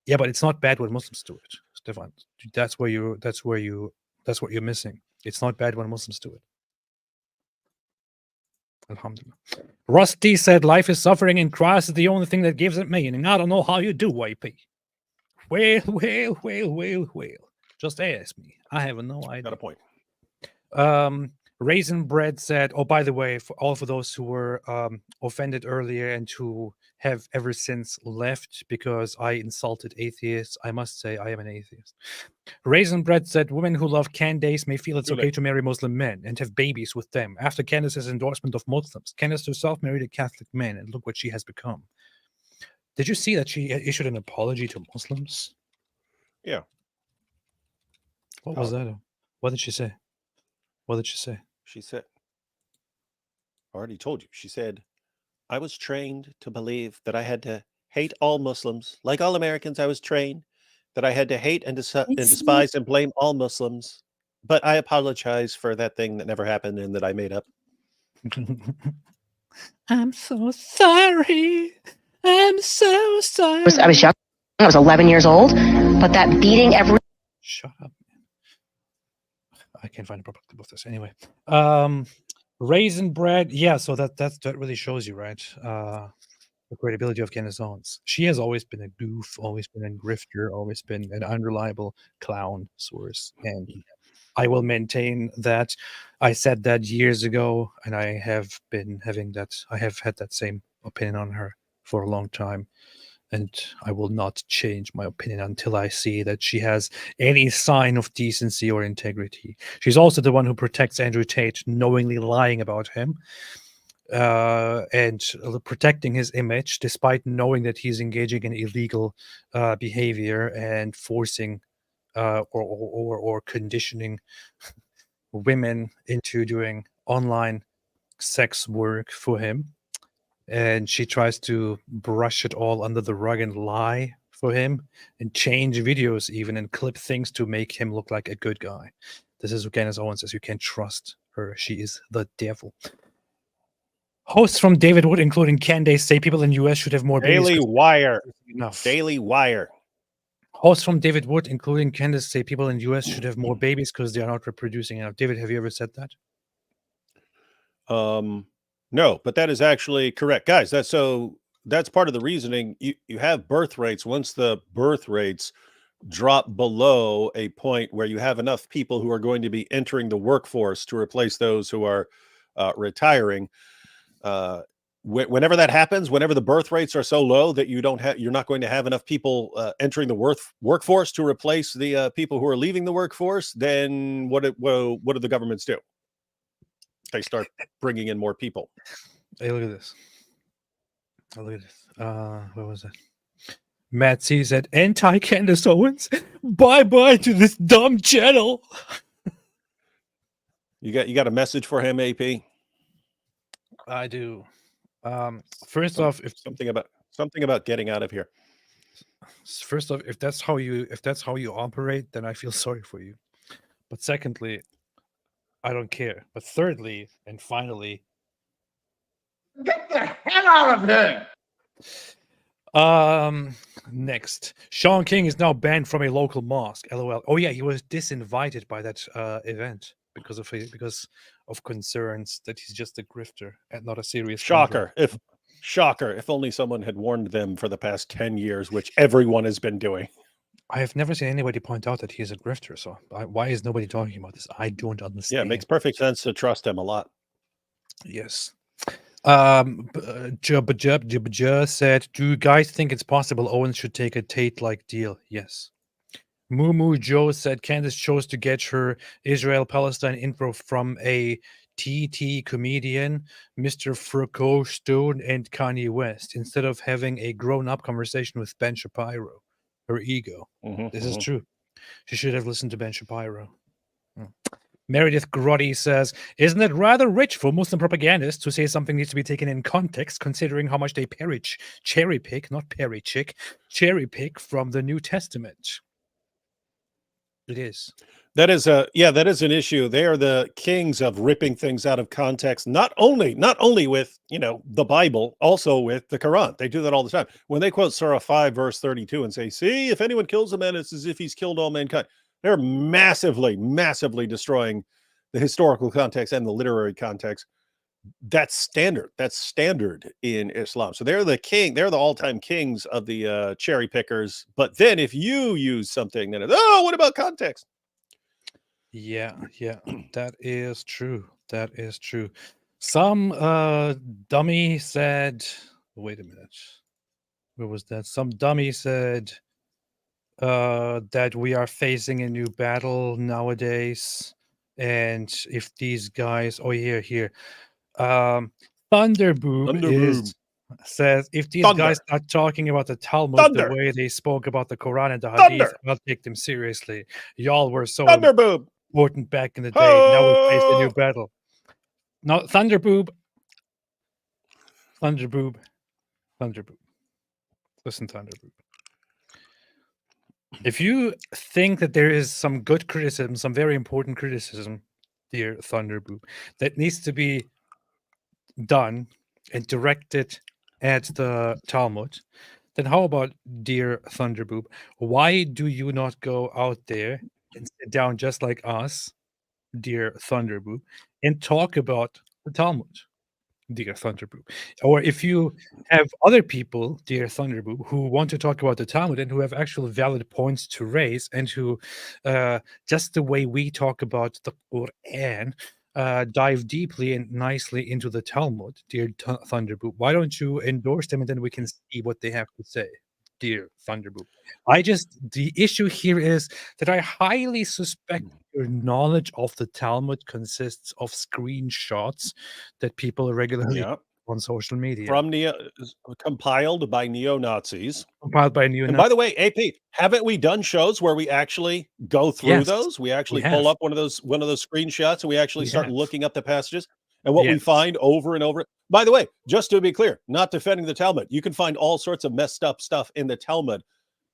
Yeah, but it's not bad when Muslims do it, Stefan. That's what you're missing. It's not bad when Muslims do it. Alhamdulillah. Rusty said, life is suffering and Christ is the only thing that gives it meaning. I don't know how you do, YP. Well. Just ask me. I have no idea. Got a point. Raisin Bread said, oh, by the way, for those who were offended earlier and who have ever since left because I insulted atheists, I must say I am an atheist. Raisin Bread said, women who love Candace may feel it's okay to marry Muslim men and have babies with them. After Candace's endorsement of Muslims, Candace herself married a Catholic man, and look what she has become. Did you see that she issued an apology to Muslims? Yeah. What was that? What did she say? What did she say? She said, I already told you. She said, I was trained to believe that I had to hate all Muslims. Like all Americans, I was trained that I had to hate and despise and blame all Muslims. But I apologize for that thing that never happened and that I made up. I'm so sorry. I'm so sorry. I was young. I was 11 years old. But that beating every... Shut up, man. I can't find a proper clip of this. Anyway. Raisin Bread. Yeah, so that really shows you, right? The credibility of Candace Owens. She has always been a goof, always been a grifter, always been an unreliable clown source. And I will maintain that. I said that years ago, and I have been having that. I have had that same opinion on her for a long time. And I will not change my opinion until I see that she has any sign of decency or integrity. She's also the one who protects Andrew Tate, knowingly lying about him and protecting his image, despite knowing that he's engaging in illegal behavior and forcing or conditioning women into doing online sex work for him. And she tries to brush it all under the rug and lie for him and change videos even and clip things to make him look like a good guy. This is what Candace Owens says. You can't trust her. She is the devil. Hosts from David Wood, including Candace, say people in U.S. should have more babies. Daily Wire. Enough. Daily Wire. Hosts from David Wood, including Candace, say people in U.S. should have more babies because they are not reproducing enough. David, have you ever said that? No, but that is actually correct, guys. That's part of the reasoning. You have birth rates. Once the birth rates drop below a point where you have enough people who are going to be entering the workforce to replace those who are retiring. Whenever that happens, whenever the birth rates are so low that you're not going to have enough people entering the workforce to replace the people who are leaving the workforce, then what do the governments do? They start bringing in more people. Hey, look at this. Oh, look at this. What was it? Matt C said, anti-Candace Owens, bye-bye to this dumb channel. You got a message for him, AP? I do. First off, if something about getting out of here. First off, if that's how you operate, then I feel sorry for you. But secondly, I don't care. But thirdly, and finally, get the hell out of here. Next, Sean King is now banned from a local mosque. LOL. Oh yeah, he was disinvited by that event because of concerns that he's just a grifter and not a serious. Shocker! If only someone had warned them for the past 10 years, which everyone has been doing. I have never seen anybody point out that he's a grifter. So why is nobody talking about this? I don't understand. Yeah, it makes perfect sense to trust him a lot. Yes. Jabba said, do you guys think it's possible Owens should take a Tate-like deal? Yes. Moo Joe said Candace chose to get her Israel-Palestine info from a TT comedian, Mr. Foucault Stone, and Kanye West, instead of having a grown-up conversation with Ben Shapiro. Her ego. This is true. She should have listened to Ben Shapiro. Meredith Grotti says, isn't it rather rich for Muslim propagandists to say something needs to be taken in context, considering how much they cherry pick from the New Testament? It is. That is an issue. They are the kings of ripping things out of context, not only with, the Bible, also with the Quran. They do that all the time. When they quote Surah 5, verse 32 and say, see, if anyone kills a man, it's as if he's killed all mankind. They're massively, massively destroying the historical context and the literary context. That's standard. That's standard in Islam. So they're the all-time kings of the cherry pickers. But then if you use something that is, what about context? Yeah, that is true. That is true. Some dummy said, wait a minute. Where was that? Some dummy said that we are facing a new battle nowadays. And if these guys, here. Thunderboob says, if these guys start talking about the Talmud the way they spoke about the Quran and the Hadith, I'll take them seriously. Y'all were so important back in the day. Now we face a new battle. No, Thunderboob. Listen, Thunderboob. If you think that there is some good criticism, some very important criticism, dear Thunderboob, that needs to be done and directed at the Talmud, then how about, dear Thunderboob, why do you not go out there and sit down just like us, dear Thunderboob, and talk about the Talmud, dear Thunderboob? Or if you have other people, dear Thunderboob, who want to talk about the Talmud and who have actual valid points to raise, and who, just the way we talk about the Quran, dive deeply and nicely into the Talmud, dear Thunderboob, why don't you endorse them and then we can see what they have to say, dear Thunderboob? The issue here is that I highly suspect your knowledge of the Talmud consists of screenshots that people regularly on social media. Compiled by neo-Nazis. And by the way, AP, haven't we done shows where we actually go through those? We actually pull up one of those screenshots and we actually start looking up the passages and what we find over and over. By the way, just to be clear, not defending the Talmud. You can find all sorts of messed up stuff in the Talmud.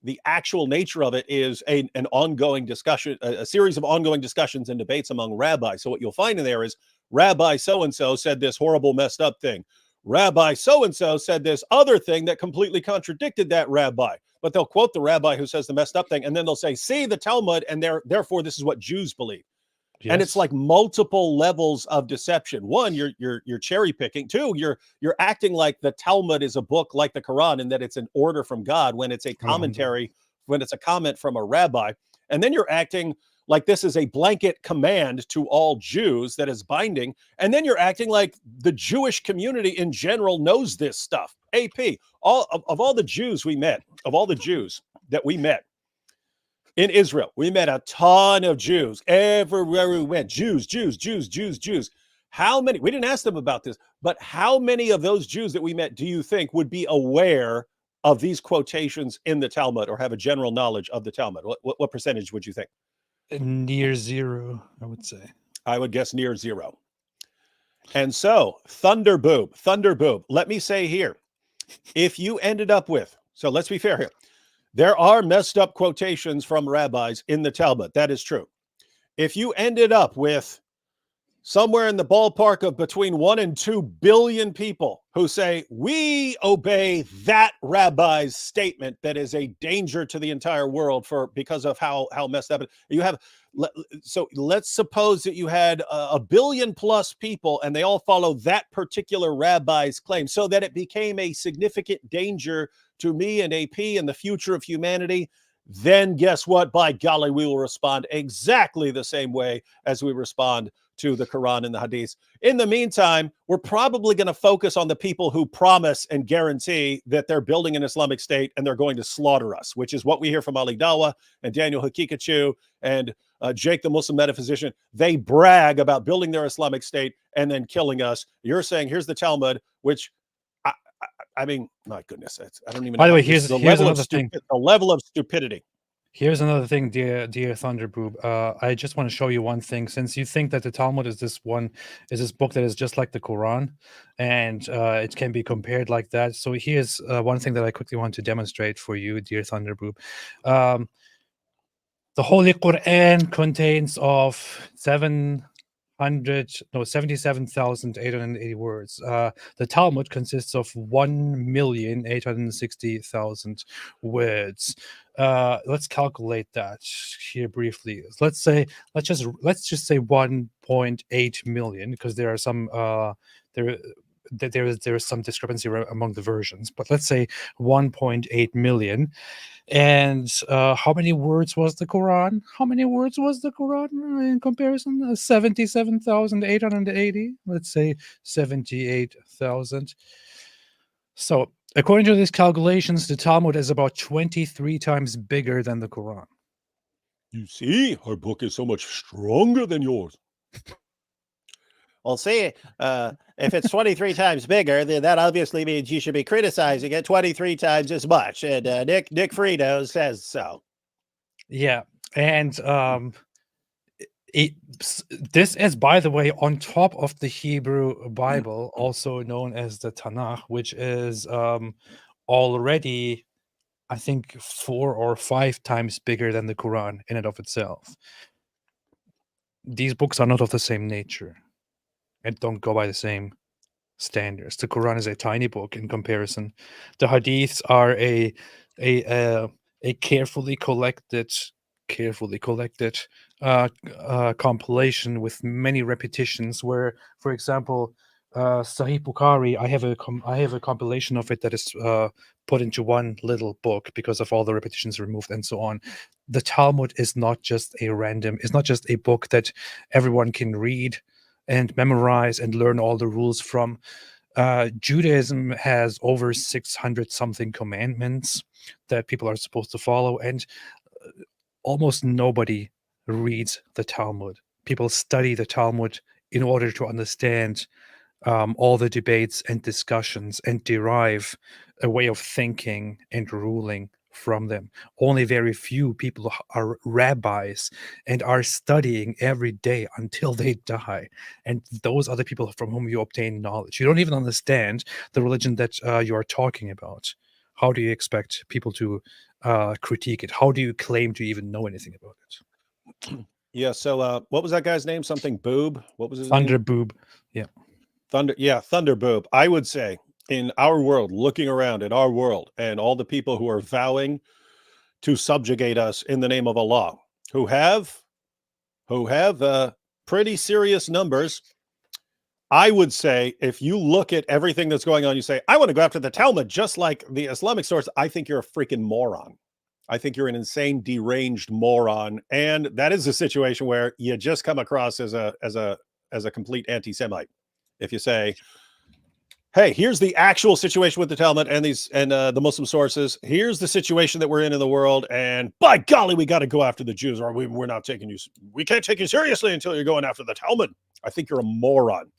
The actual nature of it is an ongoing discussion, a series of ongoing discussions and debates among rabbis. So what you'll find in there is Rabbi so-and-so said this horrible messed up thing. Rabbi so-and-so said this other thing that completely contradicted that rabbi. But they'll quote the rabbi who says the messed up thing, and then they'll say, see the Talmud, and therefore this is what Jews believe. And it's like multiple levels of deception. One, you're cherry picking. Two, you're acting like the Talmud is a book like the Quran and that it's an order from God when it's a commentary it's a comment from a rabbi, and then you're acting like this is a blanket command to all Jews that is binding, and then you're acting like the Jewish community in general knows this stuff. AP, of all the Jews we met, of all the Jews that we met in Israel, we met a ton of Jews everywhere we went. Jews. How many, we didn't ask them about this, but how many of those Jews that we met do you think would be aware of these quotations in the Talmud or have a general knowledge of the Talmud? What percentage would you think? Near zero, I would say. I would guess near zero. And so, thunder boob. Let me say here, if you ended up with, so let's be fair here, there are messed up quotations from rabbis in the Talmud. That is true. If you ended up with somewhere in the ballpark of between 1 and 2 billion people who say, we obey that rabbi's statement that is a danger to the entire world because of how messed up it. You have, so let's suppose that you had a billion plus people and they all follow that particular rabbi's claim so that it became a significant danger to me and AP and the future of humanity. Then guess what? By golly, we will respond exactly the same way as we respond to the Quran and the Hadith. In the meantime, we're probably going to focus on the people who promise and guarantee that they're building an Islamic state and they're going to slaughter us, which is what we hear from Ali Dawa and Daniel Hakikachu and Jake, the Muslim metaphysician. They brag about building their Islamic state and then killing us. You're saying, here's the Talmud, which I mean, my goodness, I don't even know. By the way, here's another thing. The level of stupidity. Here's another thing, dear Thunderboob. I just want to show you one thing. Since you think that the Talmud is this book that is just like the Quran, and it can be compared like that. So here's one thing that I quickly want to demonstrate for you, dear Thunderboob. The Holy Quran contains of 77,880 words. The Talmud consists of 1,860,000 words. Let's calculate that here briefly. Let's just say 1.8 million, because there are some there is some discrepancy among the versions. But let's say 1.8 million. And how many words was the Quran? How many words was the Quran in comparison? 77,880. Let's say 78,000. So, according to these calculations, the Talmud is about 23 times bigger than the Quran. You see, our book is so much stronger than yours. Well, see, if it's 23 times bigger, then that obviously means you should be criticizing it 23 times as much. And Nick Frito says so. Yeah, and this is, by the way, on top of the Hebrew Bible, also known as the Tanakh, which is already, I think, 4 or 5 times bigger than the Quran in and of itself. These books are not of the same nature and don't go by the same standards. The Quran is a tiny book in comparison. The Hadiths are a carefully collected compilation with many repetitions. Where, for example, Sahih Bukhari, I have a compilation of it that is put into one little book because of all the repetitions removed and so on. The Talmud is not just it's not just a book that everyone can read and memorize and learn all the rules from. Judaism has over 600 something commandments that people are supposed to follow, and almost nobody reads the Talmud. People study the Talmud in order to understand all the debates and discussions and derive a way of thinking and ruling from them. Only very few people are rabbis and are studying every day until they die. And those are the people from whom you obtain knowledge. You don't even understand the religion that you are talking about. How do you expect people to critique it? How do you claim to even know anything about it? Yeah. So what was that guy's name? Something Boob? What was his name? Thunderboob. Yeah. Thunderboob. I would say, in our world, looking around at our world and all the people who are vowing to subjugate us in the name of Allah, who have pretty serious numbers, I would say, if you look at everything that's going on, you say, I want to go after the Talmud just like the Islamic source, I think you're a freaking moron. I think you're an insane, deranged moron, and that is a situation where you just come across as a complete anti-Semite. If you say, "Hey, here's the actual situation with the Talmud and the Muslim sources. Here's the situation that we're in the world, and by golly, we got to go after the Jews, or we're not taking you. We can't take you seriously until you're going after the Talmud." I think you're a moron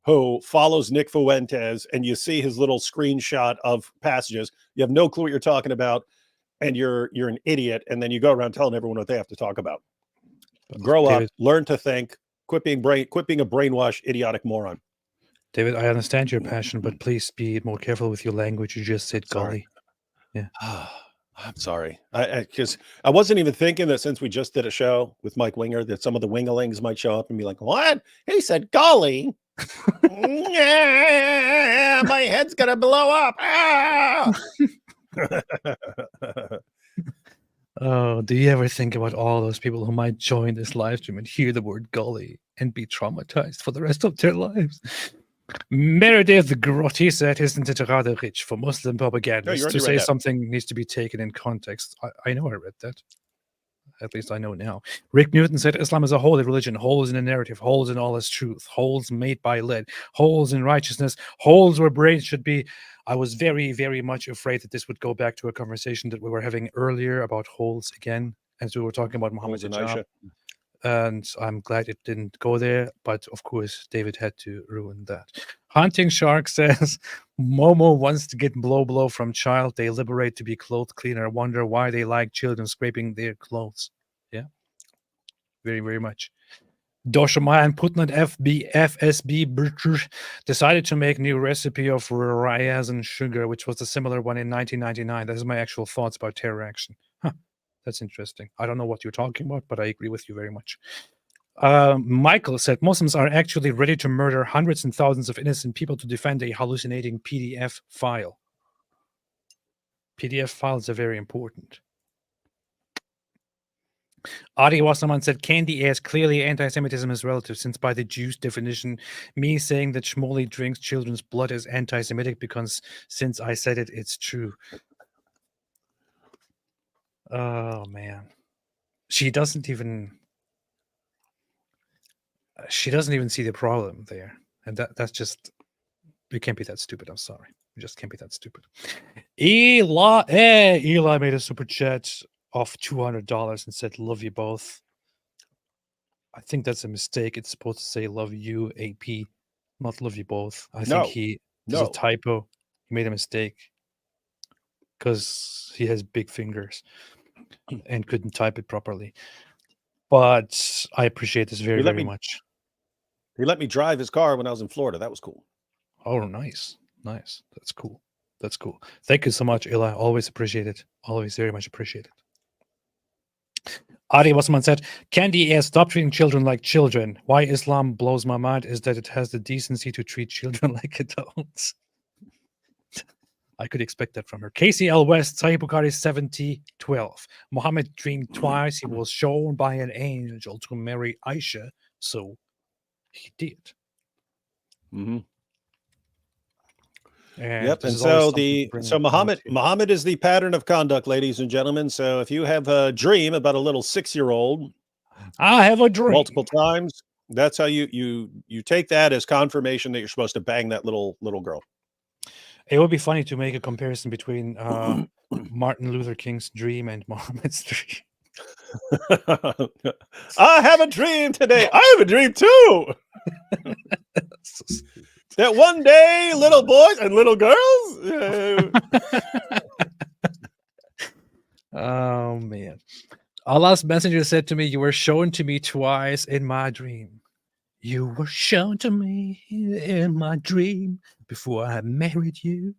who follows Nick Fuentes, and you see his little screenshot of passages. You have no clue what you're talking about, and you're an idiot, and then you go around telling everyone what they have to talk about. Grow up, learn to think, quit being a brainwashed, idiotic moron. David, I understand your passion, but please be more careful with your language. You just said golly. Yeah. I'm sorry. Because I wasn't even thinking that since we just did a show with Mike Winger, that some of the wingalings might show up and be like, "What? He said golly." Yeah, my head's gonna blow up. Ah! Oh, do you ever think about all those people who might join this live stream and hear the word golly and be traumatized for the rest of their lives? Meredith Grotti said, "Isn't it rather rich for Muslim propagandists to say something needs to be taken in context?" I know I read that. At least I know now. Rick Newton said, "Islam is a holy religion, holes in a narrative, holes in all its truth, holes made by lead, holes in righteousness, holes where brains should be." I was very, very much afraid that this would go back to a conversation that we were having earlier about holes again, as we were talking about Mohammed Hijab. And I'm glad it didn't go there, but of course, David had to ruin that. Hunting Shark says, "Momo wants to get blow from child. They liberate to be clothed cleaner. Wonder why they like children scraping their clothes." Yeah, very, very much. Doshama and Putnam FSB decided to make new recipe of raisin sugar, which was a similar one in 1999. That is my actual thoughts about terror action. Huh. That's interesting. I don't know what you're talking about, but I agree with you very much. Michael said, "Muslims are actually ready to murder hundreds and thousands of innocent people to defend a hallucinating PDF file." PDF files are very important. Adi Wasserman said, "Candy ass, clearly anti-Semitism is relative, since by the Jews' definition, me saying that Shmuley drinks children's blood is anti-Semitic because since I said it, it's true." Oh, man. She doesn't even see the problem there. And that's just, you can't be that stupid. I'm sorry. You just can't be that stupid. Eli made a super chat of $200 and said, "Love you both." I think that's a mistake. It's supposed to say "love you, AP," not "love you both." I think there's a typo. He made a mistake because he has big fingers and couldn't type it properly. But I appreciate this very, very much. He let me drive his car when I was in Florida. That was cool. Oh, nice. Nice. That's cool. That's cool. Thank you so much, Eli. Always appreciate it. Always very much appreciate it. Adi Wasserman said, "Candy ass, stop treating children like children. Why Islam blows my mind is that it has the decency to treat children like adults." I could expect that from her. Casey L. West, Sahih Bukhari 70:12. Muhammad dreamed twice. He was shown by an angel to marry Aisha, so he did. Mm-hmm. And and so Muhammad is the pattern of conduct, ladies and gentlemen. So if you have a dream about a little 6-year-old, I have a dream multiple times, that's how you take that as confirmation that you're supposed to bang that little girl. It would be funny to make a comparison between Martin Luther King's dream and Muhammad's dream. I have a dream today. I have a dream too. That one day, little boys and little girls. Oh, man. Allah's messenger said to me, "You were shown to me twice in my dream. You were shown to me in my dream before I married you.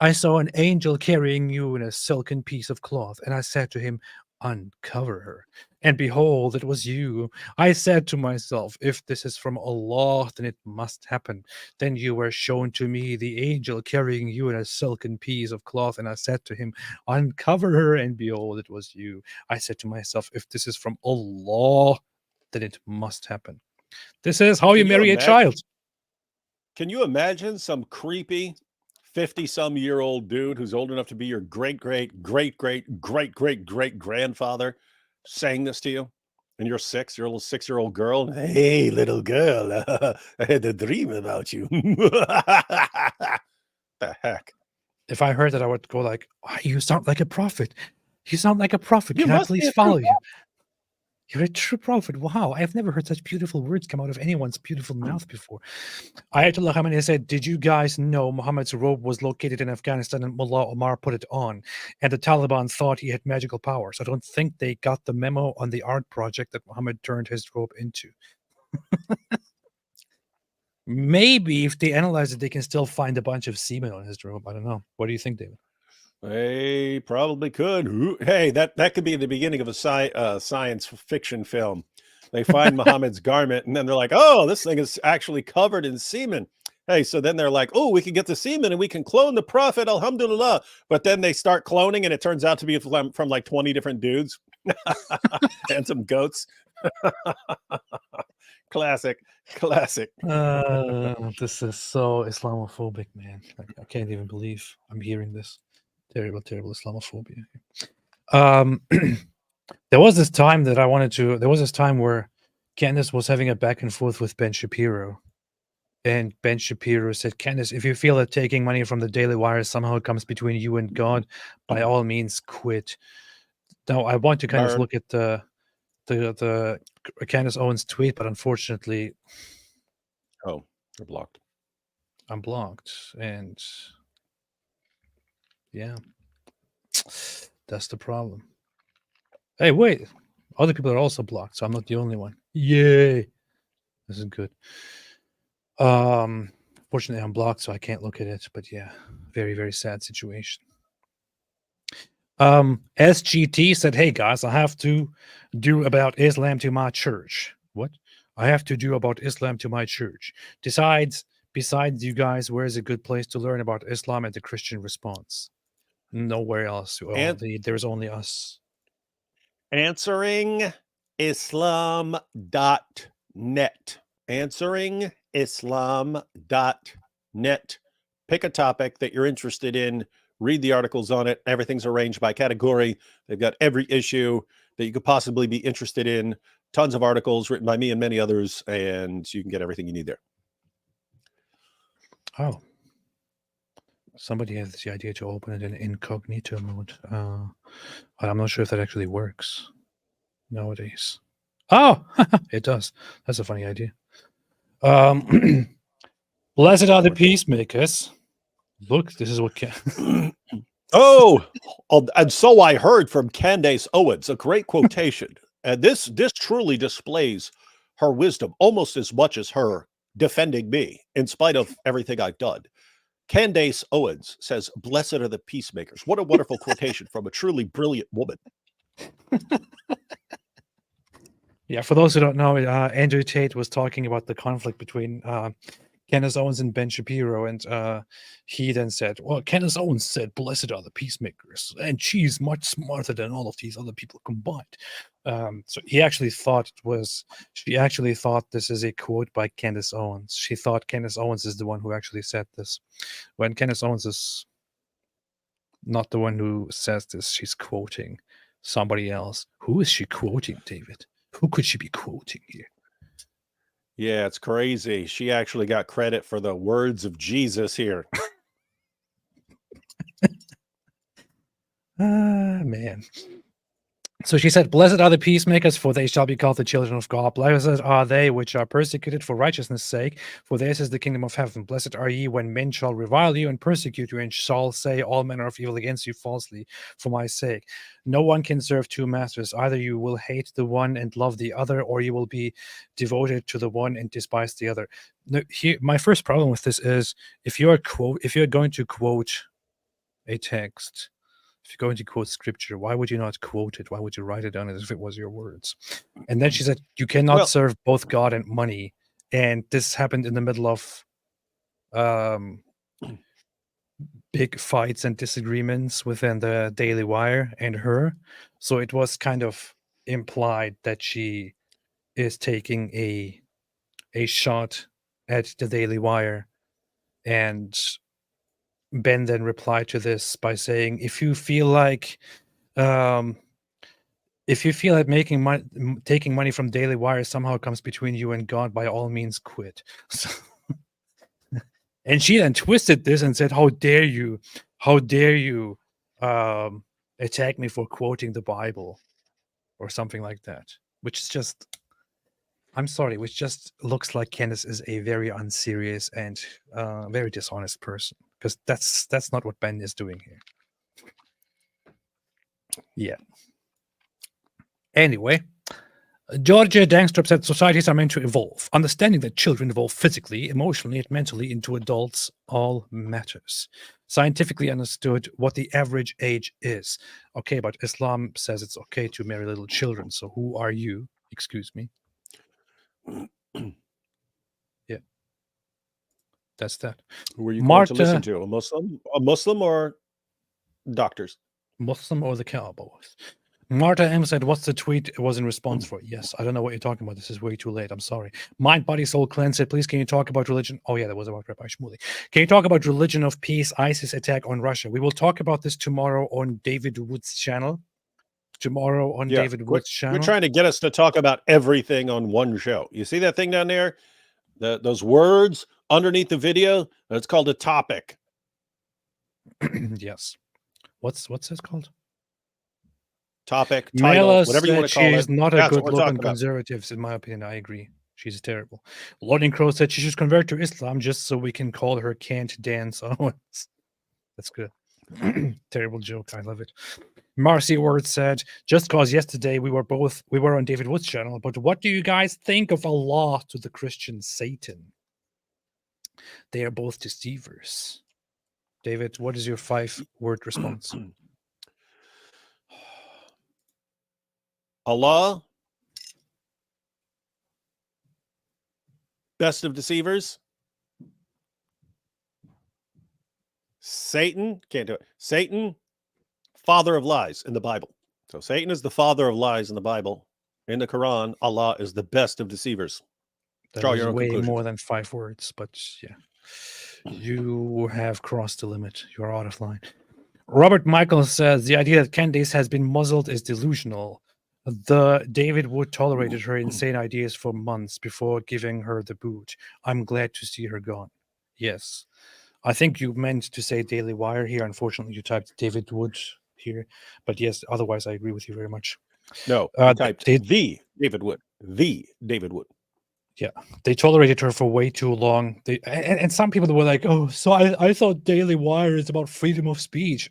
I saw an angel carrying you in a silken piece of cloth, and I said to him, uncover her. And behold, it was you. I said to myself, if this is from Allah, then it must happen. Then you were shown to me the angel carrying you in a silken piece of cloth, and I said to him, uncover her, and behold, it was you. I said to myself, if this is from Allah, then it must happen. This is how you marry a child. Can you imagine some creepy 50-some-year-old dude who's old enough to be your great-great-great-great-great-great-great-grandfather saying this to you, and you're 6, you're a little 6-year-old girl. Hey, little girl, I had a dream about you. The heck? If I heard that, I would go like, "Oh, you sound like a prophet. You sound like a prophet. You Can I must be please a true follow you? You're a true prophet. Wow, I've never heard such beautiful words come out of anyone's beautiful mouth before." Ayatollah Khamenei said, "Did you guys know Muhammad's robe was located in Afghanistan and Mullah Omar put it on? And the Taliban thought he had magical powers. I don't think they got the memo on the art project that Muhammad turned his robe into." Maybe if they analyze it, they can still find a bunch of semen on his robe. I don't know. What do you think, David? They probably could. Hey, that could be the beginning of a science fiction film. They find Muhammad's garment, and then they're like, "Oh, this thing is actually covered in semen." Hey, so then they're like, "Oh, we can get the semen and we can clone the prophet, alhamdulillah." But then they start cloning, and it turns out to be from like 20 different dudes and some goats. Classic. This is so Islamophobic, man. I can't even believe I'm hearing this. Terrible Islamophobia. There was this time where Candace was having a back and forth with Ben Shapiro. And Ben Shapiro said, "Candace, if you feel that taking money from the Daily Wire somehow comes between you and God, by all means quit." Now, I want to kind of look at the Candace Owens tweet, but unfortunately, you're blocked. I'm blocked, and yeah, that's the problem. Hey, wait, other people are also blocked, so I'm not the only one. Yay, this is good. Fortunately, I'm blocked, so I can't look at it. But yeah, very, very sad situation. SGT said, "Hey guys, I have to do about Islam to my church." What? I have to do about Islam to my church. Besides you guys, where is a good place to learn about Islam and the Christian response? Nowhere else. There's only us. AnsweringIslam.net. AnsweringIslam.net. Pick a topic that you're interested in. Read the articles on it. Everything's arranged by category. They've got every issue that you could possibly be interested in. Tons of articles written by me and many others, and you can get everything you need there. Oh. Somebody has the idea to open it in incognito mode. But I'm not sure if that actually works nowadays. Oh, it does. That's a funny idea. Blessed are the peacemakers. Look, this is what and so I heard from Candace Owens, a great quotation. And this truly displays her wisdom almost as much as her defending me, in spite of everything I've done. Candace Owens says, "Blessed are the peacemakers." What a wonderful quotation from a truly brilliant woman. Yeah, for those who don't know, Andrew Tate was talking about the conflict between Candace Owens and Ben Shapiro, and he then said, "Well, Candace Owens said, 'Blessed are the peacemakers,' and she's much smarter than all of these other people combined." So she actually thought this is a quote by Candace Owens. She thought Candace Owens is the one who actually said this, when Candace Owens is not the one who says this. She's quoting somebody else. Who is she quoting, David? Who could she be quoting here? Yeah, it's crazy. She actually got credit for the words of Jesus here. Man. So she said, "Blessed are the peacemakers, for they shall be called the children of God. Blessed are they which are persecuted for righteousness' sake, for theirs is the kingdom of heaven. Blessed are ye when men shall revile you and persecute you, and shall say all manner of evil against you falsely for my sake. No one can serve two masters. Either you will hate the one and love the other, or you will be devoted to the one and despise the other." Now, here, my first problem with this is, if you're going to quote a text, if you're going to quote scripture, why would you not quote it? Why would you write it down as if it was your words? And then she said, "You cannot serve both God and money." And this happened in the middle of big fights and disagreements within the Daily Wire and her. So it was kind of implied that she is taking a shot at the Daily Wire and Ben then replied to this by saying, if you feel like taking money from Daily Wire somehow comes between you and God, by all means quit. So, and she then twisted this and said, how dare you attack me for quoting the Bible or something like that, which is just, I'm sorry, which just looks like Candace is a very unserious and very dishonest person, because that's not what Ben is doing here. Yeah. Anyway, Georgia Dangstrup said societies are meant to evolve. Understanding that children evolve physically, emotionally, and mentally into adults all matters. Scientifically understood what the average age is. Okay, but Islam says it's okay to marry little children. So who are you? Excuse me. Yeah. That's that. Who are you Marta, going to listen to? A Muslim or doctors? Muslim or the Cowboys? Marta M said, what's the tweet it was in response for? Yes, I don't know what you're talking about. This is way too late. I'm sorry. Mind, Body, Soul Cleanse said, please, can you talk about religion? Oh, yeah, that was about Rabbi Shmuley. Can you talk about religion of peace, ISIS attack on Russia? We will talk about this tomorrow on David Wood's channel. David Wood's channel. You're trying to get us to talk about everything on one show. You see that thing down there? Those words underneath the video? That's called a topic. Yes. What's this called? Topic, title, Mela whatever you want to call it. She's not a That's good what we're look talking on about. conservatives, in my opinion. I agree. She's terrible. Loading Crow said she should convert to Islam just so we can call her Candace Owens. That's good. Terrible joke. I love it. Marcy Word said, just cause yesterday we were on David Wood's channel, but what do you guys think of Allah to the Christian Satan? They are both deceivers. David, what is your 5-word response? Allah, best of deceivers. Satan, can't do it. Satan, father of lies in the Bible. So Satan is the father of lies in the Bible. In the Quran, Allah is the best of deceivers. That Draw was your own way conclusion. more than 5 words, but yeah. You have crossed the limit. You're out of line. Robert Michael says, the idea that Candace has been muzzled is delusional. David Wood tolerated her insane ideas for months before giving her the boot. I'm glad to see her gone. Yes. I think you meant to say Daily Wire here. Unfortunately, you typed David Wood here. But yes, otherwise, I agree with you very much. No, I typed the David Wood. The David Wood. Yeah, they tolerated her for way too long. And some people were like, oh, so I thought Daily Wire is about freedom of speech.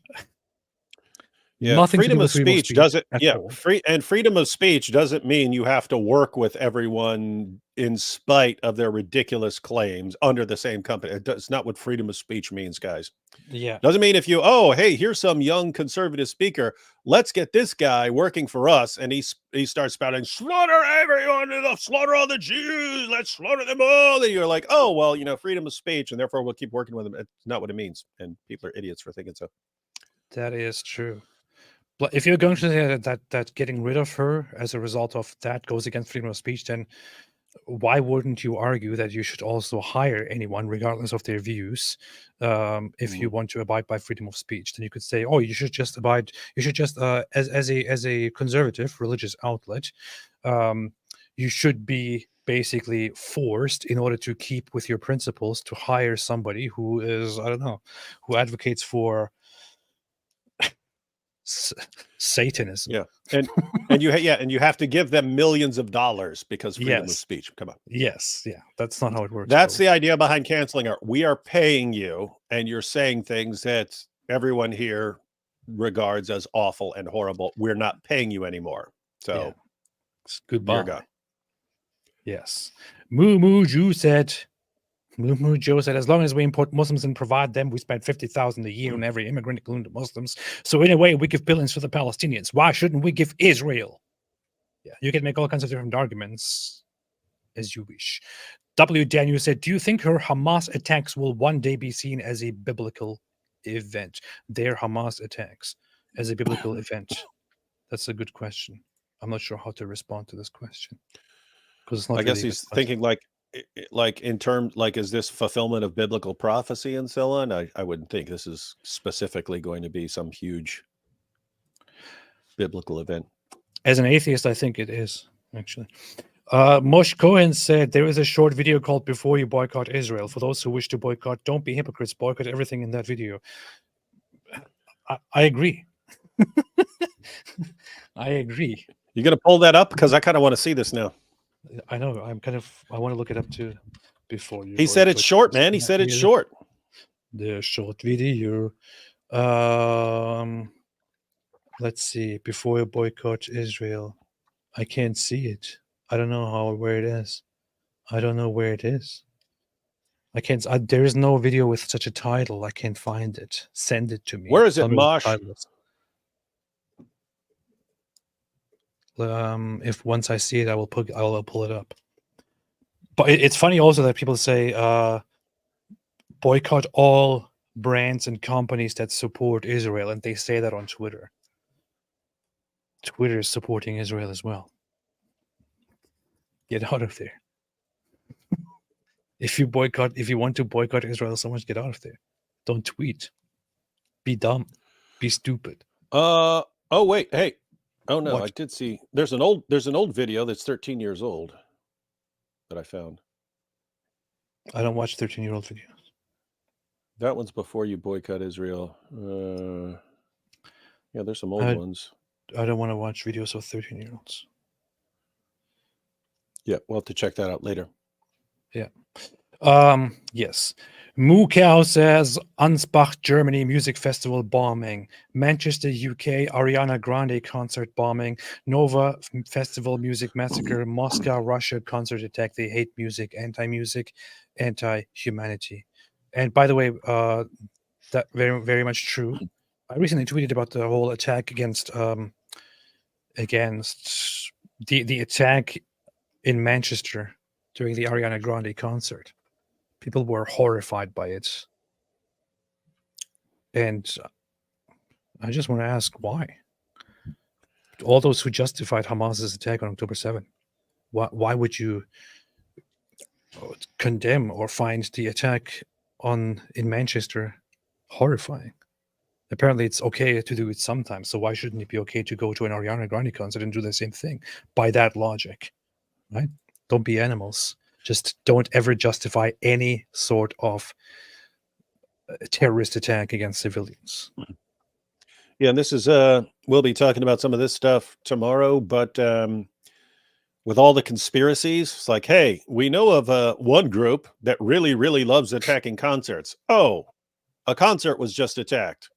Yeah, Nothing freedom to do of with freedom speech doesn't. Yeah, all. freedom of speech doesn't mean you have to work with everyone in spite of their ridiculous claims under the same company. It's not what freedom of speech means, guys. Yeah, doesn't mean if you hey, here's some young conservative speaker, let's get this guy working for us, and he starts spouting, slaughter everyone, slaughter all the Jews, let's slaughter them all, and you're like, oh well, freedom of speech, and therefore we'll keep working with them. It's not what it means, and people are idiots for thinking so. That is true. But if you're going to say that getting rid of her as a result of that goes against freedom of speech, then why wouldn't you argue that you should also hire anyone, regardless of their views, if you want to abide by freedom of speech? Then you could say, oh, you should just as a conservative religious outlet, you should be basically forced, in order to keep with your principles, to hire somebody who is, I don't know, who advocates for Satanism. Yeah, and you have to give them millions of dollars because freedom of speech. Come on. Yes, yeah, that's not how it works. That's the idea behind canceling her. We are paying you, and you're saying things that everyone here regards as awful and horrible. We're not paying you anymore. So goodbye. You're gone. Yes. Moo Joe said, as long as we import Muslims and provide them, we spend $50,000 a year on every immigrant, including the Muslims. So in a way, we give billions to the Palestinians. Why shouldn't we give Israel? Yeah, you can make all kinds of different arguments as you wish. W. Daniel said, do you think her Hamas attacks will one day be seen as a biblical event? Their Hamas attacks as a biblical event? That's a good question. I'm not sure how to respond to this question. Because it's not I guess he's thinking like, like in terms, like, is this fulfillment of biblical prophecy and so on? I wouldn't think this is specifically going to be some huge biblical event. As an atheist, I think it is, actually. Mosh Cohen said, there is a short video called Before You Boycott Israel. For those who wish to boycott, don't be hypocrites. Boycott everything in that video. I agree. I agree. You going to pull that up? Because I kind of want to see this now. I know. I want to look it up too. Before you. He said it's short, man. He said it's short. The short video. Let's see. Before you boycott Israel. I can't see it. I don't know where it is. I don't know where it is. I can't. There is no video with such a title. I can't find it. Send it to me. Where is it, Tell me what the Mosh? title is. If once I see it, I will pull it up. But it's funny also that people say boycott all brands and companies that support Israel, and they say that on Twitter. Twitter is supporting Israel as well. Get out of there. If you want to boycott Israel so much, get out of there. Don't tweet. Be dumb. Be stupid. Oh wait, hey. Oh no, What? I did see there's an old video that's 13 years old that I found. I don't watch 13-year-old videos. That one's Before You Boycott Israel. Yeah, there's some old ones. I don't want to watch videos of 13-year-olds. Yeah, we'll have to check that out later. Yeah. Yes. Mukau says Ansbach, Germany music festival bombing. Manchester, UK Ariana Grande concert bombing. Nova festival music massacre. Moscow, Russia concert attack. They hate music, anti-music, anti-humanity. And by the way, that very, very much true. I recently tweeted about the whole attack against the attack in Manchester during the Ariana Grande concert. People were horrified by it. And I just want to ask why. All those who justified Hamas's attack on October 7th, why would you condemn or find the attack in Manchester horrifying? Apparently it's okay to do it sometimes, so why shouldn't it be okay to go to an Ariana Grande concert and do the same thing by that logic, right? Don't be animals. Just don't ever justify any sort of terrorist attack against civilians. Yeah, and this is we'll be talking about some of this stuff tomorrow, but with all the conspiracies, it's like, hey, we know of one group that really, really loves attacking concerts. Oh, a concert was just attacked.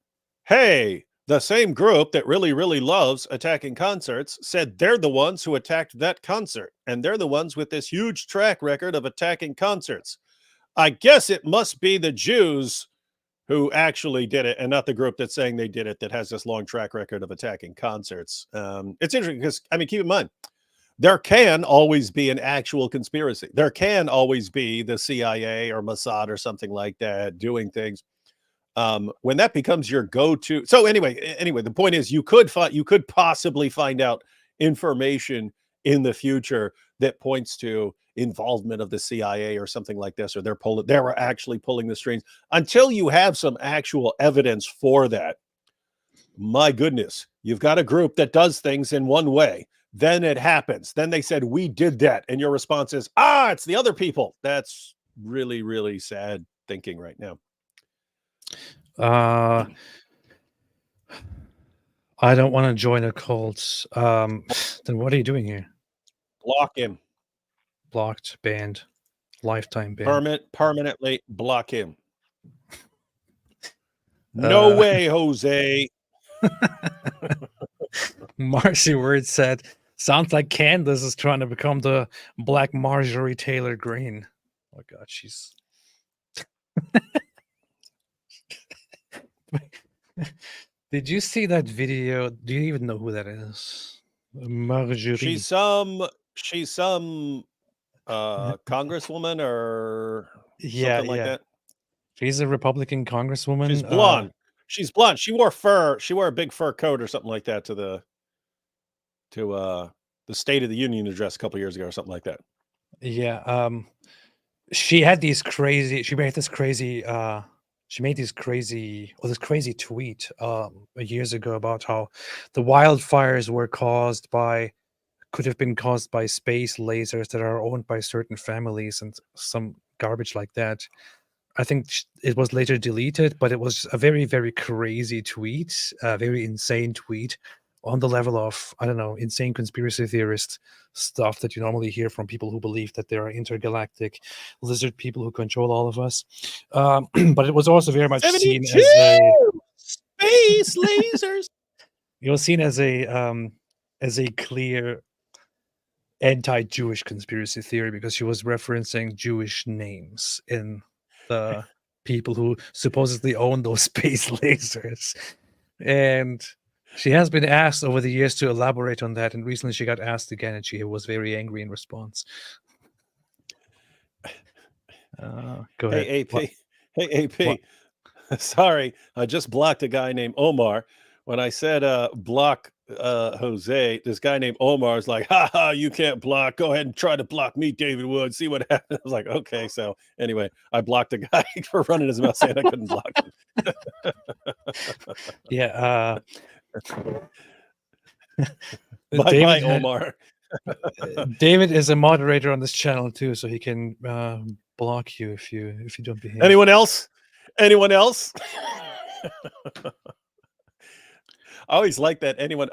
Hey, the same group that really, really loves attacking concerts said they're the ones who attacked that concert, and they're the ones with this huge track record of attacking concerts. I guess it must be the Jews who actually did it, and not the group that's saying they did it that has this long track record of attacking concerts. It's interesting because, I mean, keep in mind, there can always be an actual conspiracy. There can always be the CIA or Mossad or something like that doing things. When that becomes your go-to. So anyway, the point is you could possibly find out information in the future that points to involvement of the CIA or something like this, or they're actually pulling the strings. Until you have some actual evidence for that, my goodness, you've got a group that does things in one way. Then it happens. Then they said, we did that. And your response is, it's the other people. That's really, really sad thinking right now. I don't want to join a cult. Then what are you doing here? Block him. Blocked, banned, lifetime ban. Permanently block him. No way, Jose. Marcy Word said, sounds like Candace is trying to become the Black Marjorie Taylor Greene. Oh my God, she's... Did you see that video? Do you even know who that is? Marjorie. She's some congresswoman or something like that. She's a Republican congresswoman. She's blonde. She's blonde. She wore fur. She wore a big fur coat or something like that to the State of the Union address a couple years ago or something like that. Yeah. she had these crazy. She made this crazy. She made this crazy tweet years ago about how the wildfires could have been caused by space lasers that are owned by certain families and some garbage like that. I think it was later deleted, but it was a very, very crazy tweet, a very insane tweet on the level of, I don't know, insane conspiracy theorist stuff that you normally hear from people who believe that there are intergalactic lizard people who control all of us. But it was also very much seen as a space lasers. It was seen as a clear anti-Jewish conspiracy theory because she was referencing Jewish names in the people who supposedly own those space lasers. And she has been asked over the years to elaborate on that, and recently she got asked again, and she was very angry in response. Go ahead. Hey, AP. What? Hey, AP. What? Sorry, I just blocked a guy named Omar. When I said block Jose, this guy named Omar is like, ha ha, you can't block. Go ahead and try to block me, David Wood. See what happens. I was like, okay. So anyway, I blocked a guy for running his mouth saying I couldn't block him. Yeah. Bye, Omar. David is a moderator on this channel too, so he can block you if you don't behave. Anyone else? Anyone else? I always like that anyone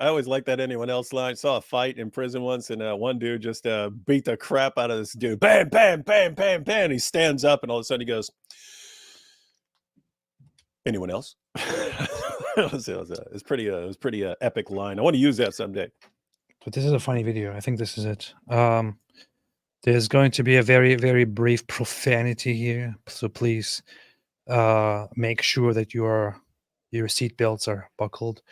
else line. Saw a fight in prison once, and one dude just beat the crap out of this dude. Bam, bam, bam, bam, bam. He stands up, and all of a sudden he goes, "Anyone else?" It was pretty epic line. I want to use that someday. But this is a funny video. I think this is it. There's going to be a very, very brief profanity here, so please make sure that your seatbelts are buckled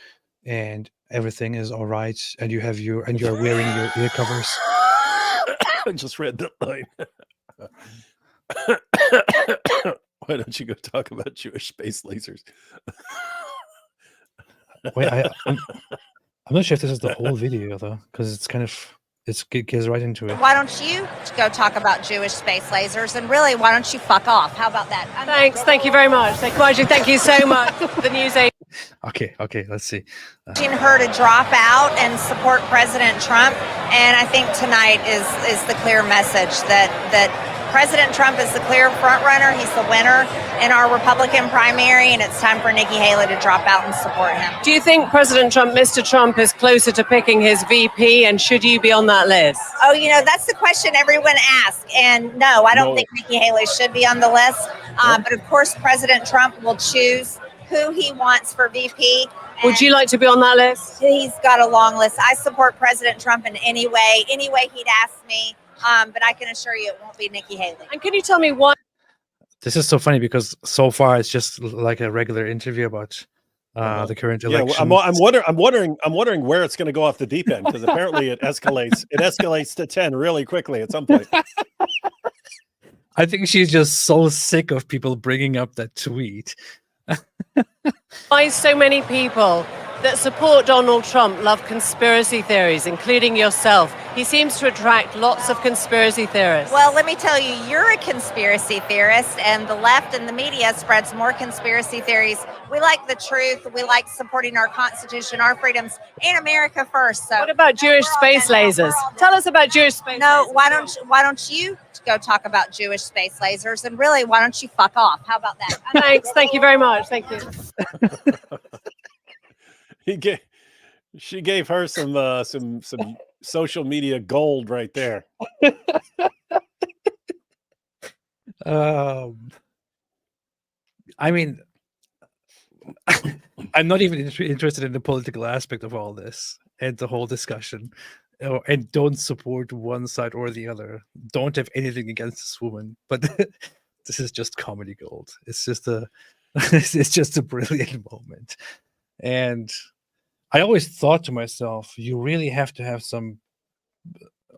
and everything is all right, and you're wearing your ear covers. I just read that line. Why don't you go talk about Jewish space lasers? Wait, I'm not sure if this is the whole video though, because it gets right into it. Why don't you go talk about Jewish space lasers? And really, why don't you fuck off? How about that? Thanks. Thank you very much. Thank you so much. The news aid. Okay, let's see. Her to drop out and support President Trump, and I think tonight is the clear message that President Trump is the clear front runner. He's the winner in our Republican primary, and it's time for Nikki Haley to drop out and support him. Do you think President Trump, Mr. Trump, is closer to picking his VP, and should you be on that list? Oh, that's the question everyone asks, and no, I don't think Nikki Haley should be on the list. But of course, President Trump will choose who he wants for VP. Would you like to be on that list? He's got a long list. I support President Trump in any way he'd ask me. But I can assure you it won't be Nikki Haley. And can you tell me why? This is so funny because so far it's just like a regular interview about the current election. Yeah, I'm wondering where it's going to go off the deep end, because apparently it escalates to 10 really quickly at some point. I think she's just so sick of people bringing up that tweet. Why so many people that support Donald Trump love conspiracy theories, including yourself? He seems to attract lots of conspiracy theorists. Well, let me tell you, you're a conspiracy theorist, and the left and the media spreads more conspiracy theories. We like the truth. We like supporting our Constitution, our freedoms, and America first. So, what about Jewish space lasers? Tell us about Jewish space lasers. Why don't you go talk about Jewish space lasers? And really, why don't you fuck off? How about that? Thanks. Thank you very much. Thank you. She gave her some social media gold right there. I mean, I'm not even interested in the political aspect of all this and the whole discussion, and don't support one side or the other. Don't have anything against this woman, but this is just comedy gold. It's just a brilliant moment. And I always thought to myself, you really have to have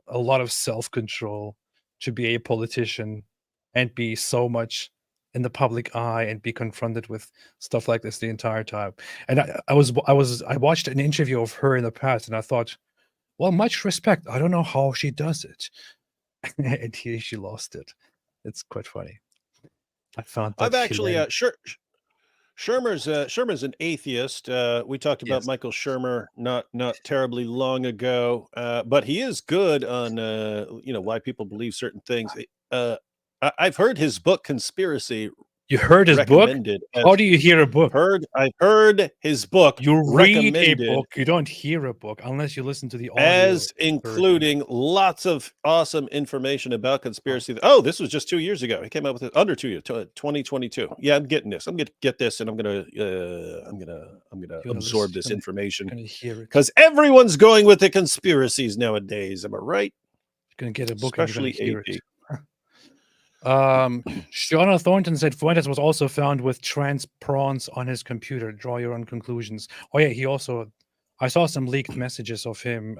a lot of self-control to be a politician and be so much in the public eye and be confronted with stuff like this the entire time. And I watched an interview of her in the past, and I thought, well, much respect. I don't know how she does it. And here she lost it. It's quite funny. I found that I've actually hilarious. Shermer's an atheist. We talked about Yes. Michael Shermer not terribly long ago, but he is good on why people believe certain things. I've heard his book Conspiracy. You heard his book? recommended. How do you hear a book? I've heard his book You read a recommended book. You don't hear a book unless you listen to the audio. as including lots of awesome information about conspiracy. Oh, this was just 2 years ago. He came out with it under 2 years, 2022. Yeah, I'm getting this. I'm gonna get this, and I'm gonna absorb this information Gonna hear it. because everyone's going with the conspiracies nowadays. Am I right? Gonna get a book. And Especially you're gonna hear AP. it. Shauna Thornton said Fuentes was also found with trans prawns on his computer. Draw your own conclusions. Oh yeah, he also. I saw some leaked messages of him.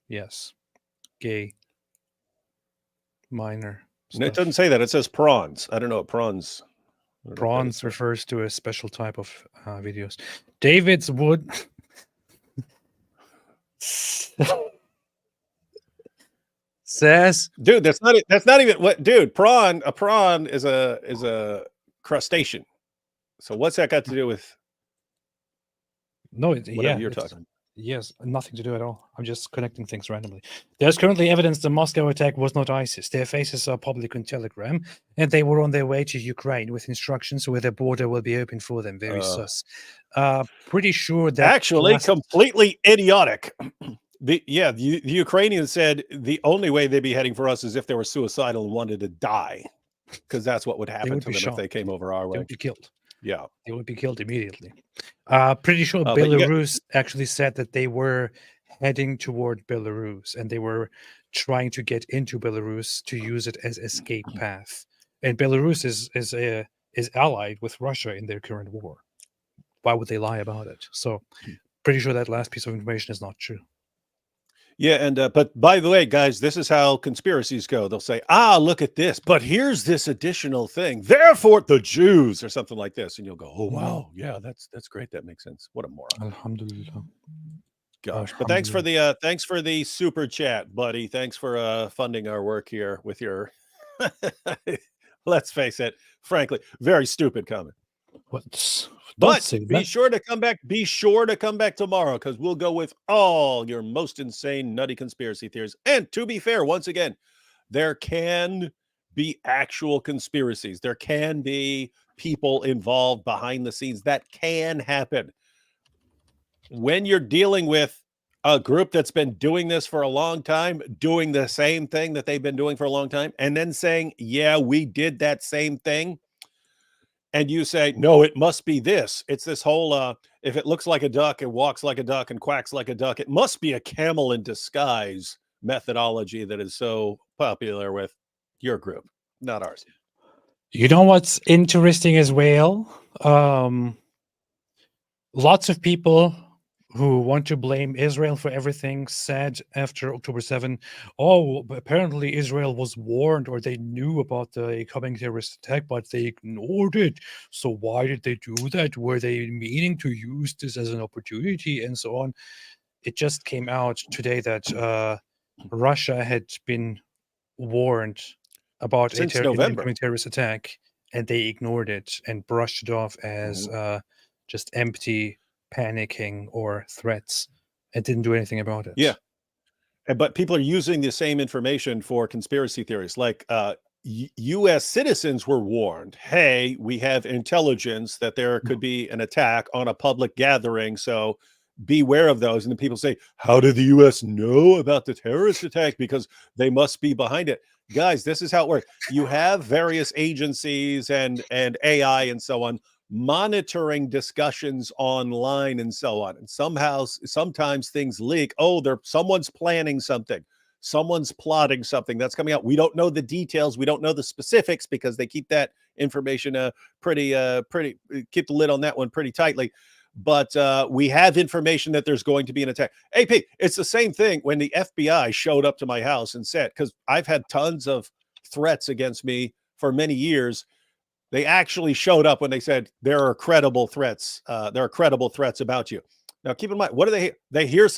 Yes, gay, minor. And it stuff. doesn't say that. It says prawns. I don't know what prawns. I don't know what that Prawns is. refers to a special type of videos. David's wood. Says, Dude, that's not even what, dude. A prawn is a crustacean. So what's that got to do with no, whatever yeah, you're it's- talking? Yes, nothing to do at all. I'm just connecting things randomly. There's currently evidence the Moscow attack was not ISIS. Their faces are public on Telegram, and they were on their way to Ukraine with instructions where the border will be open for them. Very sus. Pretty sure that Actually, completely idiotic. The Ukrainians said the only way they'd be heading for us is if they were suicidal and wanted to die, because that's what would happen would to be them if they shot. came over our they way. would be killed. Yeah. They would be killed immediately. Pretty sure But you got- Belarus actually said that they were heading toward Belarus and they were trying to get into Belarus to use it as escape path. And Belarus is allied with Russia in their current war. Why would they lie about it? So, pretty sure that last piece of information is not true. Yeah, and but by the way, guys, this is how conspiracies go. They'll say, look at this, but here's this additional thing. Therefore, the Jews or something like this. And you'll go, oh, wow. Yeah, that's great. That makes sense. What a moron. Alhamdulillah. Gosh. But thanks for the super chat, buddy. Thanks for funding our work here with your let's face it, frankly, very stupid comment. But be sure to come back. Be sure to come back tomorrow because we'll go with all your most insane, nutty conspiracy theories. And to be fair, once again, there can be actual conspiracies. There can be people involved behind the scenes. That can happen. When you're dealing with a group that's been doing this for a long time, doing the same thing that they've been doing for a long time, and then saying, yeah, we did that same thing. And you say, no, it must be this. It's this whole, if it looks like a duck and walks like a duck and quacks like a duck, it must be a camel in disguise methodology that is so popular with your group, not ours. You know what's interesting as well? Lots of people who want to blame Israel for everything said after October 7, apparently Israel was warned or they knew about the coming terrorist attack, but they ignored it. So why did they do that? Were they meaning to use this as an opportunity and so on? It just came out today that Russia had been warned about Since an November. incoming terrorist attack, and they ignored it and brushed it off as just empty panicking or threats and didn't do anything about it. Yeah. But people are using the same information for conspiracy theories. Like U.S. citizens were warned, hey, we have intelligence that there could be an attack on a public gathering. So beware of those. And then people say, how did the U.S. know about the terrorist attack? Because they must be behind it. Guys, this is how it works. You have various agencies and AI and so on monitoring discussions online and so on. And sometimes things leak. Someone's planning something. Someone's plotting something that's coming out. We don't know the details. We don't know the specifics because they keep that information keep the lid on that one pretty tightly. But we have information that there's going to be an attack. AP, it's the same thing when the FBI showed up to my house and said, because I've had tons of threats against me for many years. They actually showed up when they said there are credible threats. There are credible threats about you. Now, keep in mind, what do they hear?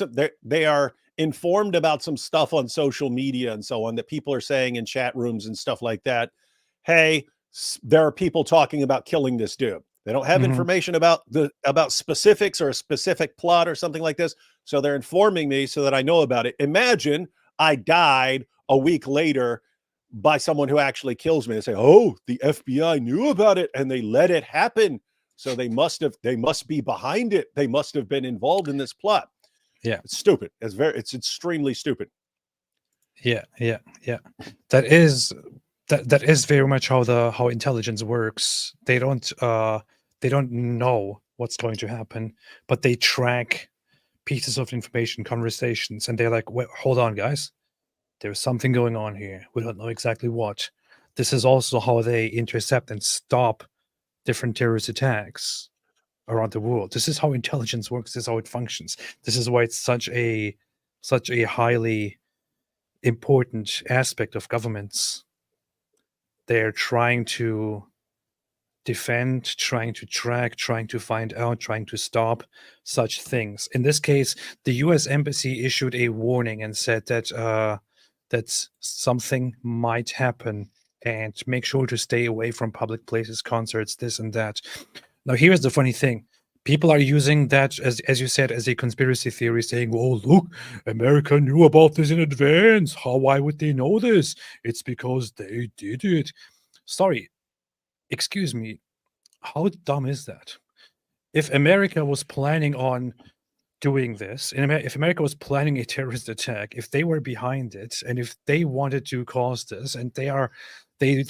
They are informed about some stuff on social media and so on that people are saying in chat rooms and stuff like that. Hey, there are people talking about killing this dude. They don't have information about specifics or a specific plot or something like this. So they're informing me so that I know about it. Imagine I died a week later by someone who actually kills me. They say, oh, the FBI knew about it and they let it happen. So they must be behind it. They must have been involved in this plot. Yeah. It's stupid. It's extremely stupid. Yeah. That is very much how intelligence works. They don't know what's going to happen, but they track pieces of information, conversations, and they're like, wait, hold on, guys. There's something going on here. We don't know exactly what. This is also how they intercept and stop different terrorist attacks around the world. This is how intelligence works. This is how it functions. This is why it's such a highly important aspect of governments. They're trying to defend, trying to track, trying to find out, trying to stop such things. In this case, the U.S. Embassy issued a warning and said that that something might happen and make sure to stay away from public places, concerts, this and that. Now, here's the funny thing. People are using that, as you said, as a conspiracy theory, saying, oh, look, America knew about this in advance. Why would they know this? It's because they did it. Sorry, excuse me. How dumb is that? If America was planning on doing this, if America was planning a terrorist attack, if they were behind it, and if they wanted to cause this, and they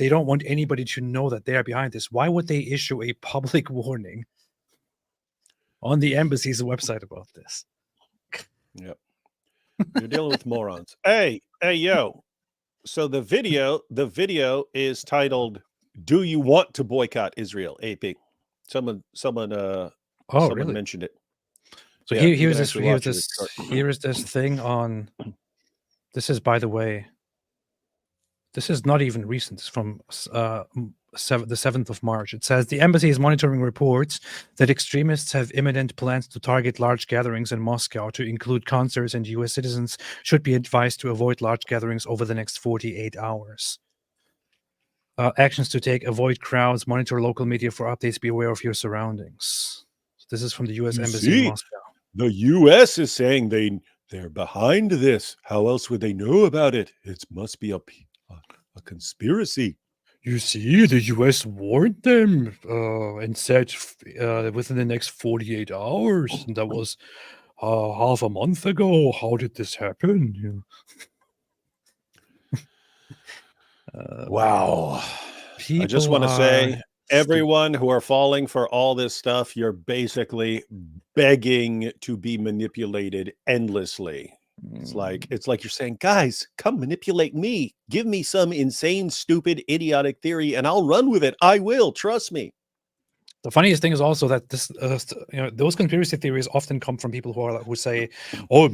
don't want anybody to know that they are behind this, why would they issue a public warning on the embassy's website about this? Yep. You're dealing with morons. Hey, yo. So the video is titled, "Do You Want to Boycott Israel?" AP. Someone really? mentioned it. So Yeah, here's this thing on. This is, by the way, this is not even recent. It's from the 7th of March. It says the embassy is monitoring reports that extremists have imminent plans to target large gatherings in Moscow, to include concerts, and U.S. citizens should be advised to avoid large gatherings over the next 48 hours. Actions to take: avoid crowds, monitor local media for updates, be aware of your surroundings. This is from the U.S. Embassy in Moscow. The U.S. is saying they're behind this. How else would they know about it? It must be a conspiracy. You see, the U.S. warned them and said within the next 48 hours. And that was half a month ago. How did this happen? Wow. I just want to say, everyone who are falling for all this stuff, you're basically begging to be manipulated endlessly. It's like you're saying, guys, come manipulate me. Give me some insane, stupid, idiotic theory, and I'll run with it. I will. Trust me. The funniest thing is also that this, those conspiracy theories often come from people who say, "Oh,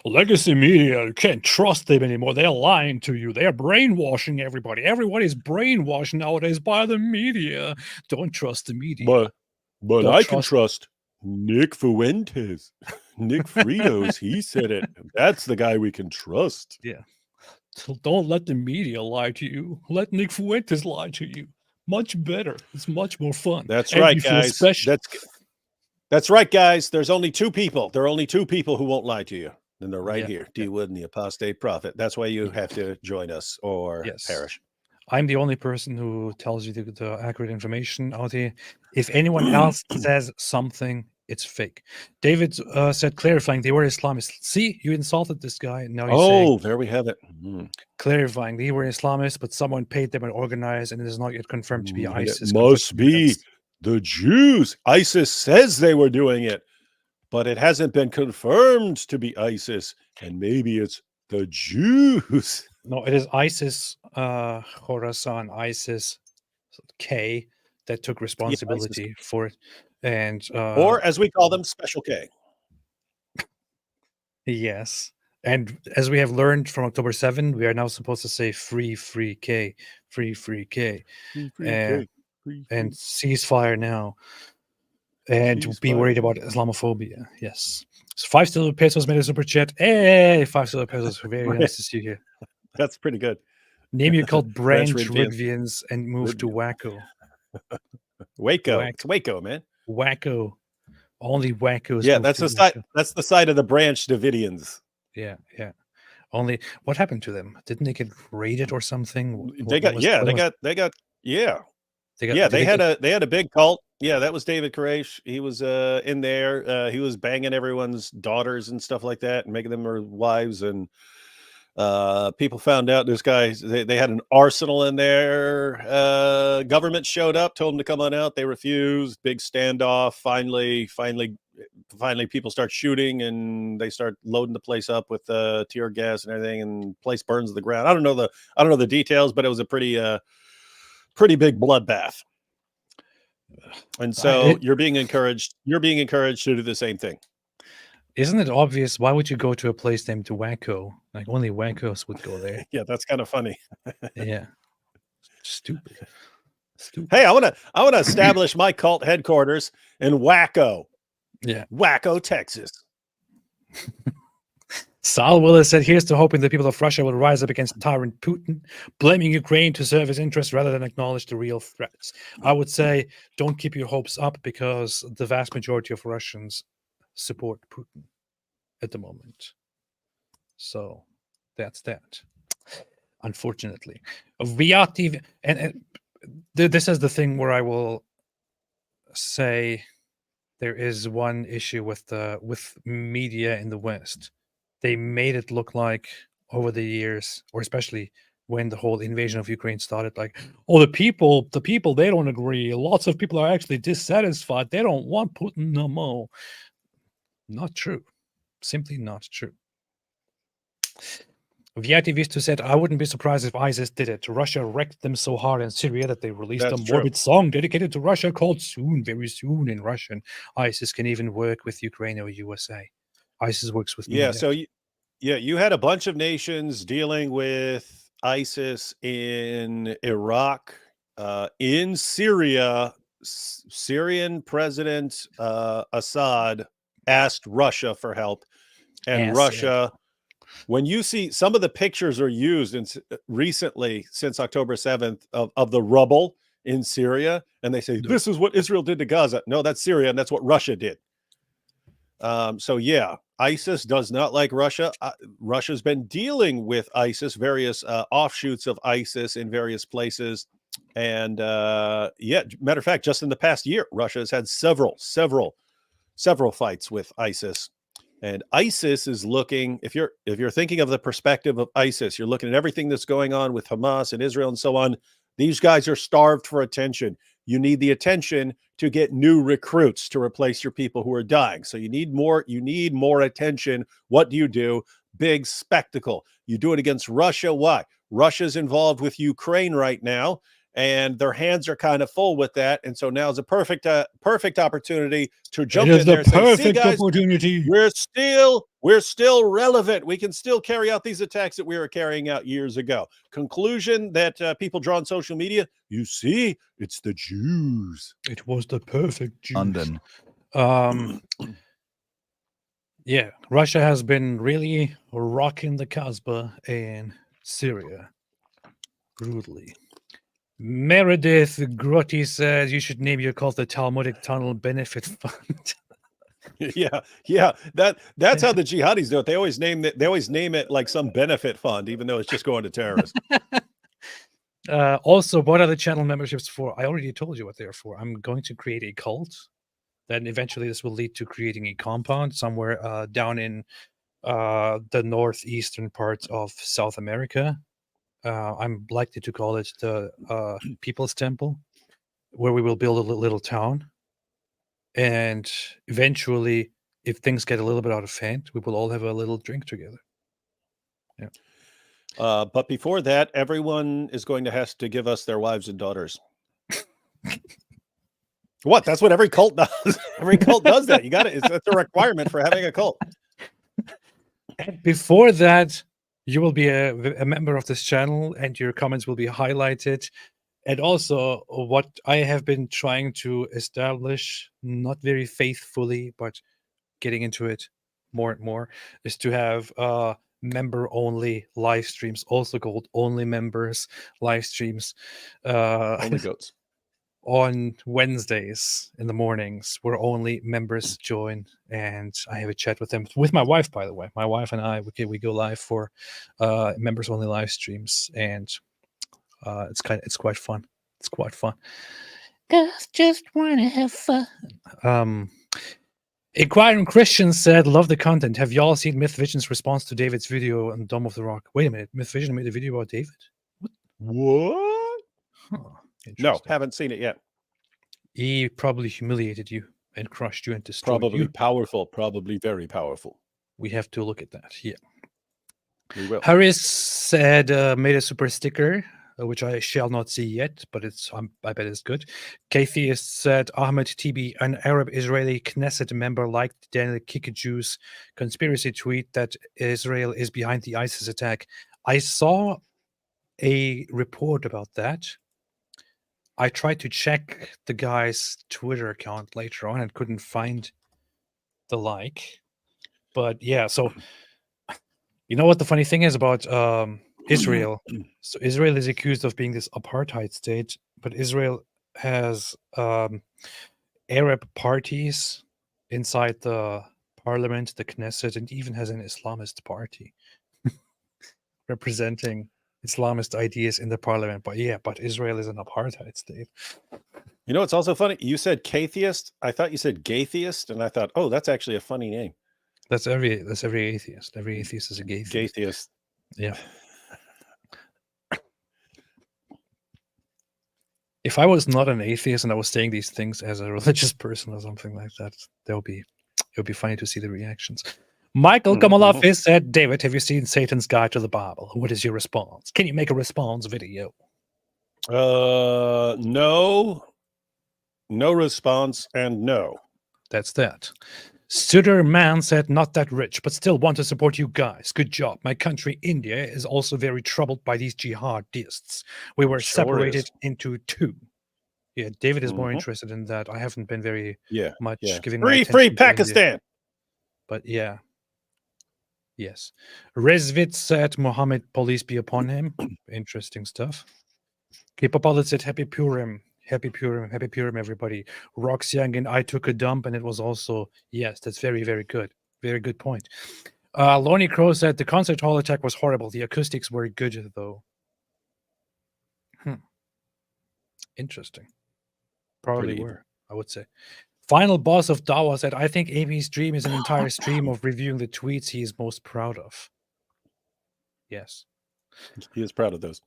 legacy media, you can't trust them anymore. They're lying to you. They are brainwashing everybody. Everybody's brainwashed nowadays by the media. Don't trust the media." But I can trust Nick Fuentes, Nick Fritos. He said it. That's the guy we can trust. Yeah. So don't let the media lie to you. Let Nick Fuentes lie to you. Much better. It's much more fun. That's right, guys. That's right, guys. There's only two people. There are only two people who won't lie to you. And they're right here. D. Wood and the Apostate Prophet. That's why you have to join us or perish. I'm the only person who tells you the accurate information out here. If anyone else says something, it's fake. David said, clarifying, they were Islamists. See, you insulted this guy. And now you're saying, there we have it. Clarifying, they were Islamists, but someone paid them and organized, and it is not yet confirmed to be ISIS. It must be the Jews. ISIS says they were doing it, but it hasn't been confirmed to be ISIS. And maybe it's the Jews. No, it is ISIS, Khorasan, ISIS K that took responsibility for it. And or as we call them, Special K. Yes. And as we have learned from October 7, we are now supposed to say free K, free K. And ceasefire now. And be worried about Islamophobia. Yes. 5 silver pesos made a super chat. Hey, 5 silver pesos. Very nice to see you here. That's pretty good. Name your cult Branch Ridvians. Ridvians and move to Wacko. Waco. It's Waco, man. Wacko. Only Wackos. Yeah, move that's to the side. Wacko. That's the side of the Branch Davidians. Yeah. Only what happened to them? Didn't they get raided or something? They got they had a big cult. Yeah, that was David Koresh. He was in there. He was banging everyone's daughters and stuff like that and making them their wives. And people found out this guy, they had an arsenal in there. Government showed up, told them to come on out. They refused. Big standoff. Finally people start shooting and they start loading the place up with tear gas and everything, and place burns to the ground. I don't know the details, but it was a pretty big bloodbath. And so you're being encouraged to do the same thing. Isn't it obvious? Why would you go to a place named Wacko? Like only Wackos would go there. Yeah, that's kind of funny. Yeah. Stupid. Hey, I want to establish my cult headquarters in Wacko. Yeah. Wacko, Texas. Sal Willis said, here's to hoping the people of Russia will rise up against tyrant Putin, blaming Ukraine to serve his interests rather than acknowledge the real threats. I would say don't keep your hopes up because the vast majority of Russians support Putin at the moment. So that's that. Unfortunately. VR and this is the thing where I will say there is one issue with media in the West. They made it look like over the years, or especially when the whole invasion of Ukraine started, like, oh, the people, they don't agree. Lots of people are actually dissatisfied. They don't want Putin no more. Not true. Simply not true. Viativistu said, I wouldn't be surprised if ISIS did it. Russia wrecked them so hard in Syria that they released a morbid song dedicated to Russia called Soon, Very Soon in Russian. ISIS can even work with Ukraine or USA. ISIS works with media. So you had a bunch of nations dealing with ISIS in Iraq, in Syria. Syrian President Assad asked Russia for help, and Russia. When you see some of the pictures are used recently since October 7th of the rubble in Syria, and they say this is what Israel did to Gaza. No, that's Syria, and that's what Russia did. So yeah, ISIS does not like Russia. Russia's been dealing with ISIS, various offshoots of ISIS in various places. And matter of fact, just in the past year, Russia has had several fights with ISIS. And ISIS is looking, if you're thinking of the perspective of ISIS, you're looking at everything that's going on with Hamas and Israel and so on. These guys are starved for attention. You need the attention to get new recruits to replace your people who are dying. So you need more attention. What do? Big spectacle. You do it against Russia. Why? Russia's involved with Ukraine right now, and their hands are kind of full with that. And so now is a perfect opportunity to jump in there and say, see, guys, opportunity. We're still relevant. We can still carry out these attacks that we were carrying out years ago. Conclusion that people draw on social media, you see, it's the Jews. It was the perfect Jews. London. Yeah, Russia has been really rocking the Kasbah in Syria brutally. Meredith Grotti says you should name your cult the Talmudic Tunnel Benefit Fund. yeah. That's how the jihadis do it. They always name it like some benefit fund, even though it's just going to terrorists. Also, what are the channel memberships for? I already told you what they're for. I'm going to create a cult. Then eventually this will lead to creating a compound somewhere down in the northeastern parts of South America. I'm likely to call it the People's Temple, where we will build a little town. And eventually, if things get a little bit out of hand, we will all have a little drink together. Yeah. But before that, everyone is going to have to give us their wives and daughters. What? That's what every cult does. Every cult does that. You got it. That's a requirement for having a cult. And before that, you will be a member of this channel and your comments will be highlighted. And also what I have been trying to establish, not very faithfully, but getting into it, more and more is to have member-only live streams, also called only members live streams. Only goats. On Wednesdays in the mornings, where only members join, and I have a chat with them, with my wife, by the way. My wife and I, we go live for members only live streams, and it's quite fun. It's quite fun. Girls just wanna have fun. Inquiring Christian said, "Love the content. Have y'all seen Myth Vision's response to David's video on Dome of the Rock?" Wait a minute, Myth Vision made a video about David? What? Huh. No, haven't seen it yet. He probably humiliated you and crushed you and destroyed Probably you. powerful, probably very powerful. We have to look at that. Yeah. We will. Harris said, made a super sticker, which I shall not see yet, but I bet it's good. K-Theist said, Ahmed TB, an Arab Israeli Knesset member, liked Daniel Kikajou's conspiracy tweet that Israel is behind the ISIS attack. I saw a report about that. I tried to check the guy's Twitter account later on and couldn't find the like. But yeah, so you know what the funny thing is about Israel? So Israel is accused of being this apartheid state, but Israel has Arab parties inside the parliament, the Knesset, and even has an Islamist party representing Islamist ideas in the parliament. But yeah, but Israel is an apartheid state. You know, it's also funny. You said K-Theist. I thought you said Gay-Theist, and I thought, oh, that's actually a funny name. That's every atheist. Every atheist is a gay theist. Gay-Theist. Yeah. If I was not an atheist and I was saying these things as a religious person or something like that, it would be funny to see the reactions. Michael Kamalafis said, David, have you seen Satan's Guide to the Bible? What is your response? Can you make a response video? No. No response and no. That's that. Sutter Man said, not that rich, but still want to support you guys. Good job. My country, India, is also very troubled by these jihadists. We were separated into two. Yeah, David is more interested in that. I haven't been very much giving my attention free to Pakistan. India. But yeah. Yes. Rezvit said, Mohammed, police be upon him. Interesting stuff. K-Pop said, Happy Purim. Happy Purim, everybody. Rox Young and I took a dump, and it was also, yes, that's very, very good. Very good point. Lonnie Crow said, the concert hall attack was horrible. The acoustics were good, though. Interesting. Probably Pretty were, I would say. Final boss of Dawa said, I think Amy's stream is an entire stream of reviewing the tweets he is most proud of. Yes. He is proud of those.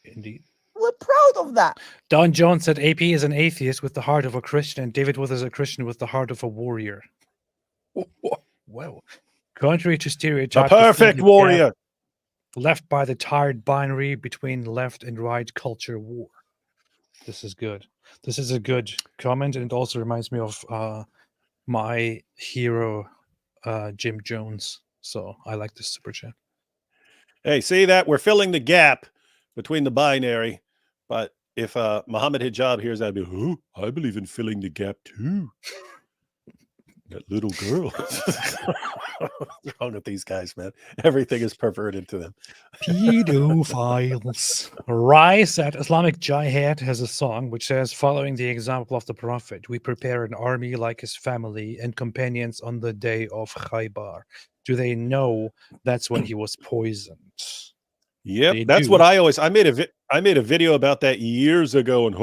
Indeed. We're proud of that. Don Jones said AP is an atheist with the heart of a Christian, and David Withers is a Christian with the heart of a warrior. Wow. Contrary to stereotype, A perfect warrior. Left by the tired binary between left and right culture war. This is good. This is a good comment, and it also reminds me of my hero, Jim Jones. So I like this super chat. Hey, see that? We're filling the gap between the binary. But if Mohammed Hijab hears that, I'd be, oh, I believe in filling the gap too. That little girl. What's wrong with these guys, man? Everything is perverted to them. Pedophiles. Rise at Islamic Jihad has a song which says, following the example of the Prophet, we prepare an army like his family and companions on the day of Khaybar. Do they know that's when he was poisoned? Yep, that's what I made a video about that years ago, and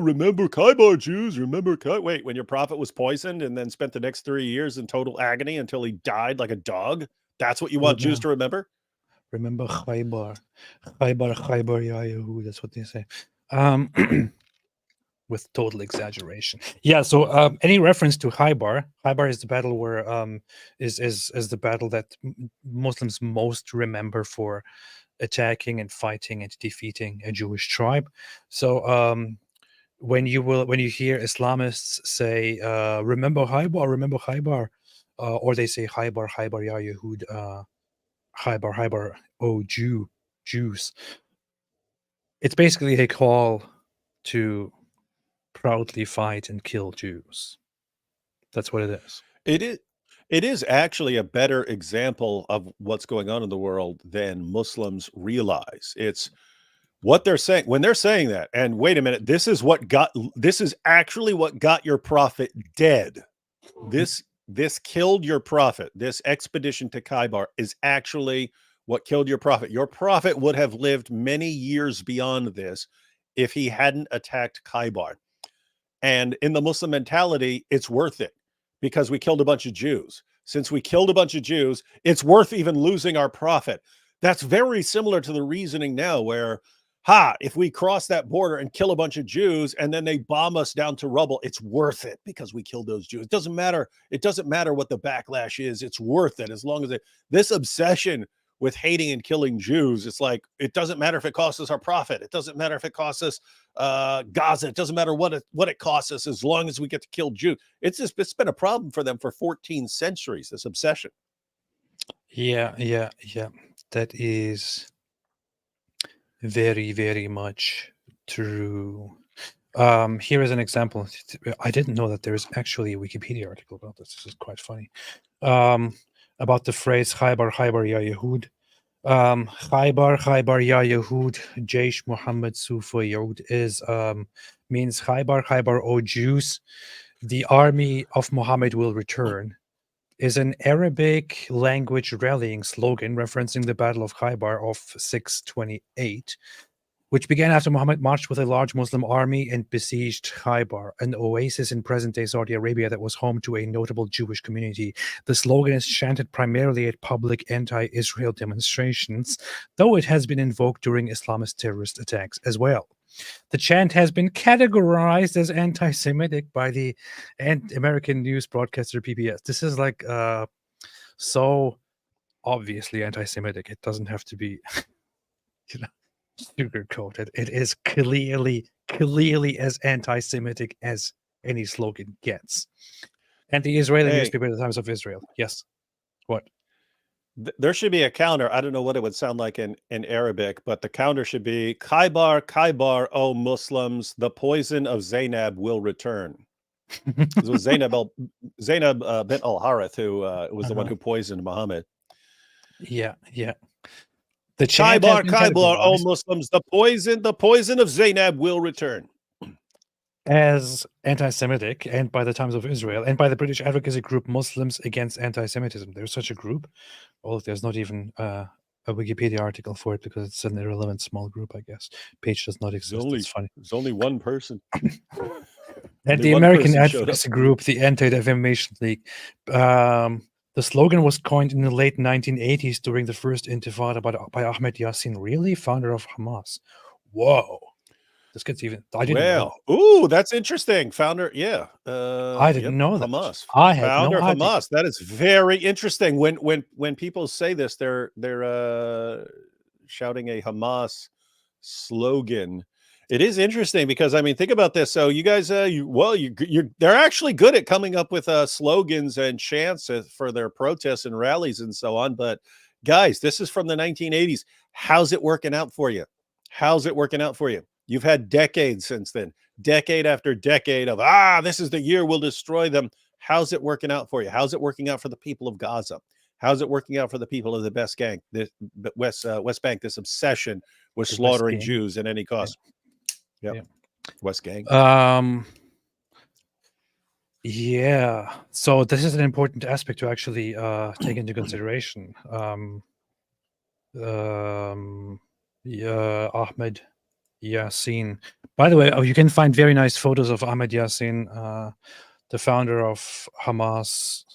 remember Khaybar Jews? Remember wait, when your prophet was poisoned and then spent the next 3 years in total agony until he died like a dog? That's what you want Jews to remember? Remember Khaybar. Khaybar, Yahu, that's what they say. With total exaggeration. Yeah, so any reference to Khaybar is the battle where is the battle that Muslims most remember for attacking and fighting and defeating a Jewish tribe. So when you hear Islamists say remember Khaybar, or they say Khaybar ya Yahud, Khaybar, oh Jews, it's basically a call to proudly fight and kill Jews. That's what it is. It is actually a better example of what's going on in the world than Muslims realize. It's what they're saying when they're saying that. And wait a minute, this is actually what got your prophet dead. This killed your prophet. This expedition to Khaybar is actually what killed your prophet. Your prophet would have lived many years beyond this if he hadn't attacked Khaybar. And in the Muslim mentality, it's worth it because we killed a bunch of Jews. Since we killed a bunch of Jews, it's worth even losing our prophet. That's very similar to the reasoning now where, if we cross that border and kill a bunch of Jews and then they bomb us down to rubble, it's worth it because we killed those Jews. It doesn't matter. It doesn't matter what the backlash is. It's worth it as long as this obsession with hating and killing Jews, it's like, it doesn't matter if it costs us our prophet. It doesn't matter if it costs us Gaza. It doesn't matter what it costs us as long as we get to kill Jews. It's been a problem for them for 14 centuries, this obsession. Yeah. That is very, very much true. Here is an example. I didn't know that there is actually a Wikipedia article about this. This is quite funny. About the phrase Khaybar, Khaybar ya Yahud. Khaybar, Khaybar ya Yahud, Jaish Muhammad Sufa Yahud means Khaybar, Khaybar, O Jews, the army of Muhammad will return, is an Arabic language rallying slogan referencing the Battle of Khaybar of 628, which began after Muhammad marched with a large Muslim army and besieged Khaybar, an oasis in present-day Saudi Arabia that was home to a notable Jewish community. The slogan is chanted primarily at public anti-Israel demonstrations, though it has been invoked during Islamist terrorist attacks as well. The chant has been categorized as anti-Semitic by the American news broadcaster PBS. This is like so obviously anti-Semitic. It doesn't have to be, sugarcoated. It is clearly as anti-Semitic as any slogan gets. And the Israeli newspaper, The Times of Israel. Yes. What? There should be a counter. I don't know what it would sound like in Arabic, but the counter should be Khaybar, Khaybar, O Muslims, the poison of Zainab will return. It was Zainab bint al-Harith who was the one who poisoned Muhammad. Yeah. The Khaybar, Khaybar, O Muslims, the poison of Zainab will return. As anti-Semitic, and by the Times of Israel, and by the British advocacy group Muslims Against Anti-Semitism. There's such a group. There's not even a Wikipedia article for it because it's an irrelevant small group, I guess. Page does not exist. It's funny. There's only one person. And the American advocacy group, the Anti-Defamation League. The slogan was coined in the late 1980s during the first Intifada by Ahmed Yassin, really? Founder of Hamas. Whoa. This gets even. I didn't know. Ooh, that's interesting. Founder, yeah. I didn't know that. Hamas. I had Founder no of idea. Hamas. That is very interesting. When people say this, they're shouting a Hamas slogan. It is interesting because I mean, think about this. So you guys, they're actually good at coming up with slogans and chants for their protests and rallies and so on. But guys, this is from the 1980s. How's it working out for you? How's it working out for you? You've had decades since then, decade after decade of, this is the year we'll destroy them. How's it working out for you? How's it working out for the people of Gaza? How's it working out for the people of the West Bank, this obsession with slaughtering Jews at any cost? Yeah. West Gang. Yeah. So this is an important aspect to actually take into consideration. Ahmed Yassin. By the way, you can find very nice photos of Ahmed Yassin, the founder of Hamas.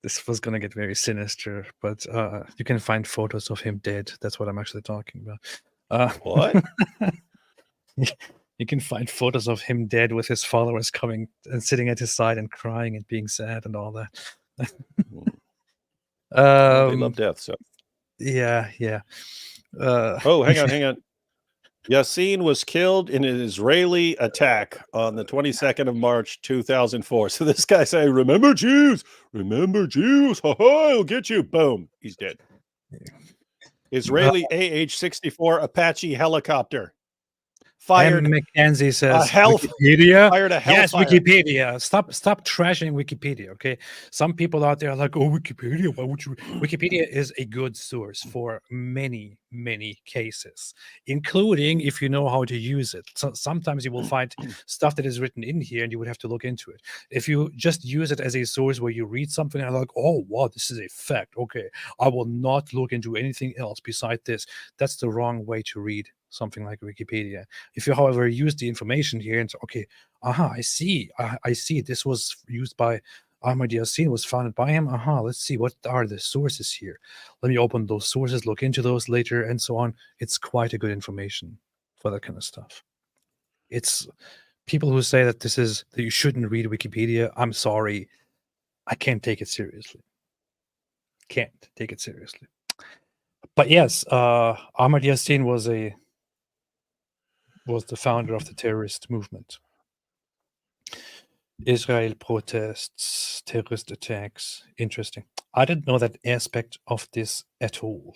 This was going to get very sinister, but you can find photos of him dead. That's what I'm actually talking about. What? You can find photos of him dead with his followers coming and sitting at his side and crying and being sad and all that. They love death, so. Yeah. Hang on. Yassin was killed in an Israeli attack on the 22nd of March, 2004. So this guy saying, remember Jews, I'll get you. Boom, he's dead. Israeli AH-64 Apache helicopter. fired Mackenzie says health- Wikipedia. fired a Yes, hellfire. Wikipedia. Stop trashing Wikipedia. Okay, some people out there are like, oh, Wikipedia. Why would you? Wikipedia is a good source for many cases, including if you know how to use it. So sometimes you will find stuff that is written in here, and you would have to look into it. If you just use it as a source where you read something and are like, oh wow, this is a fact. Okay, I will not look into anything else beside this. That's the wrong way to read something like Wikipedia. If you, however, use the information here and say, okay, I see, I see this was used by Ahmad Yassin, was founded by him. Let's see, what are the sources here? Let me open those sources, look into those later, and so on. It's quite a good information for that kind of stuff. It's people who say that that you shouldn't read Wikipedia. I'm sorry, I can't take it seriously. Can't take it seriously. But yes, Ahmad Yassin was the founder of the terrorist movement. Israel protests, terrorist attacks. Interesting. I didn't know that aspect of this at all.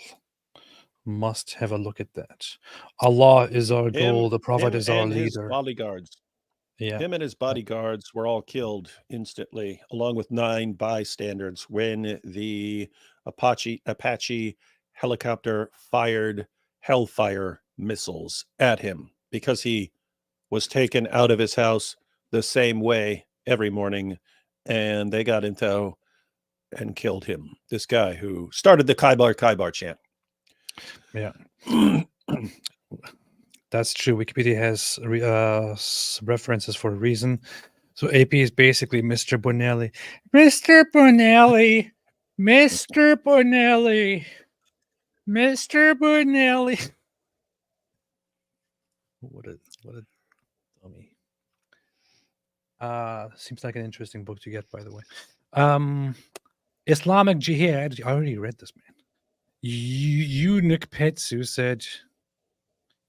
Must have a look at that. Allah is our goal. The Prophet is our his leader. bodyguards. Yeah. Him and his bodyguards were all killed instantly, along with 9 bystanders, when the Apache helicopter fired hellfire missiles at him because he was taken out of his house the same way every morning, and they got in tow and killed him. This guy who started the Kaibar chant. Yeah. That's true. Wikipedia has references for a reason. So AP is basically Mr. Bonelli. Mr. Bonelli. Mr. Bonelli. Mr. Bonelli. What a dummy. Seems like an interesting book to get, by the way. Islamic Jihad. I already read this, man. Eunuch Petsu said,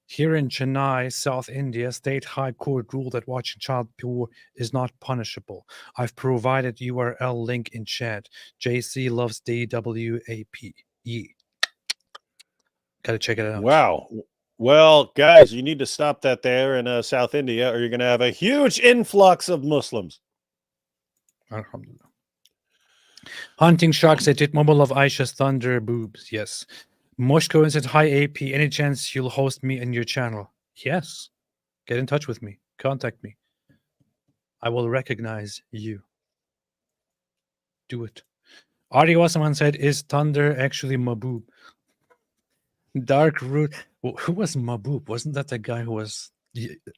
here in Chennai, South India, State High Court ruled that watching child porn is not punishable. I've provided URL link in chat. JC loves DWAP. Gotta check it out. Wow. Well, guys, you need to stop that there in South India, or you're going to have a huge influx of Muslims. Alhamdulillah. Hunting Shark said, did Mobile of Aisha's Thunder boobs? Yes. Moshko said, hi AP, any chance you'll host me in your channel? Yes. Get in touch with me. Contact me. I will recognize you. Do it. Ari Wasserman said, is Thunder actually Maboob? Dark Root. Who was Maboob? Wasn't that the guy who was...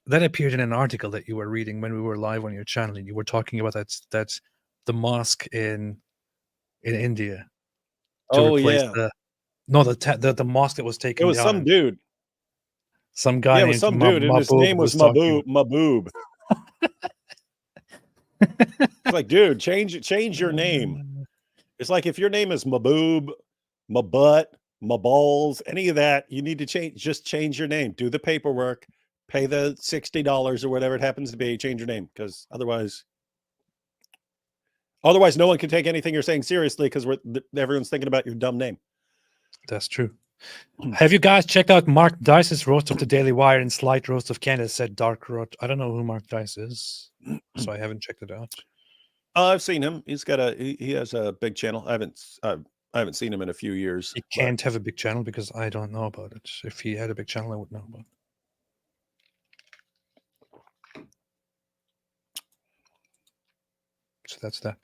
That appeared in an article that you were reading when we were live on your channel, and you were talking about that the mosque in India. Oh, yeah. The mosque that was taken down. It was some dude. Some guy. Yeah, it was some dude, and his name was Maboob. It's like, dude, change your name. It's like if your name is Maboob, Mabutt, Maballs, any of that, you need to change your name. Do the paperwork, pay the $60 or whatever it happens to be, change your name, because otherwise no one can take anything you're saying seriously because everyone's thinking about your dumb name. That's true. Have you guys checked out Mark Dice's roast of the Daily Wire and slight roast of Candace? Said Dark Rot. I don't know who Mark Dice is, so I haven't checked it out. I've seen him. He has a big channel. I haven't seen him in a few years. He can't have a big channel because I don't know about it. If he had a big channel, I would know about it. So that's that.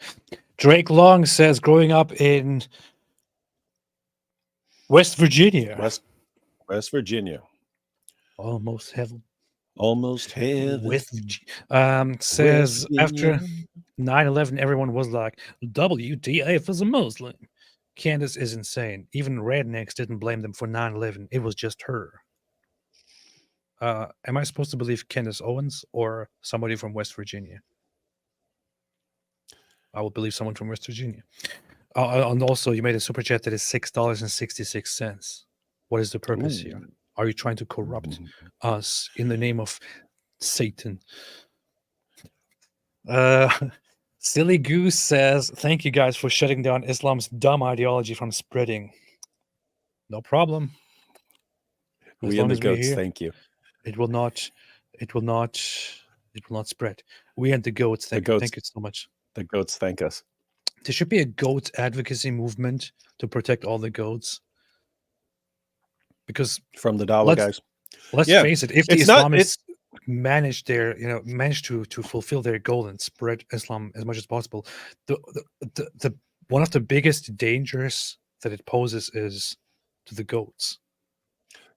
Drake Long says, growing up in West Virginia. West Virginia. Almost heaven. Almost heaven. Says after 9/11, everyone was like, WTF is a Muslim. Candace is insane. Even rednecks didn't blame them for 9/11. It was just her. Am I supposed to believe Candace Owens or somebody from West Virginia? I will believe someone from West Virginia. And also, you made a super chat that is $6.66. What is the purpose here? Are you trying to corrupt us in the name of Satan? Silly Goose says, thank you guys for shutting down Islam's dumb ideology from spreading. No problem. We and the goats, thank you. It will not it will not spread. We and the goats. Thank you so much. The goats thank us. There should be a goat advocacy movement to protect all the goats. Because from the Dawa guys. Let's face it, if the Islamists manage to fulfill their goal and spread Islam as much as possible, the one of the biggest dangers that it poses is to the goats.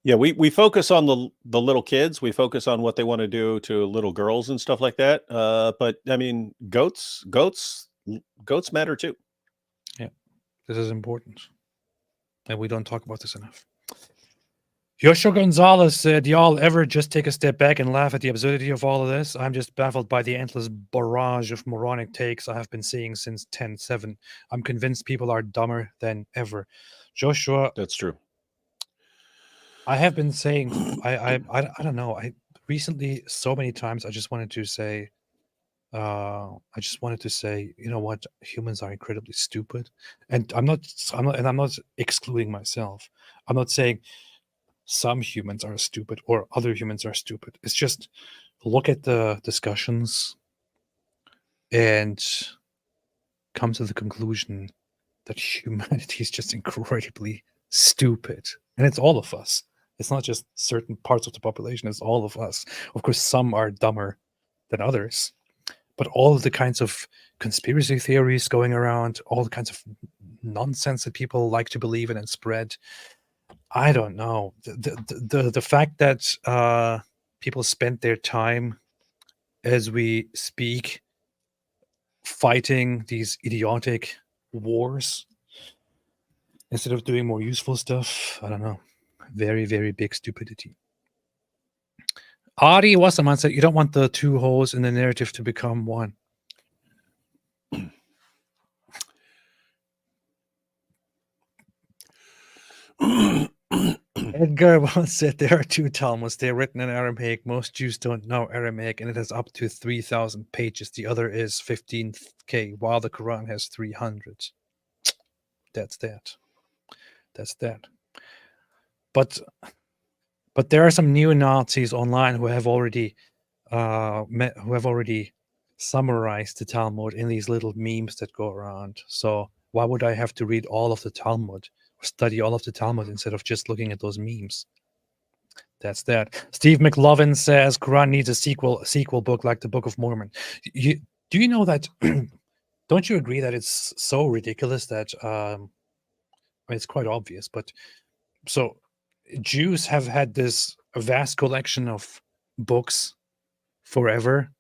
Yeah, we focus on the little kids. We focus on what they want to do to little girls and stuff like that. But I mean, goats matter too. Yeah, this is important, and we don't talk about this enough. Joshua Gonzalez said, y'all ever just take a step back and laugh at the absurdity of all of this? I'm just baffled by the endless barrage of moronic takes I have been seeing since 10/7. I'm convinced people are dumber than ever. Joshua. That's true. I have been saying, I don't know. I recently, so many times, I just wanted to say, you know what? Humans are incredibly stupid. And I'm not excluding myself. I'm not saying some humans are stupid or other humans are stupid. It's just look at the discussions and come to the conclusion that humanity is just incredibly stupid. And it's all of us. It's not just certain parts of the population, it's all of us. Of course, some are dumber than others. But all of the kinds of conspiracy theories going around, all the kinds of nonsense that people like to believe in and spread, I don't know. The fact that people spend their time as we speak fighting these idiotic wars instead of doing more useful stuff, I don't know. Very, very big stupidity. Ari Wasserman said, you don't want the two holes in the narrative to become one. Edgar once said there are two Talmuds. They're written in Aramaic. Most Jews don't know Aramaic, and it has up to 3,000 pages. The other is 15K, while the Quran has 300. That's that. But there are some neo-Nazis online who have already summarized the Talmud in these little memes that go around. So why would I have to read all of the Talmud or study all of the Talmud instead of just looking at those memes? That's that. Steve McLovin says Quran needs a sequel book like the Book of Mormon. Do you know that? Don't you agree that it's so ridiculous that I mean, it's quite obvious, but so Jews have had this vast collection of books forever,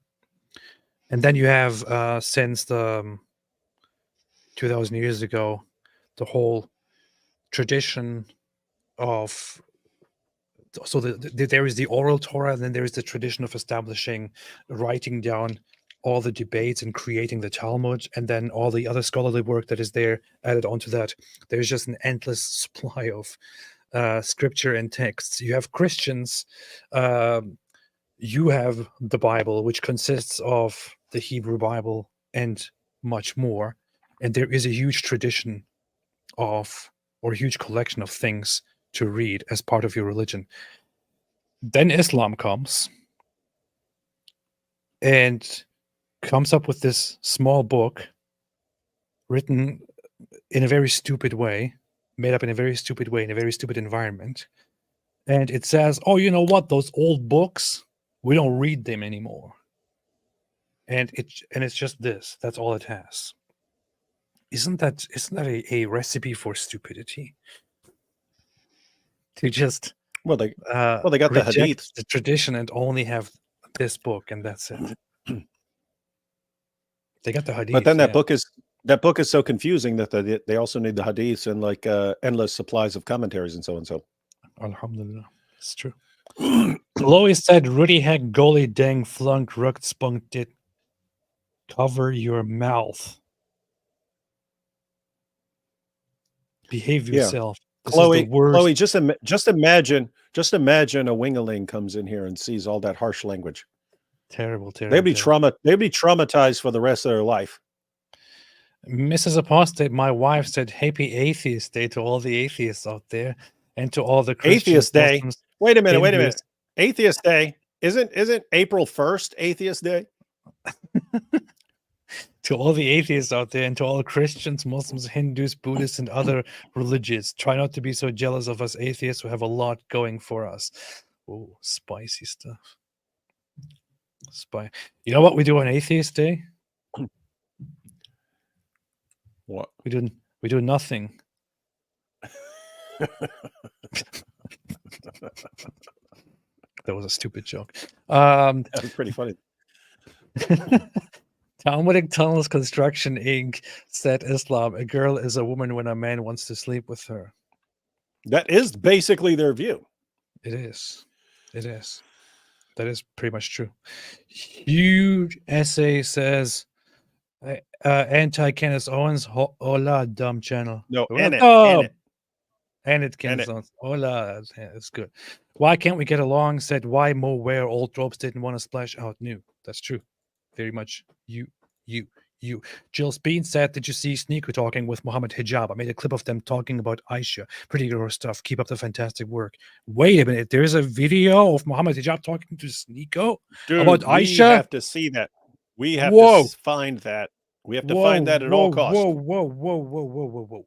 and then you have since the 2,000 years ago the whole tradition of there is the oral Torah, and then there is the tradition of establishing, writing down all the debates and creating the Talmud, and then all the other scholarly work that is there added onto that. There's just an endless supply of scripture and texts. You have Christians, you have the Bible, which consists of the Hebrew Bible and much more, and there is a huge tradition of, or a huge collection of things to read as part of your religion. Then Islam comes and comes up with this small book written in a very stupid way, made up in a very stupid way, in a very stupid environment. And it says, oh, you know what? Those old books, we don't read them anymore. And it's just this. That's all it has. Isn't that a recipe for stupidity? To just they got the hadith, the tradition, and only have this book, and that's it. They got the hadith, but then that book is so confusing that they also need the hadiths and like endless supplies of commentaries and so and so. Alhamdulillah, it's true. Chloe said, "Rudy heck, goalie, dang, flunk, rucked, spunk, did cover your mouth. Behave yourself." Yeah. Chloe, just imagine a wingaling comes in here and sees all that harsh language. Terrible. They'd be traumatized for the rest of their life. Mrs. Apostate, my wife said, "Happy Atheist Day to all the atheists out there, and to all the Christians." Atheist Day. Wait a minute. Atheist Day. Isn't April 1st Atheist Day? To all the atheists out there, and to all Christians, Muslims, Hindus, Buddhists, and other religions, try not to be so jealous of us atheists who have a lot going for us. Oh, spicy stuff. You know what we do on Atheist Day? What? We do nothing. That was a stupid joke. That was pretty funny. Talmudic Tunnels Construction Inc. said Islam, a girl is a woman when a man wants to sleep with her. That is basically their view. It is. It is. That is pretty much true. Huge essay says anti-Candace Owens. Hola, dumb channel. No, Annette Candace Owens. Hola. That's good. Why can't we get along? Said why Mo wear old tropes didn't want to splash out new. That's true. Very much you. Jill Bean said, did you see Sneeko talking with Mohammed Hijab? I made a clip of them talking about Aisha. Pretty good stuff. Keep up the fantastic work. Wait a minute. There's a video of Mohammed Hijab talking to Sneeko about Aisha? We have to see that. We have to find that. We have to find that at all costs. Whoa.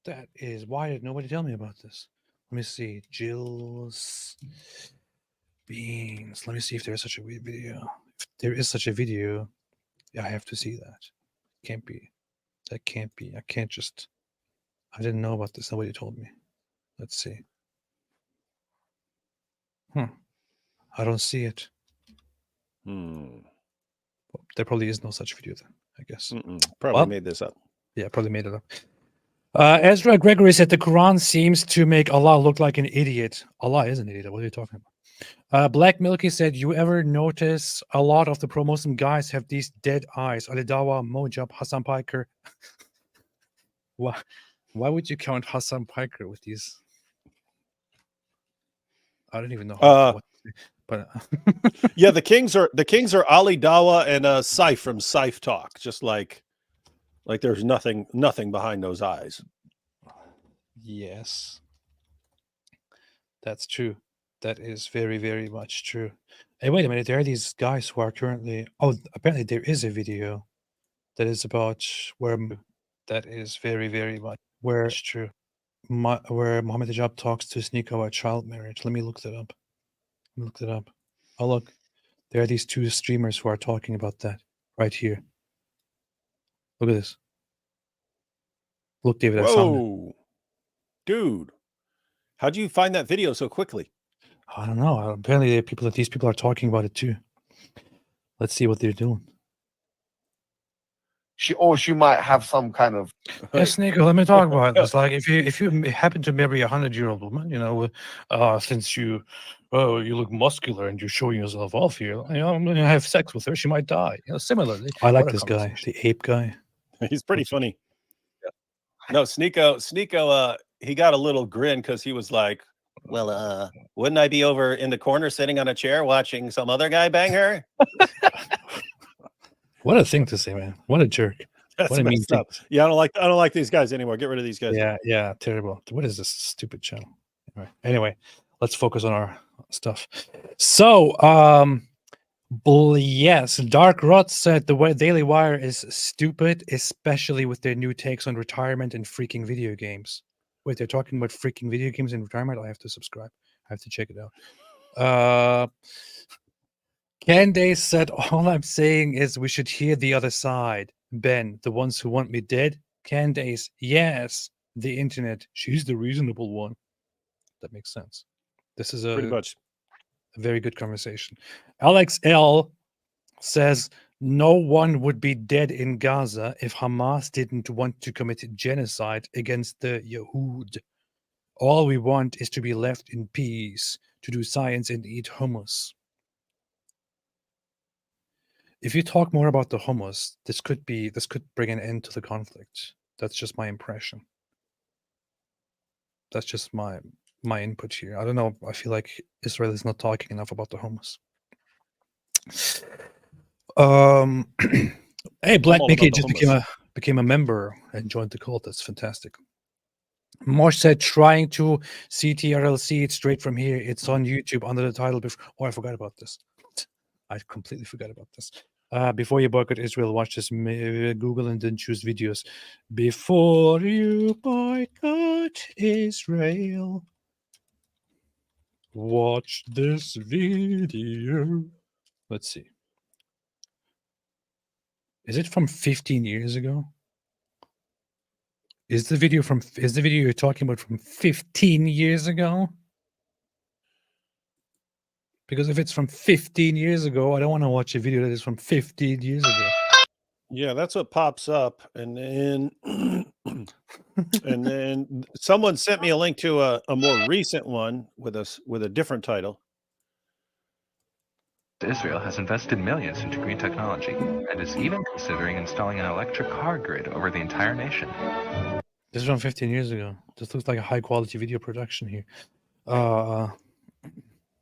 That is, why did nobody tell me about this? Let me see. Jill's Beans. Let me see if there's such a video. If there is such a video, yeah, I have to see that. Can't be. That can't be. I can't just. I didn't know about this. Nobody told me. Let's see. I don't see it. There probably is no such video then, I guess. Probably made this up. Yeah, probably made it up. Ezra Gregory said the Quran seems to make Allah look like an idiot. Allah is an idiot. What are you talking about? Black Milky said, you ever notice a lot of the pro-Muslim guys have these dead eyes? Ali Dawa, Mojab, Hassan Piker. Why would you count Hassan Piker with these? I don't even know. But yeah, the kings are Ali Dawa and Saif from Saif Talk. Just like there's nothing behind those eyes. Yes, that's true. That is very, very much true. Hey, wait a minute. There are these guys who are currently. Oh, apparently there is a video that is about where that is very, very much where it's true. Where Mohammed Hijab talks to Sneeko about child marriage. Let me look that up. Oh, look. There are these two streamers who are talking about that right here. Look at this. Look, David, I found it. Dude. How'd you find that video so quickly? I don't know. Apparently, these people are talking about it too. Let's see what they're doing. She might have some kind of. Yes, Nico. Let me talk about this. Like, if you happen to marry a 100-year-old woman, since you look muscular and you're showing yourself off here, I'm going to have sex with her. She might die. Similarly, I like this guy, the ape guy. He's pretty funny. No, Sneeko. He got a little grin because he was like, well, wouldn't I be over in the corner sitting on a chair watching some other guy bang her? What a thing to say, man. What a jerk. That's what a mean thing. Yeah, I don't like these guys anymore. Get rid of these guys. Yeah, terrible. What is this stupid channel? Anyway, let's focus on our stuff. So, yes, Dark Rot said the Daily Wire is stupid, especially with their new takes on retirement and freaking video games. Wait, they're talking about freaking video games and retirement? I have to subscribe. I have to check it out. Candace said, all I'm saying is we should hear the other side. Ben, the ones who want me dead? Candace, yes. The internet, she's the reasonable one. That makes sense. This is pretty much a very good conversation. Alex L says, no one would be dead in Gaza if Hamas didn't want to commit genocide against the Yahud. All we want is to be left in peace, to do science and eat hummus. If you talk more about the hummus, this could bring an end to the conflict. That's just my impression. That's just my input here. I don't know. I feel like Israel is not talking enough about the hummus. Hey, Black Mickey just became a member and joined the cult. That's fantastic. Mosh said, trying to CTRL-C it straight from here. It's on YouTube under the title. Oh, I forgot about this. I completely forgot about this. Before you boycott Israel, watch this. Google and then choose videos. Before you boycott Israel, watch this video. Let's see. Is it from 15 years ago? Is the video you're talking about from 15 years ago? Because if it's from 15 years ago, I don't want to watch a video that is from 15 years ago. Yeah, that's what pops up, and then and then someone sent me a link to a more recent one with a different title. Israel has invested millions into green technology and is even considering installing an electric car grid over the entire nation. This is from 15 years ago. This looks like a high quality video production here.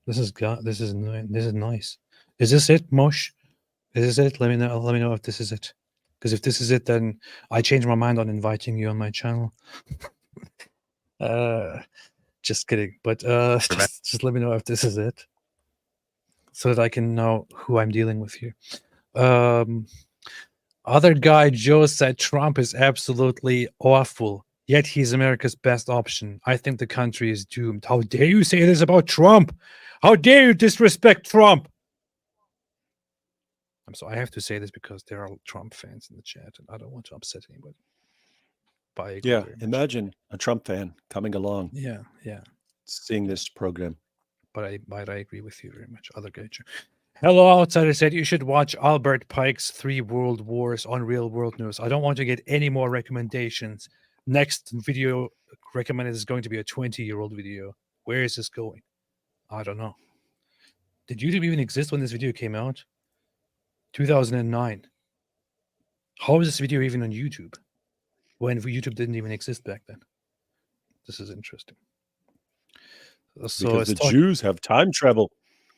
This is nice. Is this it, Mosh? Is this it? Let me know if this is it. Because if this is it, then I change my mind on inviting you on my channel. Just kidding. But just let me know if this is it, so that I can know who I'm dealing with here. Other guy, Joe, said Trump is absolutely awful, yet he's America's best option. I think the country is doomed. How dare you say this about Trump? How dare you disrespect Trump? So I have to say this because there are Trump fans in the chat, and I don't want to upset anybody. Yeah, imagine a Trump fan coming along. Yeah, seeing this program. But I agree with you very much. Other guy. Hello, Outsider said you should watch Albert Pike's 3 World Wars on Real World News. I don't want to get any more recommendations. Next video recommended is going to be a 20-year-old video. Where is this going? I don't know. Did YouTube even exist when this video came out? 2009. How is this video even on YouTube when YouTube didn't even exist back then? This is interesting. So because the Jews have time travel.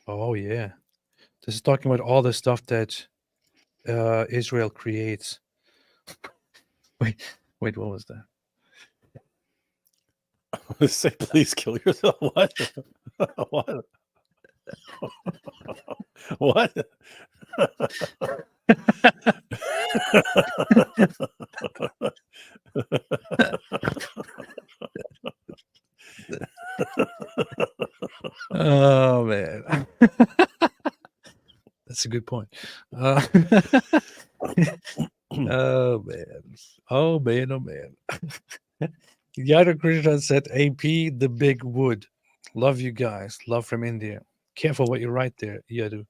Oh yeah, this is talking about all the stuff that Israel creates. wait, what was that? Say, please kill yourself. What? What? What? Oh man, that's a good point. Oh man. Yada Krishna said, AP the big wood. Love you guys. Love from India. Careful what you write there, Yadu.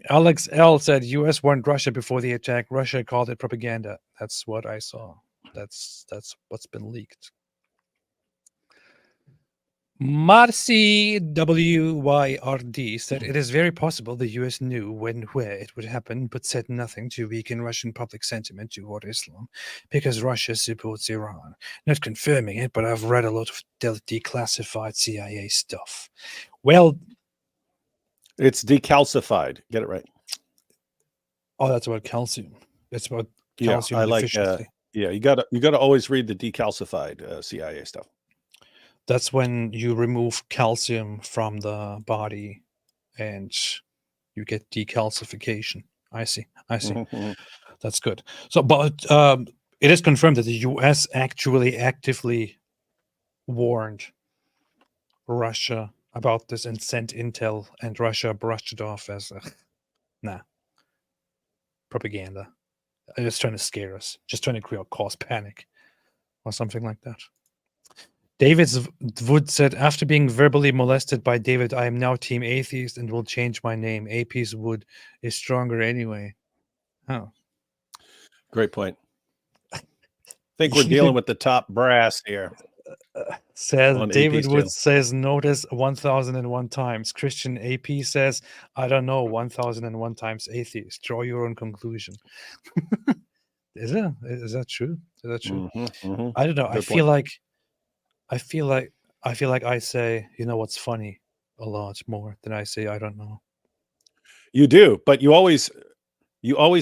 Alex L said, US warned Russia before the attack. Russia called it propaganda. That's what I saw. That's what's been leaked. Marcy WYRD said, it is very possible the US knew where it would happen, but said nothing to weaken Russian public sentiment toward Islam because Russia supports Iran. Not confirming it, but I've read a lot of declassified CIA stuff. Well, it's decalcified. Get it right. Oh, that's about calcium. It's about Yeah, calcium I like. deficiency. Yeah, you gotta always read the decalcified CIA stuff. That's when you remove calcium from the body and you get decalcification. I see. That's good. So, but it is confirmed that the US actually actively warned Russia about this and sent intel, and Russia brushed it off as propaganda. Just trying to scare us, just trying to cause panic or something like that. David Wood said, after being verbally molested by David, I am now team atheist and will change my name. AP's Wood is stronger anyway. Oh. Great point. I think we're dealing with the top brass here. Says on David AP's Wood channel. says, notice 1001 times. Christian AP says, I don't know, 1001 times atheist. Draw your own conclusion. Is that true? Is that true? I don't know. Good I feel like I say, you know what's funny, a lot more than I say I don't know. You do, but you always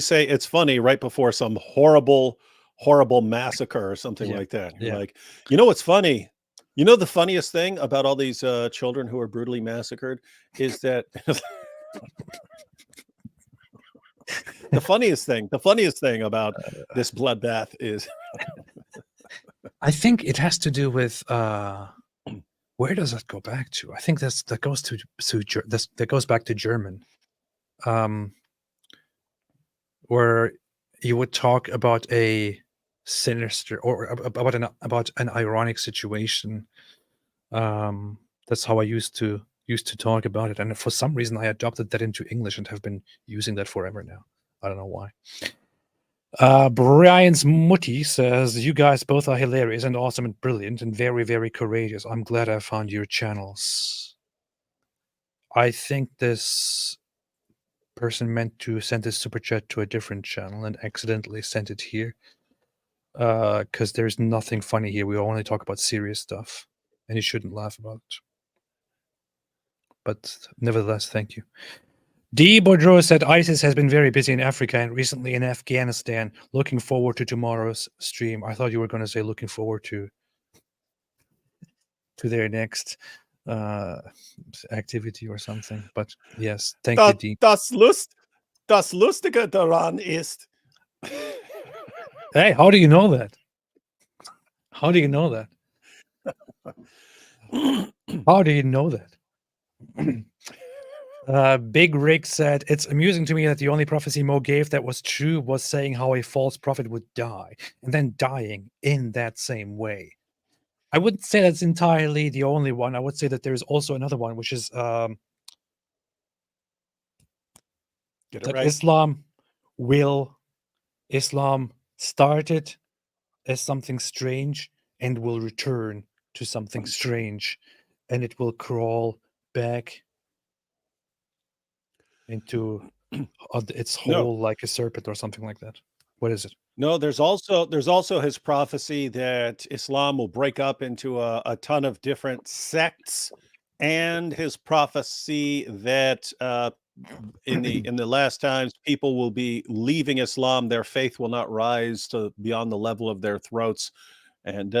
say it's funny right before some horrible horrible massacre or something Yeah, like that. You're yeah. like, you know what's funny? You know the funniest thing about all these children who are brutally massacred is that the funniest thing about this bloodbath is I think it has to do with where does that go back to? I think that goes that goes back to German, where you would talk about a sinister or about an ironic situation. That's how I used to talk about it, and for some reason I adopted that into English and have been using that forever now. I don't know why. Brian's Mutti says, "You guys both are hilarious and awesome and brilliant and very, very courageous. I'm glad I found your channels." I think this person meant to send this super chat to a different channel and accidentally sent it here. Because there's nothing funny here. We only talk about serious stuff, and you shouldn't laugh about it. But nevertheless, thank you. D. Boudreau said ISIS has been very busy in Africa and recently in Afghanistan. Looking forward to tomorrow's stream. I thought you were going to say looking forward to their next activity or something. But yes, thank you, D. Das Lustige daran ist. Hey, how do you know that? How do you know that? How do you know that? Big Rick said, "It's amusing to me that the only prophecy Mo gave that was true was saying how a false prophet would die and then dying in that same way." I wouldn't say that's entirely the only one. I would say that there's also another one, which is Get it that right. Islam started as something strange and will return to something strange, and it will crawl back into its hole like a serpent or something like that. What is it? No, there's also his prophecy that Islam will break up into a ton of different sects, and his prophecy that in the last times people will be leaving Islam, their faith will not rise to beyond the level of their throats, and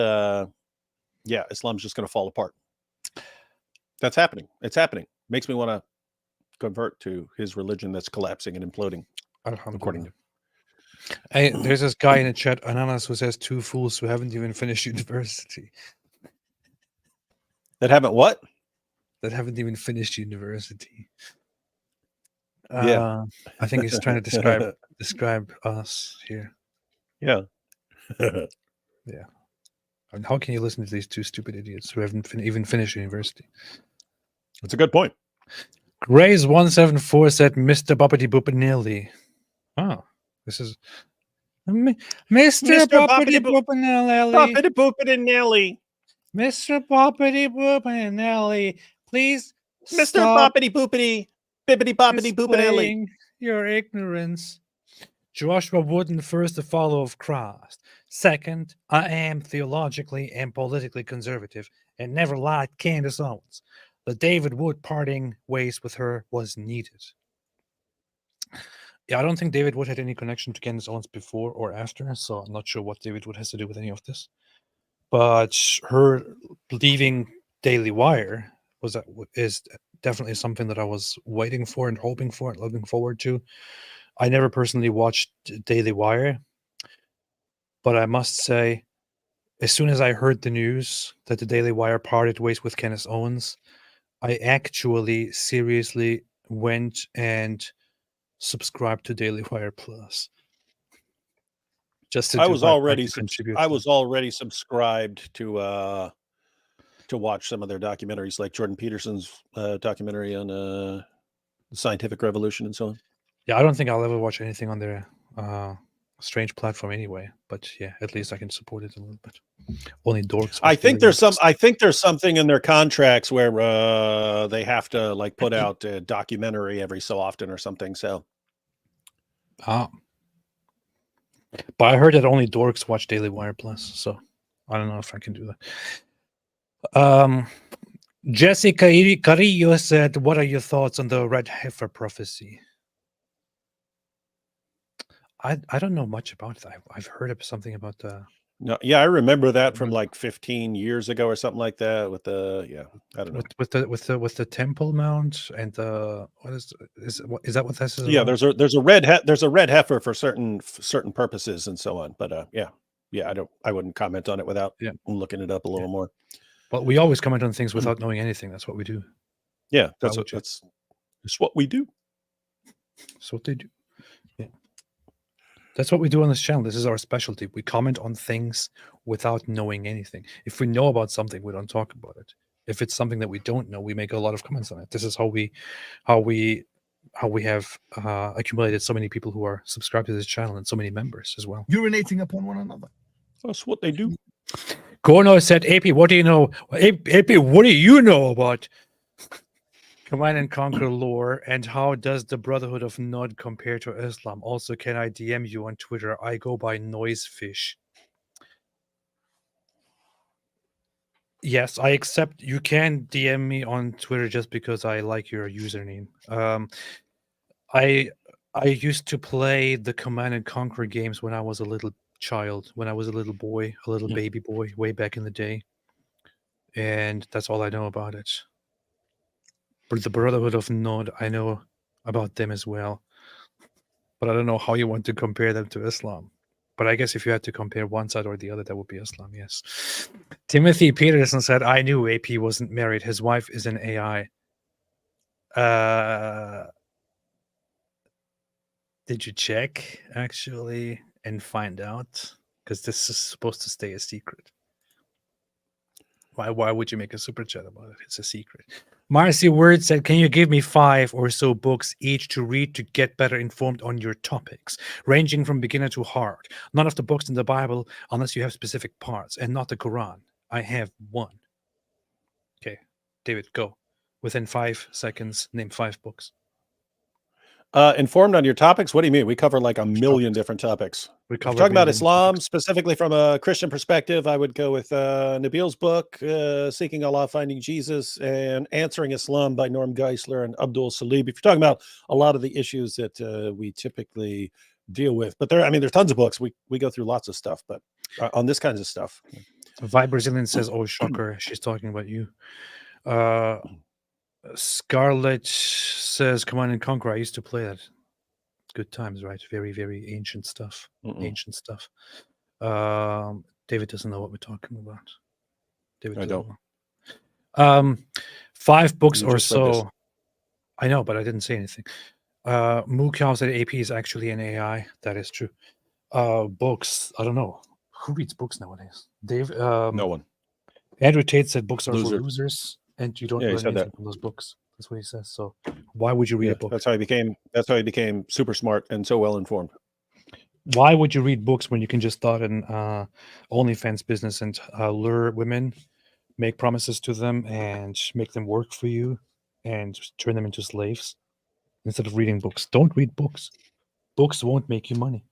Islam's just going to fall apart. That's happening. It's happening. Makes me want to convert to his religion that's collapsing and imploding, according to. Hey, there's this guy in the chat, Ananas, who says 2 fools who haven't even finished university. That haven't what? That haven't even finished university. Yeah. I think he's trying to describe us here. Yeah. Yeah. And how can you listen to these 2 stupid idiots who haven't even finished university? That's a good point. Grace174 said, "Mr. Boppity Boopinelli." Oh, this is Mr. Boppity Boopinelli. Boppity Boopinelli. Mr. Boppity Boopinelli, please Mr. stop Boppity Boopity Bippity Boppity Boopinelli. displaying your ignorance. Joshua Wooden, first, a follower of Christ. Second, I am theologically and politically conservative and never liked Candace Owens. The David Wood parting ways with her was needed. Yeah, I don't think David Wood had any connection to Candace Owens before or after, so I'm not sure what David Wood has to do with any of this. But her leaving Daily Wire is definitely something that I was waiting for and hoping for and looking forward to. I never personally watched Daily Wire, but I must say, as soon as I heard the news that the Daily Wire parted ways with Candace Owens, I actually seriously went and subscribed to Daily Wire Plus. Just to I was already subscribed to watch some of their documentaries, like Jordan Peterson's documentary on the scientific revolution and so on. Yeah, I don't think I'll ever watch anything on their strange platform anyway. But yeah, at least I can support it a little bit. Only dorks. I think there's something in their contracts where they have to like put out a documentary every so often or something. So. But I heard that only dorks watch Daily Wire Plus, so I don't know if I can do that. Jesse Carrillo said, "What are your thoughts on the red heifer prophecy?" I don't know much about it. I've heard of something about the. No, yeah, I remember that from like 15 years ago or something like that. With the I don't know. With the Temple Mount and the is that what this is? Yeah, about? there's a red heifer for certain purposes and so on. But I wouldn't comment on it without looking it up a little more. Well, we always comment on things without knowing anything. That's what we do. Yeah, that's what we do. That's what they do. Yeah. That's what we do on this channel. This is our specialty. We comment on things without knowing anything. If we know about something, we don't talk about it. If it's something that we don't know, we make a lot of comments on it. This is how we have accumulated so many people who are subscribed to this channel and so many members as well. Urinating upon one another. That's what they do. Gorno said, AP, what do you know? AP, what do you know about Command and Conquer lore, and how does the Brotherhood of Nod compare to Islam? Also, can I DM you on Twitter? I go by Noisefish. Yes, I accept. You can DM me on Twitter just because I like your username. I used to play the Command and Conquer games when I was a little child, when I was a little boy, a little baby boy, way back in the day, and that's all I know about it. But the Brotherhood of Nod, I know about them as well, but I don't know how you want to compare them to Islam. But I guess if you had to compare one side or the other, that would be Islam, yes. Timothy Peterson said, I knew AP wasn't married. His wife is an AI. Did you check, actually, and find out? Because this is supposed to stay a secret. Why would you make a super chat about it? It's a secret. Marcy Word said, can you give me 5 or so books each to read to get better informed on your topics, ranging from beginner to hard? None of the books in the Bible, unless you have specific parts, and not the Quran. I have 1. Okay, David, go. Within 5 seconds, name 5 books. Informed on your topics? What do you mean? We cover like a million different topics. We cover talking about Islam, specifically from a Christian perspective. I would go with Nabil's book, Seeking Allah, Finding Jesus, and Answering Islam by Norm Geisler and Abdul Salib. If you're talking about a lot of the issues that we typically deal with, but there's tons of books. We go through lots of stuff, but on this kinds of stuff. Vi Brazilian says, oh, shocker, she's talking about you. Scarlet says, Command and Conquer. I used to play that. Good times, right? Very, very ancient stuff. Ancient stuff. David doesn't know what we're talking about. David, I don't. 5 books or so. I know, but I didn't say anything. Mookow said AP is actually an AI. That is true. Books. I don't know. Who reads books nowadays? Dave. No one. Andrew Tate said books are for losers. And you don't learn anything from those books. That's what he says. So why would you read a book? That's how he became super smart and so well informed. Why would you read books when you can just start an OnlyFans business and lure women, make promises to them, and make them work for you, and turn them into slaves instead of reading books? Don't read books. Books won't make you money.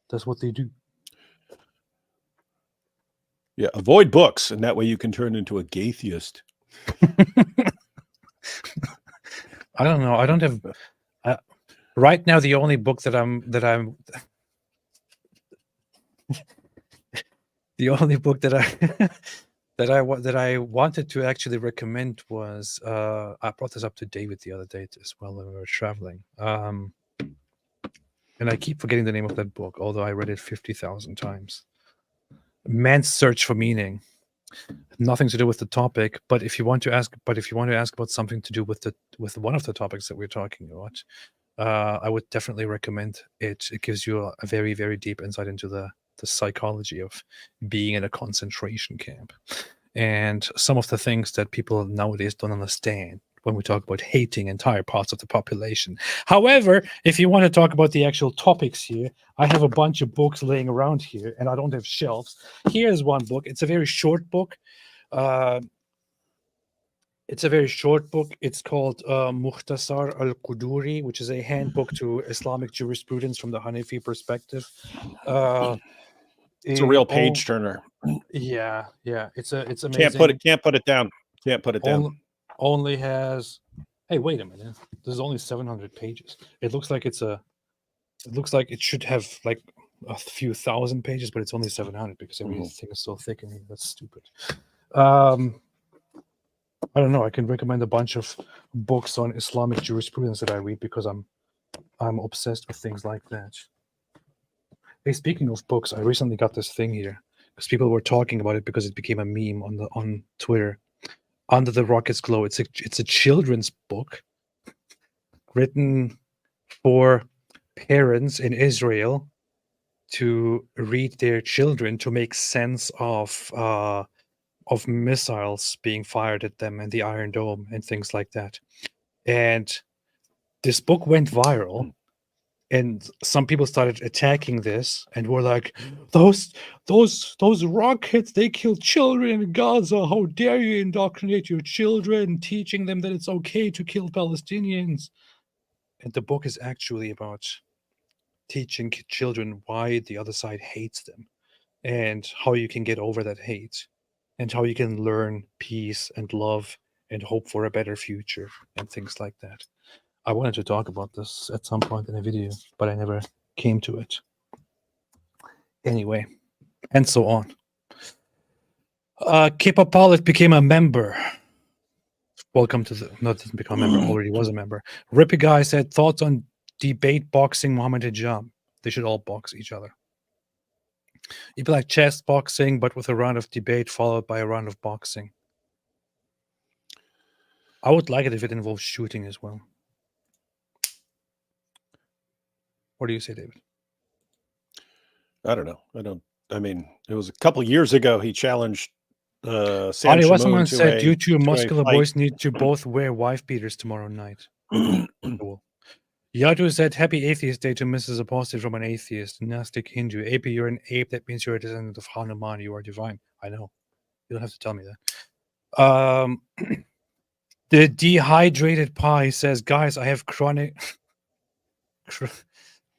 That's what they do. Yeah, avoid books, and that way you can turn into a gaytheist. I don't know. I don't have right now. The only book that I'm the only book that I wanted to actually recommend was I brought this up to David the other day as well when we were traveling. And I keep forgetting the name of that book, although I read it 50,000 times. Man's Search for Meaning. Nothing to do with the topic, but if you want to ask about something to do with one of the topics that we're talking about, I would definitely recommend it. It gives you a very, very deep insight into the psychology of being in a concentration camp and some of the things that people nowadays don't understand when we talk about hating entire parts of the population. However, if you want to talk about the actual topics here, I have a bunch of books laying around here, and I don't have shelves. Here's one book. It's a very short book. It's called Mukhtasar al-Quduri, which is a handbook to Islamic jurisprudence from the Hanafi perspective. It's a real page turner. Yeah. It's amazing. Can't put it down. Can't put it down. Only has. Hey, wait a minute. There's only 700 pages. It looks like it's a It looks like it should have like a few thousand pages, but it's only 700 because everything is so thick in here. That's stupid. I don't know. I can recommend a bunch of books on Islamic jurisprudence that I read because I'm obsessed with things like that. Hey, speaking of books, I recently got this thing here because people were talking about it because it became a meme on Twitter. Under the Rocket's Glow. It's a children's book written for parents in Israel to read their children to make sense of missiles being fired at them and the Iron Dome and things like that. And this book went viral, and some people started attacking this and were like, those rockets, they kill children in Gaza. How dare you indoctrinate your children, teaching them that it's okay to kill Palestinians? And the book is actually about teaching children why the other side hates them and how you can get over that hate and how you can learn peace and love and hope for a better future and things like that. I wanted to talk about this at some point in a video, but I never came to it. Anyway, and so on. K-Pop became a member. Welcome to the... No, didn't become a member. Already was a member. Rippy Guy said, thoughts on debate boxing Mohammed Hijab. They should all box each other. It'd be like chess boxing, but with a round of debate followed by a round of boxing. I would like it if it involves shooting as well. What do you say, David? I don't know. I mean, it was a couple years ago he challenged Sam Someone Shamoun said, you two to a muscular fight. boys need to both wear wife beaters tomorrow night. Cool. Yadu said, happy atheist day to Mrs. Apostate from an atheist, Gnostic Hindu. AP, you're an ape. That means you're a descendant of Hanuman. You are divine. I know. You don't have to tell me that. The dehydrated pie says, guys, I have chronic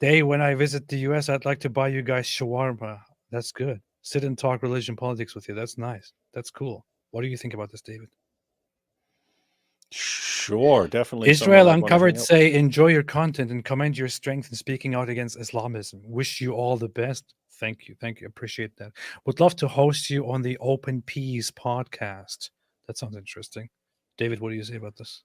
day when I visit the US. I'd like to buy you guys shawarma. That's good. Sit and talk religion politics with you. That's nice. That's cool. What do you think about this, David? Sure, definitely. Israel someone I'd wanna Uncovered hang out say, enjoy your content and commend your strength in speaking out against Islamism. Wish you all the best. Thank you. Thank you. Appreciate that. Would love to host you on the Open Peas podcast. That sounds interesting. David, what do you say about this?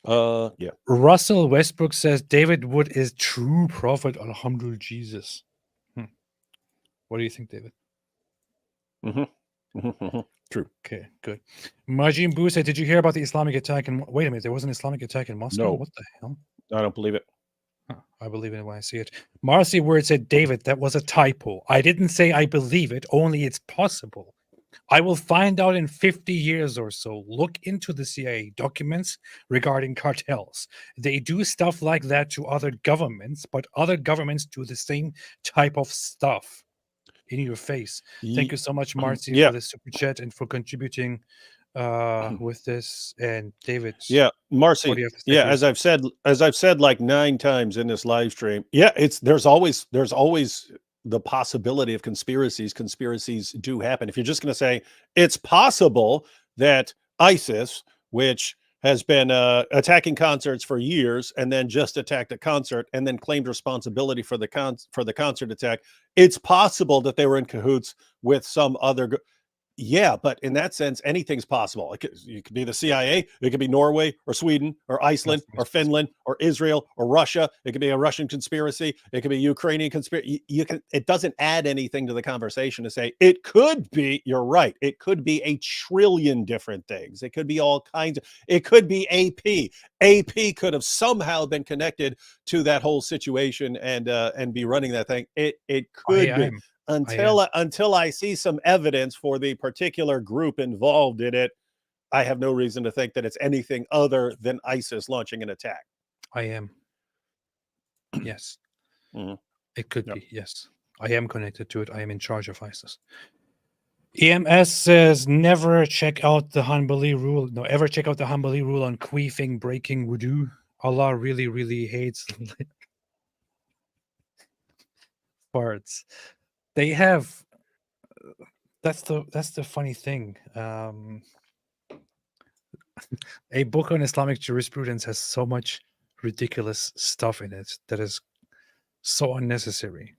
Yeah. Russell Westbrook says, David Wood is true prophet. Alhamdulillah, Jesus. What do you think, David? True. Okay, good. Majin Boo said, did you hear about the Islamic attack in... Wait a minute, there was an Islamic attack in Moscow? No. What the hell? I don't believe it. I believe it when I see it. Marcy Word said, David, that was a typo. I didn't say I believe it, only it's possible. I will find out in 50 years or so. Look into the CIA documents regarding cartels. They do stuff like that to other governments, but other governments do the same type of stuff in your face. Thank you so much, Marcy, for the super chat and for contributing with this. And David, Yeah, Marcy. what do you have to say Yeah, first? as I've said like 9 times in this live stream. Yeah, there's always the possibility of conspiracies. Conspiracies do happen. If you're just going to say it's possible that ISIS, which has been attacking concerts for years and then just attacked a concert and then claimed responsibility for the concert attack, it's possible that they were in cahoots with some other yeah, but in that sense, anything's possible. It could be the CIA, it could be Norway or Sweden or Iceland or Finland or Israel or Russia. It could be a Russian conspiracy. It could be Ukrainian conspiracy. It doesn't add anything to the conversation to say it could be. You're right. It could be a trillion different things. It could be all kinds of. It could be AP. AP could have somehow been connected to that whole situation and be running that thing. It could be. Until I see some evidence for the particular group involved in it, I have no reason to think that it's anything other than ISIS launching an attack. I am. Yes. It could be. Yes. I am connected to it. I am in charge of ISIS. EMS says, never check out the Hanbali rule. No, ever check out the Hanbali rule on queefing, breaking wudu. Allah really, really hates farts. They have that's the funny thing. A book on Islamic jurisprudence has so much ridiculous stuff in it that is So unnecessary.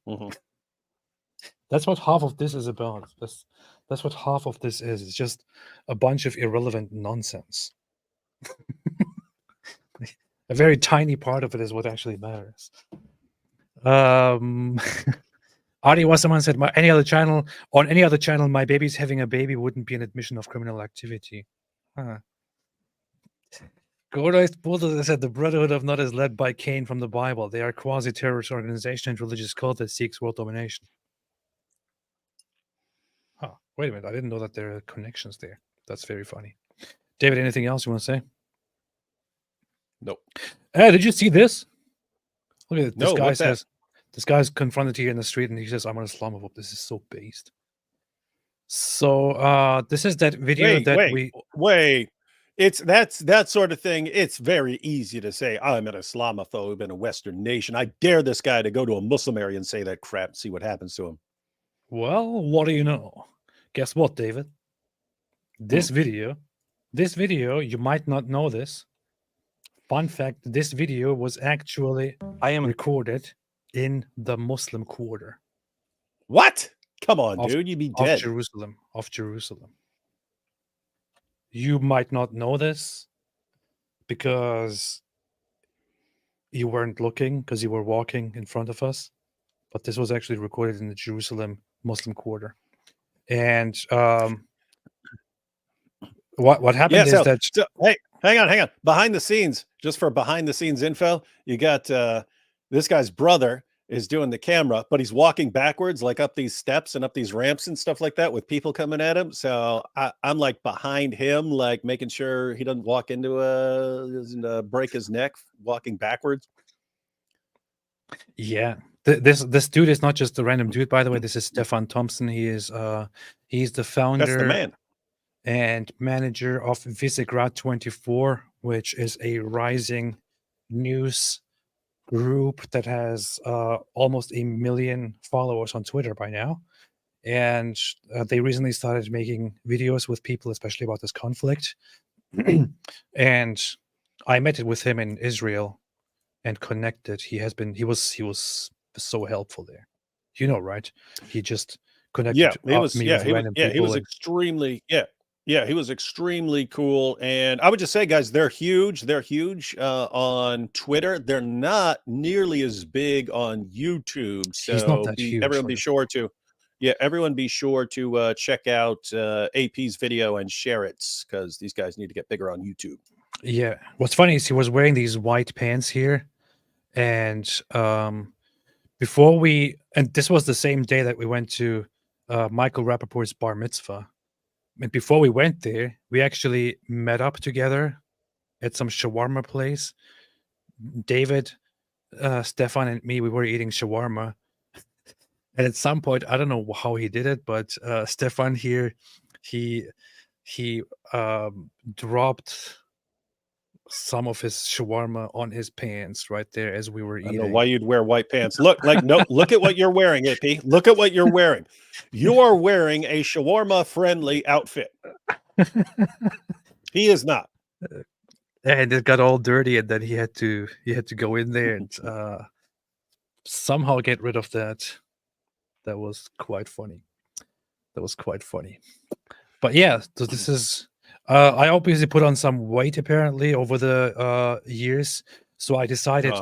Mm-hmm. That's what half of this is about. That's what half of this is. It's just a bunch of irrelevant nonsense. A very tiny part of it is what actually matters. Adi Wasserman said, on any other channel, my baby's having a baby wouldn't be an admission of criminal activity. Huh. Godoist Bulldozer said the Brotherhood of Not is led by Cain from the Bible. They are a quasi-terrorist organization and religious cult that seeks world domination. Huh. Wait a minute. I didn't know that there are connections there. That's very funny. David, anything else you want to say? Nope. Did you see this? Look at it. This No, guy what's that? says, this guy's confronted here in the street and he says, I'm an Islamophobe. This is so based. So this is that video wait. It's that sort of thing. It's very easy to say I'm an Islamophobe in a Western nation. I dare this guy to go to a Muslim area and say that crap and see what happens to him. Well, what do you know? Guess what, David? This video, you might not know this. Fun fact, this video was actually recorded in the Muslim quarter. What? Come on, dude, you'd be dead. Of Jerusalem. You might not know this because you weren't looking, because you were walking in front of us. But this was actually recorded in the Jerusalem Muslim quarter. And what happened is that... So, hey, hang on. Behind the scenes, just for behind the scenes info, you got this guy's brother is doing the camera, but he's walking backwards, like up these steps and up these ramps and stuff like that with people coming at him. So I'm like behind him, like making sure he doesn't walk into doesn't break his neck walking backwards. Yeah. This dude is not just a random dude, by the way. This is Stefan Thompson. He's the founder. That's the man. And manager of Visegrad 24, which is a rising news group that has almost 1 million followers on Twitter by now. And they recently started making videos with people, especially about this conflict. And I met with him in Israel and connected. He was so helpful there. You know, right? He just connected He was extremely cool. And I would just say, guys, they're huge. They're huge on Twitter. They're not nearly as big on YouTube. So he's not that huge. Everyone be sure to check out AP's video and share it, because these guys need to get bigger on YouTube. Yeah. What's funny is he was wearing these white pants here. And this was the same day that we went to Michael Rappaport's bar mitzvah. And before we went there, we actually met up together at some shawarma place. David, Stefan, and me, we were eating shawarma. And at some point, I don't know how he did it, but Stefan here, he dropped some of his shawarma on his pants right there as we were eating. I don't know why you'd wear white pants. Look at what you're wearing, AP. Look at what you're wearing. You're wearing a shawarma friendly outfit. He is not. And it got all dirty, and then he had to go in there and somehow get rid of that. That was quite funny. But yeah, so this is I obviously put on some weight apparently over the years. So I decided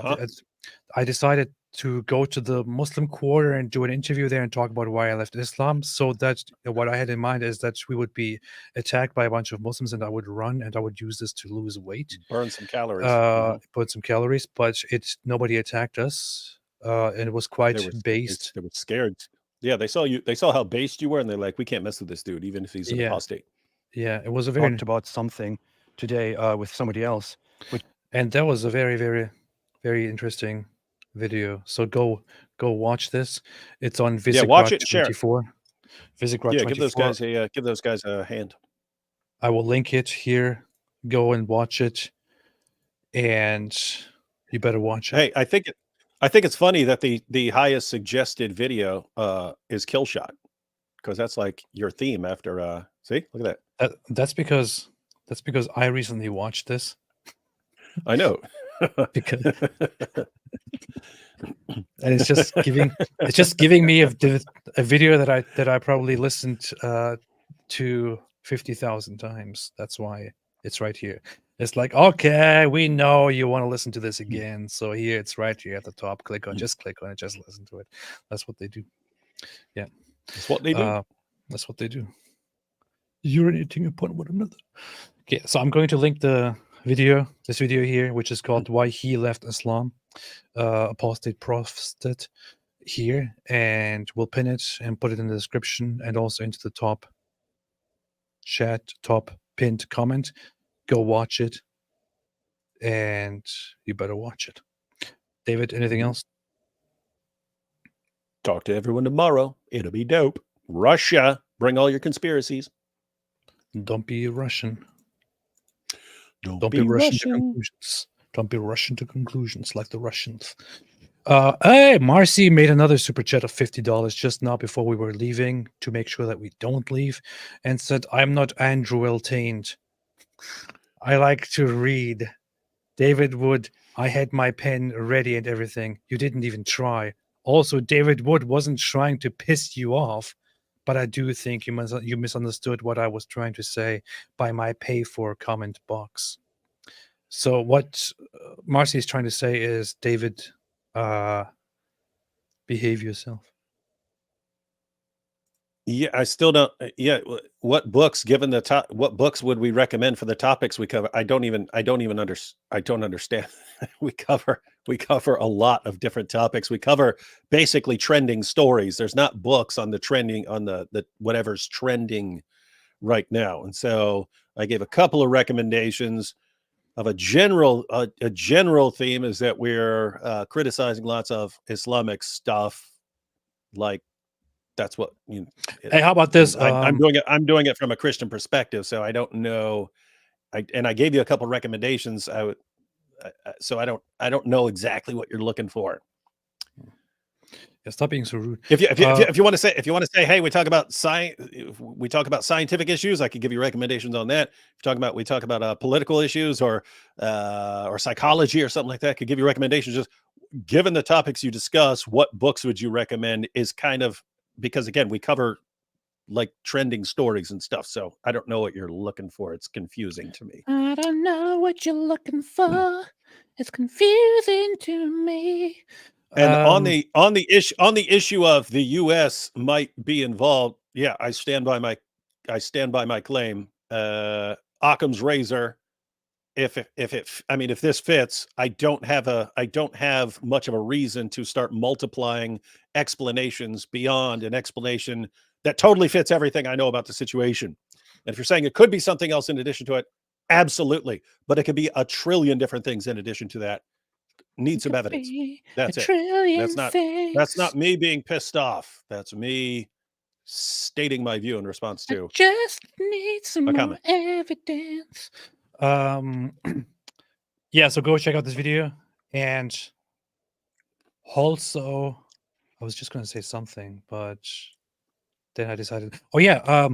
to go to the Muslim Quarter and do an interview there and talk about why I left Islam. So that what I had in mind is that we would be attacked by a bunch of Muslims and I would run and I would use this to lose weight. Burn some calories. Put some calories, but nobody attacked us. And it was quite based. They were scared. Yeah, they saw how based you were, and they're like, we can't mess with this dude, even if he's an apostate. Yeah, it was a very talked about something today with somebody else. And that was a very, very, very interesting video. So go watch this. It's on Visegrad watch it, 24. Visegrad 24. Give those guys a hand. I will link it here. Go and watch it. And you better watch it. Hey, I think it's funny that the highest suggested video is Kill Shot, because that's like your theme after see, look at that. That's because I recently watched this. I know. And it's just giving me a video that I probably listened to 50,000 times. That's why it's right here. It's like, okay, we know you want to listen to this again, so here it's right here at the top. Click on it, just listen to it. That's what they do. Yeah, that's what they do. That's what they do. Urinating upon one another. Okay, so I'm going to link this video here, which is called "Why He Left Islam." Apostate Prophet here, and we'll pin it and put it in the description and also into the top pinned comment. Go watch it, and you better watch it. David, anything else? Talk to everyone tomorrow. It'll be dope. Russia, bring all your conspiracies. Don't be Russian. Don't be be rushing to conclusions. Don't be rushing to conclusions like the Russians. Hey, Marcy made another super chat of $50 just now before we were leaving to make sure that we don't leave, and said, "I'm not Andrew Eltained. I like to read. David Wood, I had my pen ready and everything. You didn't even try. Also, David Wood wasn't trying to piss you off, but I do think you misunderstood what I was trying to say by my pay for comment box." So what Marcy is trying to say is, David, behave yourself. Yeah, I still don't. Yeah, what books? Given the top, what books would we recommend for the topics we cover? I don't understand. we cover a lot of different topics. We cover basically trending stories. There's not books on the trending on the whatever's trending right now. And so I gave a couple of recommendations of a general theme is that we're criticizing lots of Islamic stuff, like. That's what you know, hey, how about this? I'm doing it from a Christian perspective, so I don't know. I gave you a couple recommendations. So I don't know exactly what you're looking for. Yeah, stop being so rude. If you want to say, hey, we talk about scientific issues, I could give you recommendations on that. If we talk about political issues or psychology or something like that, I could give you recommendations. Just given the topics you discuss, what books would you recommend? Is kind of. Because again, we cover like trending stories and stuff. So I don't know what you're looking for. It's confusing to me. I don't know what you're looking for. It's confusing to me. And on the issue of the U.S. might be involved. Yeah, I stand by my claim. Occam's razor. If this fits, I don't have much of a reason to start multiplying explanations beyond an explanation that totally fits everything I know about the situation. And if you're saying it could be something else in addition to it, absolutely. But it could be a trillion different things in addition to that. Need some evidence. That's it. That's not me being pissed off. That's me stating my view in response to. Just need some more evidence. Yeah, so go check out this video. And also, I was just going to say something, but then I decided, how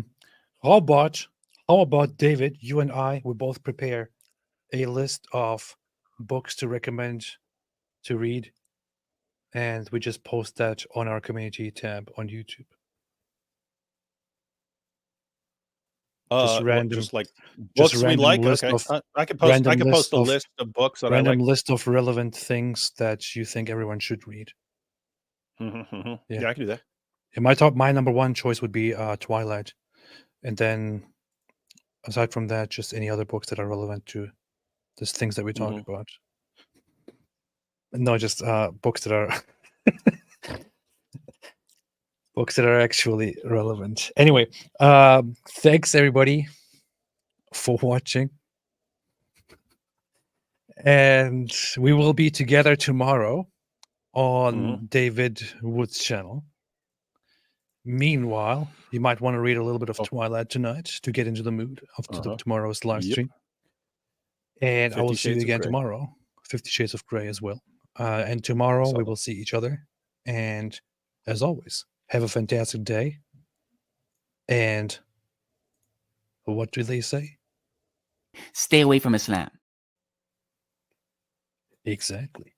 about David, you and I, we both prepare a list of books to recommend to read, and we just post that on our community tab on YouTube. Just random, just like books we like. Okay, I could post a list of books that I like. List of relevant things that you think everyone should read. Mm-hmm. Yeah, I can do that. My number one choice would be Twilight, and then aside from that, just any other books that are relevant to these things that we talk about. No, just books that are books that are actually relevant. Anyway, thanks everybody for watching. And we will be together tomorrow on David Wood's channel. Meanwhile, you might want to read a little bit of Twilight tonight to get into the mood of tomorrow's live stream. And I will see you again tomorrow. 50 Shades of Grey as well. And tomorrow we will see each other. And as always, have a fantastic day. And what do they say? Stay away from Islam. Exactly.